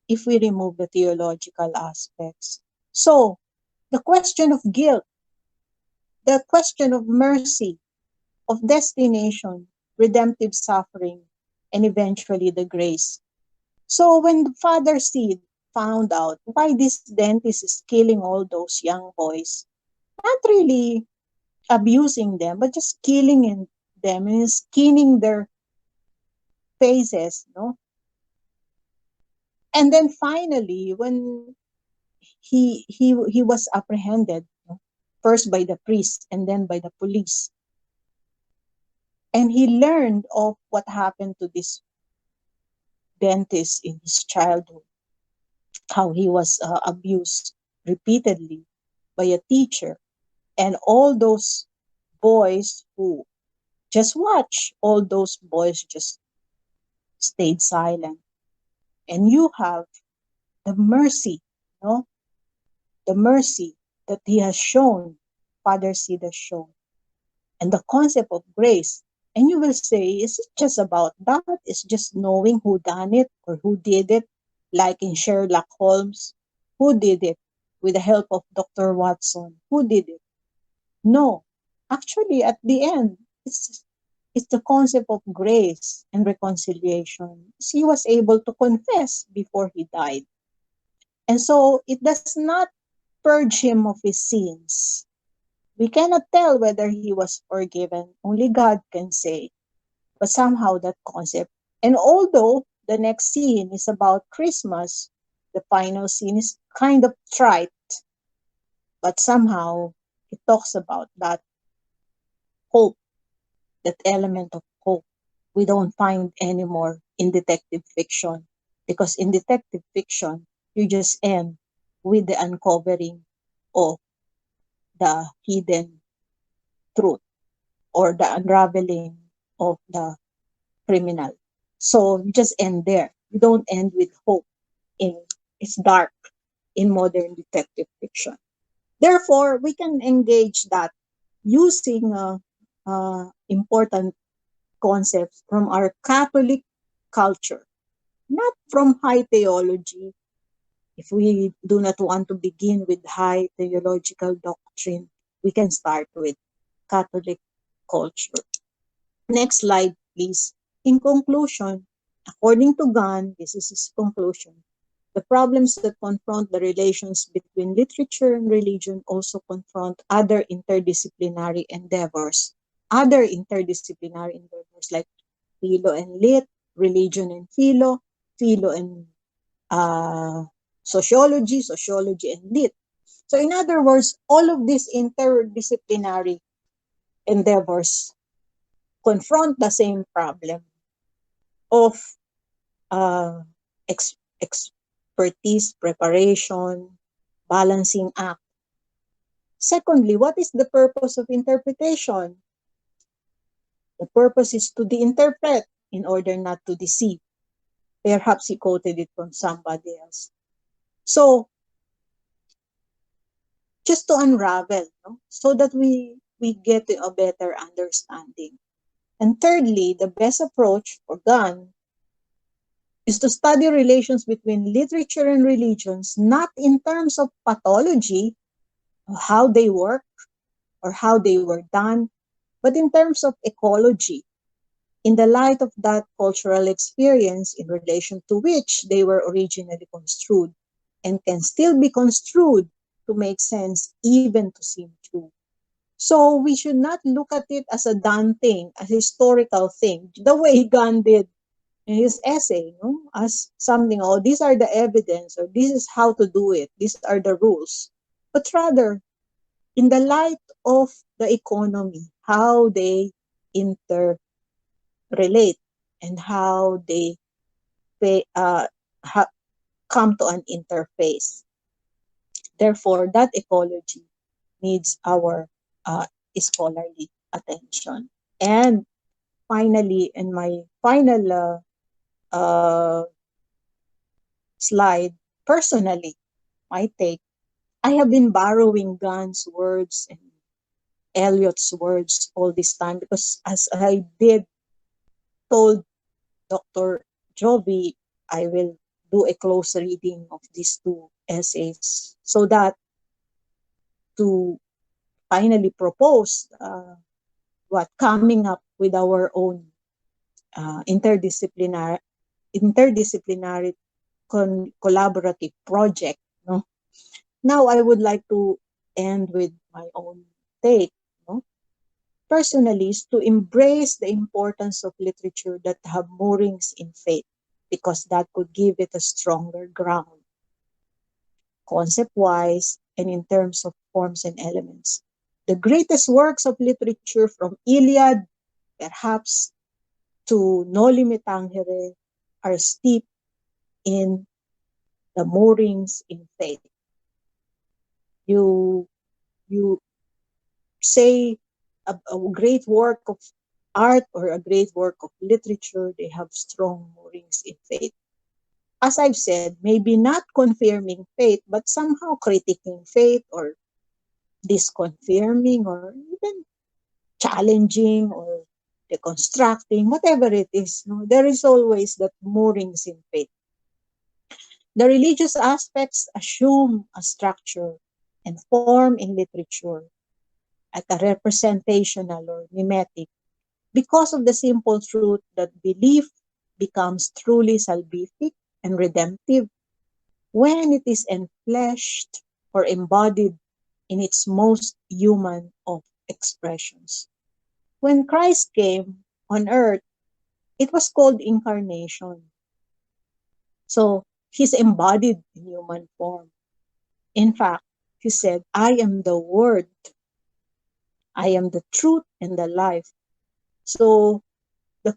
if we remove the theological aspects. So the question of guilt, the question of mercy, of destination, redemptive suffering, and eventually the grace. So when the Father Seed found out why this dentist is killing all those young boys, not really abusing them, but just them and skinning their faces, no? And then finally, when he was apprehended, no? First by the priest and then by the police, and he learned of what happened to this dentist in his childhood, how he was abused repeatedly by a teacher, and all those boys who just watch, all those boys just stayed silent. And you have the mercy, no? The mercy that he has shown, Father Seed has shown, and the concept of grace. And you will say, is it just about that? It's just knowing who done it or who did it, like in Sherlock Holmes. Who did it? With the help of Dr. Watson. Who did it? No. Actually, at the end, it's the concept of grace and reconciliation. He was able to confess before he died. And so it does not purge him of his sins. We cannot tell whether he was forgiven. Only God can say. But somehow that concept. And although the next scene is about Christmas, the final scene is kind of trite, but somehow it talks about that hope, that element of hope. We don't find anymore in detective fiction. Because in detective fiction, you just end with the uncovering of the hidden truth or the unraveling of the criminal. So you just end there. You don't end with hope. In It's dark in modern detective fiction. Therefore, we can engage that using important concepts from our Catholic culture, not from high theology. If we do not want to begin with high theological doctrine, we can start with Catholic culture. Next slide, please. In conclusion, according to Gunn, this is his conclusion, the problems that confront the relations between literature and religion also confront other interdisciplinary endeavors. Other interdisciplinary endeavors like philo and lit, religion and philo and uh, sociology and lit. So in other words, all of these interdisciplinary endeavors confront the same problem of uh, expertise, preparation, balancing act. Secondly, what is the purpose of interpretation? The purpose is to de-interpret in order not to deceive. Perhaps he quoted it from somebody else. So, just to unravel, no? So that we get to a better understanding. And thirdly, the best approach for Gunn is to study relations between literature and religions, not in terms of pathology, how they work or how they were done, but in terms of ecology, in the light of that cultural experience in relation to which they were originally construed and can still be construed to make sense, even to seem true. So we should not look at it as a done thing, a historical thing, the way Gunn did in his essay, no? As something, oh, these are the evidence, or this is how to do it, these are the rules. but rather in the light of the economy, how they interrelate and how they pay, come to an interface. Therefore, that ecology needs our uh, scholarly attention. And finally, in my final slide, personally, my take, I have been borrowing Gunn's words and Eliot's words all this time because as I did told Dr. Jovi, I will do a close reading of these two essays so that to finally propose what coming up with our own interdisciplinary collaborative project. No? Now I would like to end with my own take. No? Personally, is to embrace the importance of literature that have moorings in faith, because that could give it a stronger ground, concept-wise and in terms of forms and elements. The greatest works of literature from Iliad, perhaps, to Noli Me Tangere are steeped in the moorings in faith. You you say a great work of art or a great work of literature, they have strong moorings in faith. As I've said, maybe not confirming faith, but somehow critiquing faith or disconfirming or even challenging or deconstructing, whatever it is. No? There is always that moorings in faith. The religious aspects assume a structure and form in literature at a representational or mimetic because of the simple truth that belief becomes truly salvific and redemptive when it is enfleshed or embodied in its most human of expressions. When Christ came on earth, it was called incarnation. So he's embodied in human form. In fact, he said, I am the Word, I am the truth and the life. So the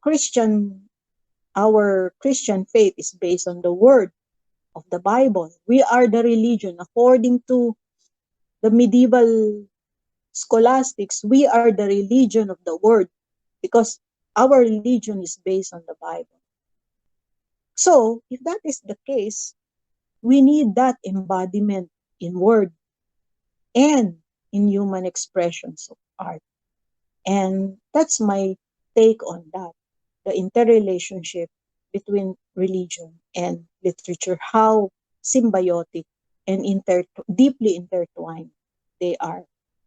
our Christian faith is based on the Word of the Bible. We are the religion. According to the medieval scholastics, we are the religion of the Word because our religion is based on the Bible. So, if that is the case, we need that embodiment in word and in human expressions of art. And that's my take on that, the interrelationship between religion and literature, how symbiotic and deeply intertwined they are.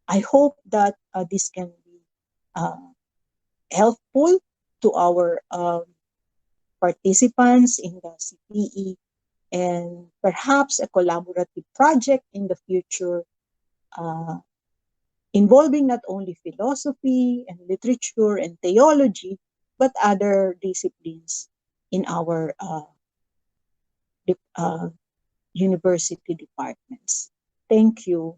I hope that this can be uh, helpful to our participants in the CPE and perhaps a collaborative project in the future uh, involving not only philosophy and literature and theology, but other disciplines in our university departments. Thank you.